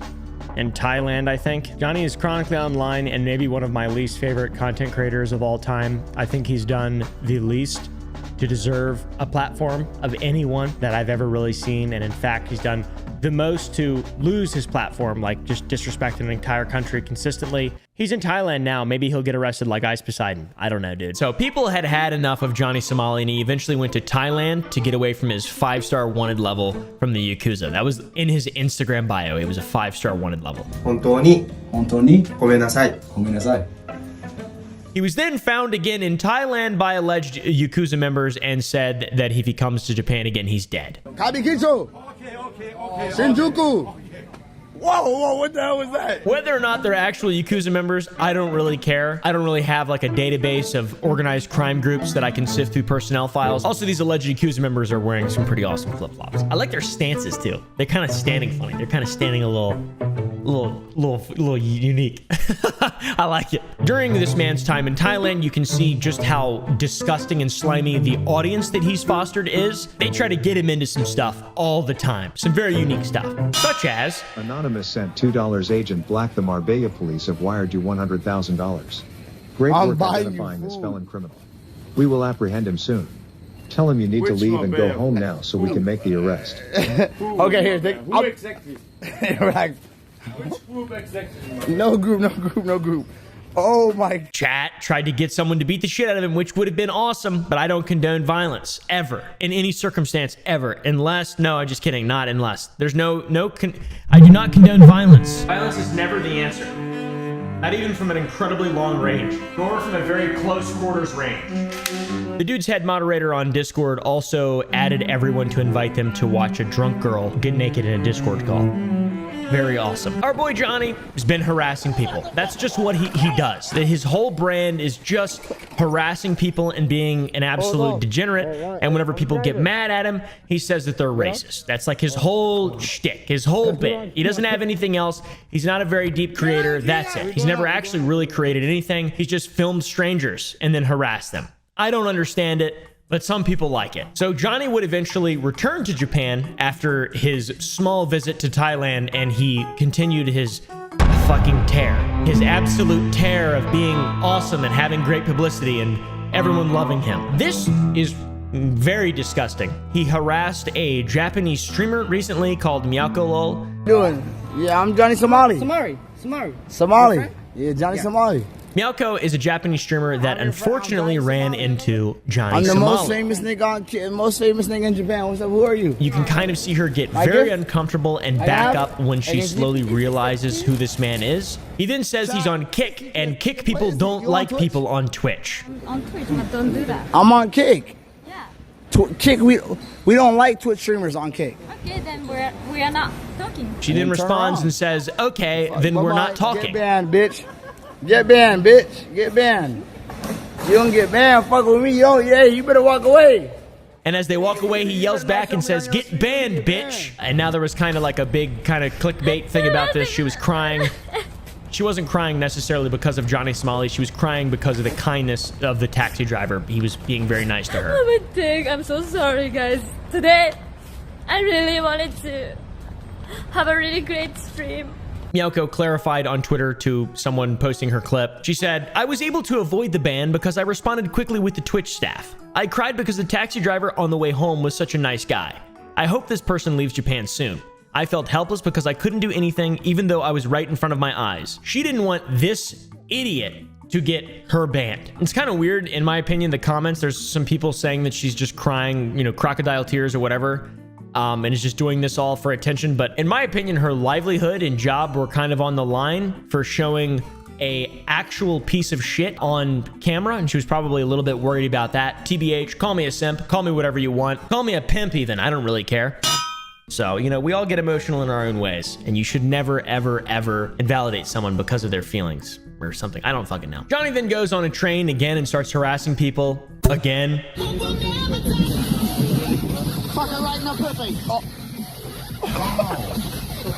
in Thailand, I think. Johnny is chronically online and maybe one of my least favorite content creators of all time. I think he's done the least to deserve a platform of anyone that I've ever really seen. And in fact, he's done the most to lose his platform, like just disrespecting an entire country consistently. He's in Thailand now. Maybe he'll get arrested like Ice Poseidon. I don't know, dude. So people had had enough of Johnny Somali, and he eventually went to Thailand to get away from his 5-star wanted level from the Yakuza. That was in his Instagram bio. It was a 5-star wanted level. 本当にごめんなさい。ごめんなさい。 He was then found again in Thailand by alleged Yakuza members and said that if he comes to Japan again, he's dead. Kabikicho. Shinjuku. Whoa, what the hell was that? Whether or not they're actual Yakuza members, I don't really care. I don't really have like a database of organized crime groups that I can sift through personnel files. Also, these alleged Yakuza members are wearing some pretty awesome flip-flops. I like their stances too. They're kind of standing funny. They're kind of standing a little unique. I like it. During this man's time in Thailand, you can see just how disgusting and slimy the audience that he's fostered is. They try to get him into some stuff all the time. Some very unique stuff, such as Anonymous sent $2 Agent Black. The Marbella police have wired you $100,000. Great work identifying this felon criminal. We will apprehend him soon. Tell him you need to leave and go home now so we can make the arrest. Okay, here. Who exactly? Right. Which group exactly? No group. Oh my. Chat tried to get someone to beat the shit out of him, which would have been awesome, but I don't condone violence ever in any circumstance ever, unless, no, I'm just kidding, not unless. There's I do not condone violence. Violence is never the answer. Not even from an incredibly long range, nor from a very close quarters range. The dude's head moderator on Discord also added everyone to invite them to watch a drunk girl get naked in a Discord call. Very awesome. Our boy Johnny has been harassing people. That's just what he does. His whole brand is just harassing people and being an absolute degenerate. And whenever people get mad at him, he says that they're racist. That's like his whole shtick, his whole bit. He doesn't have anything else. He's not a very deep creator. That's it. He's never actually really created anything. He's just filmed strangers and then harassed them. I don't understand it, but some people like it. So Johnny would eventually return to Japan after his small visit to Thailand, and he continued his fucking tear. His absolute tear of being awesome and having great publicity and everyone loving him. This is very disgusting. He harassed a Japanese streamer recently called Miyako Doing? Yeah, I'm Johnny Somali. Somali. Yeah, Johnny Somali. Miyako is a Japanese streamer that unfortunately ran into Johnny Somali. I'm the most famous nigga in Japan. What's up? Who are you? You can kind of see her get very uncomfortable and back up when she slowly realizes who this man is. He then says he's on Kick, and Kick people don't like people on Twitch. On Twitch, but don't do that. I'm on Kick. Yeah. Kick, we don't like Twitch streamers on Kick. Okay, then we are not talking. She then responds and says, okay, then we're not talking. Get banned, bitch. Get banned, bitch. Get banned. You don't get banned, fuck with me. You better walk away. And as they walk away, he yells back and says, get banned, bitch. And now there was kind of like a big kind of clickbait thing about this. She was crying. She wasn't crying necessarily because of Johnny Somali. She was crying because of the kindness of the taxi driver. He was being very nice to her. I'm a dick. I'm so sorry, guys. Today, I really wanted to have a really great stream. Miyako clarified on Twitter to someone posting her clip. She said, I was able to avoid the ban because I responded quickly with the Twitch staff. I cried because the taxi driver on the way home was such a nice guy. I hope this person leaves Japan soon. I felt helpless because I couldn't do anything even though I was right in front of my eyes. She didn't want this idiot to get her banned. It's kind of weird, in my opinion, the comments. There's some people saying that she's just crying, you know, crocodile tears or whatever. And is just doing this all for attention. But in my opinion, her livelihood and job were kind of on the line for showing a actual piece of shit on camera, and she was probably a little bit worried about that. TBH, call me a simp, call me whatever you want, call me a pimp even, I don't really care. So, you know, we all get emotional in our own ways, and you should never, ever, ever invalidate someone because of their feelings or something. I don't fucking know. Johnny then goes on a train again and starts harassing people again.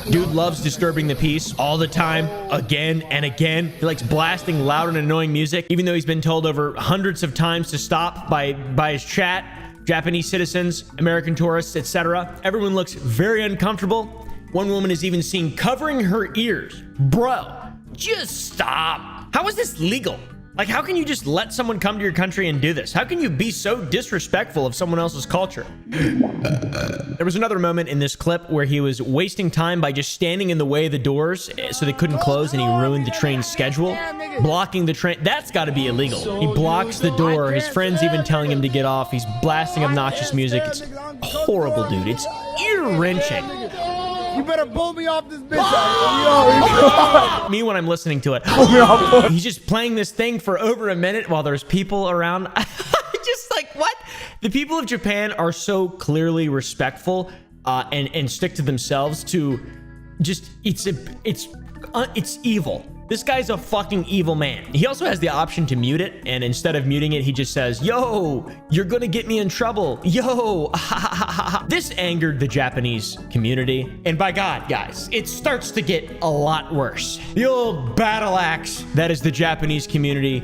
Dude loves disturbing the peace all the time, again and again. He likes blasting loud and annoying music, even though he's been told over hundreds of times to stop by his chat, Japanese citizens, American tourists, etc. Everyone looks very uncomfortable. One woman is even seen covering her ears. Bro, just stop. How is this legal? Like, how can you just let someone come to your country and do this? How can you be so disrespectful of someone else's culture? There was another moment in this clip where he was wasting time by just standing in the way of the doors so they couldn't close, and he ruined the train's schedule, blocking the train. That's got to be illegal. He blocks the door. His friend's even telling him to get off. He's blasting obnoxious music. It's horrible, dude. It's ear-wrenching. You better pull me off this bitch. Me when I'm listening to it. He's just playing this thing for over a minute while there's people around. Just like, what? The people of Japan are so clearly respectful and stick to themselves to just, it's evil. This guy's a fucking evil man. He also has the option to mute it, and instead of muting it, he just says, yo, you're gonna get me in trouble. Yo, This angered the Japanese community, and by God, guys, it starts to get a lot worse. The old battle axe that is the Japanese community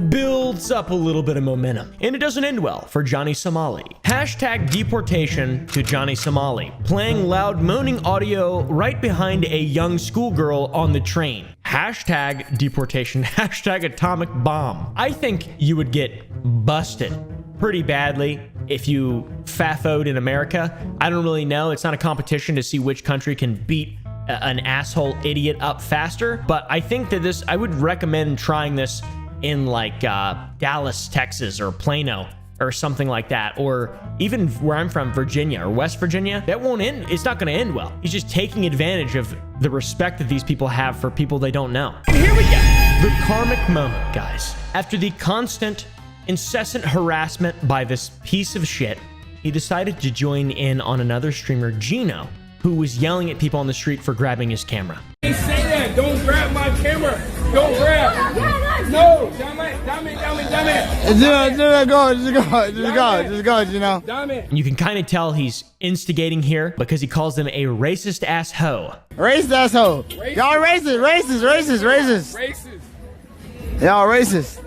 builds up a little bit of momentum, and it doesn't end well for Johnny Somali. Hashtag deportation to Johnny Somali, playing loud moaning audio right behind a young schoolgirl on the train. Hashtag deportation, hashtag atomic bomb. I think you would get busted pretty badly if you fafoed in America. I don't really know. It's not a competition to see which country can beat an asshole idiot up faster, but I think that I would recommend trying this in like Dallas, Texas, or Plano, or something like that, or even where I'm from, Virginia or West Virginia. That won't end. It's not going to end well. He's just taking advantage of the respect that these people have for people they don't know. And here we go. The karmic moment, guys. After the constant, incessant harassment by this piece of shit, he decided to join in on another streamer, Gino, who was yelling at people on the street for grabbing his camera. Hey, say that. Don't grab my camera. Don't grab. No, damn it. Just go, you know. You can kind of tell he's instigating here because he calls them a racist ass hoe. Racist asshole. Y'all racist. Y'all racist.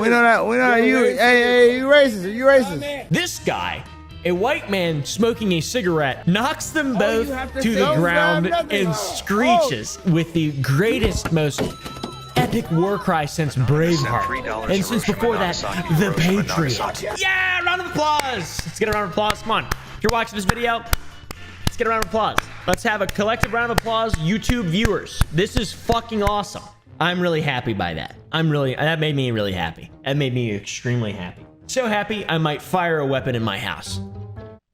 We know that. Hey, you racist. You racist. This guy, a white man smoking a cigarette, knocks them both to the ground and screeches with the greatest, most epic war cry since Braveheart, and since before that, the Patriot. Yeah, round of applause. Let's get a round of applause. Come on. If you're watching this video, let's get a round of applause. Let's have a collective round of applause, YouTube viewers. This is fucking awesome. I'm really happy by that. That made me really happy. That made me extremely happy. So happy, I might fire a weapon in my house.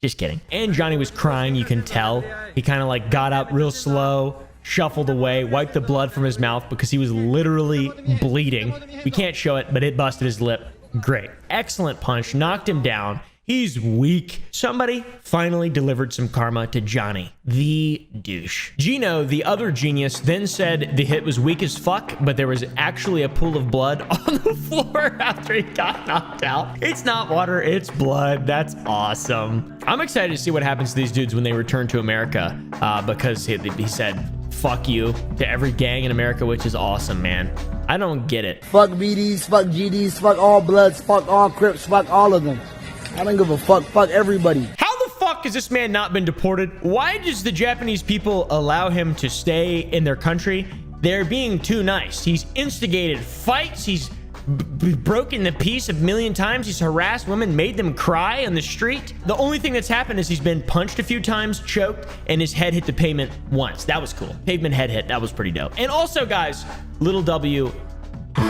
Just kidding. And Johnny was crying, you can tell. He kind of like got up real slow, shuffled away, wiped the blood from his mouth because he was literally bleeding. We can't show it, but it busted his lip. Great. Excellent punch. Knocked him down. He's weak. Somebody finally delivered some karma to Johnny, the douche. Gino, the other genius, then said the hit was weak as fuck, but there was actually a pool of blood on the floor after he got knocked out. It's not water, it's blood. That's awesome. I'm excited to see what happens to these dudes when they return to America because he said, fuck you to every gang in America, which is awesome, man. I don't get it. Fuck BDs, fuck GDs, fuck all Bloods, fuck all Crips, fuck all of them. I don't give a fuck. Fuck everybody. How the fuck has this man not been deported? Why does the Japanese people allow him to stay in their country? They're being too nice. He's instigated fights. He's broken the peace a million times. He's harassed women, made them cry on the street. The only thing that's happened is he's been punched a few times, choked, and his head hit the pavement once. That was cool. Pavement head hit. That was pretty dope. And also, guys, little W,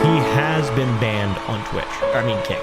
he has been banned on Twitch. I mean, Kick.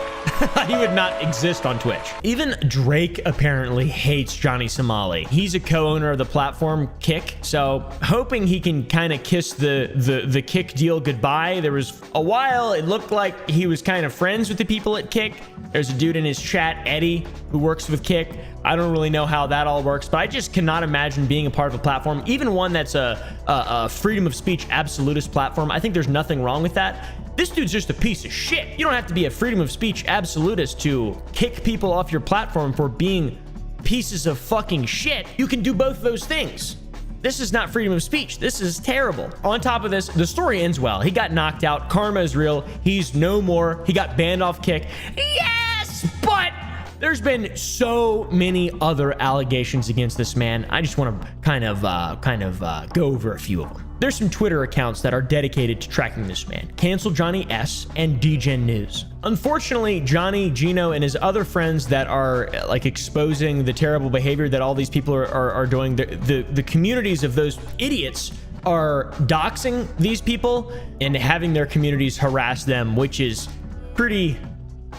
He would not exist on Twitch. Even Drake apparently hates Johnny Somali. He's a co-owner of the platform Kick, so hoping he can kind of kiss the Kick deal goodbye. There was a while it looked like he was kind of friends with the people at Kick. There's a dude in his chat, Eddie, who works with Kick. I don't really know how that all works, but I just cannot imagine being a part of a platform, even one that's a freedom of speech absolutist platform. I think there's nothing wrong with that. This dude's just a piece of shit. You don't have to be a freedom of speech absolutist to kick people off your platform for being pieces of fucking shit. You can do both of those things. This is not freedom of speech. This is terrible. On top of this, the story ends well. He got knocked out. Karma is real. He's no more. He got banned off Kick. Yes, but there's been so many other allegations against this man. I just want to kind of go over a few of them. There's some Twitter accounts that are dedicated to tracking this man. Cancel Johnny S and DGen News. Unfortunately, Johnny, Gino, and his other friends that are like exposing the terrible behavior that all these people are doing, the communities of those idiots are doxing these people and having their communities harass them, which is pretty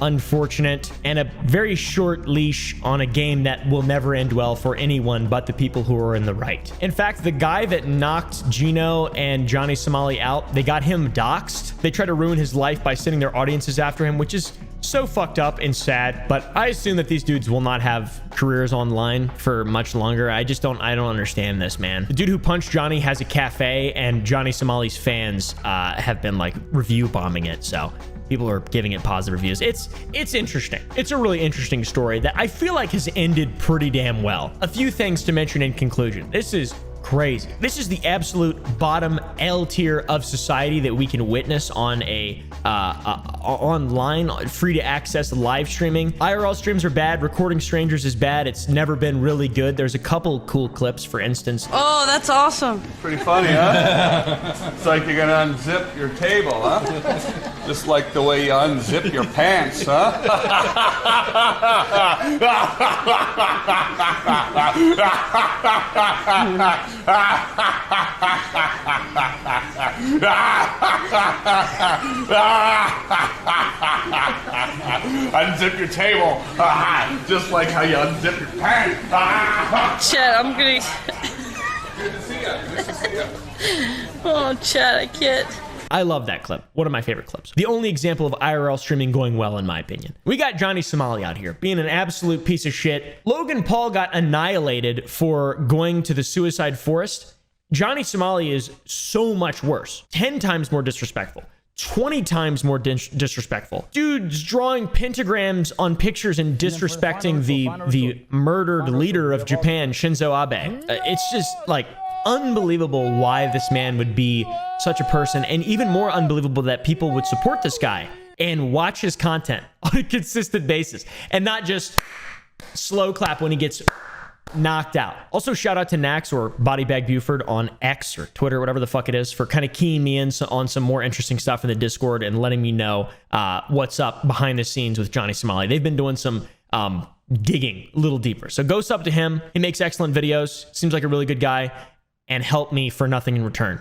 unfortunate and a very short leash on a game that will never end well for anyone but the people who are in the right. In fact, the guy that knocked Gino and Johnny Somali out, they got him doxed. They tried to ruin his life by sending their audiences after him, which is so fucked up and sad, but I assume that these dudes will not have careers online for much longer. I don't understand this, man. The dude who punched Johnny has a cafe, and Johnny Somali's fans have been like review bombing it, so people are giving it positive reviews. It's interesting. It's a really interesting story that I feel like has ended pretty damn well. A few things to mention in conclusion. This is crazy. This is the absolute bottom L tier of society that we can witness on a online, free to access live streaming. IRL streams are bad. Recording strangers is bad. It's never been really good. There's a couple cool clips, for instance. Oh, that's awesome. Pretty funny, huh? It's like you're gonna unzip your table, huh? Just like the way you unzip your pants, huh? Unzip your table, just like how you unzip your pants. Chad, I'm gonna... Good to see you. Good to see you. Oh, Chad, I can't. I love that clip. One of my favorite clips. The only example of IRL streaming going well, in my opinion. We got Johnny Somali out here being an absolute piece of shit. Logan Paul got annihilated for going to the suicide forest. Johnny Somali is so much worse. 10 times more disrespectful. 20 times more disrespectful. Dude's drawing pentagrams on pictures and disrespecting the murdered leader of Japan, Shinzo Abe. It's just like unbelievable why this man would be such a person, and even more unbelievable that people would support this guy and watch his content on a consistent basis and not just slow clap when he gets knocked out. Also, shout out to Nax or Bodybag Buford on X or Twitter, whatever the fuck it is, for kind of keying me in on some more interesting stuff in the Discord and letting me know what's up behind the scenes with Johnny Somali. They've been doing some digging a little deeper. So go sub to him. He makes excellent videos. Seems like a really good guy, and help me for nothing in return.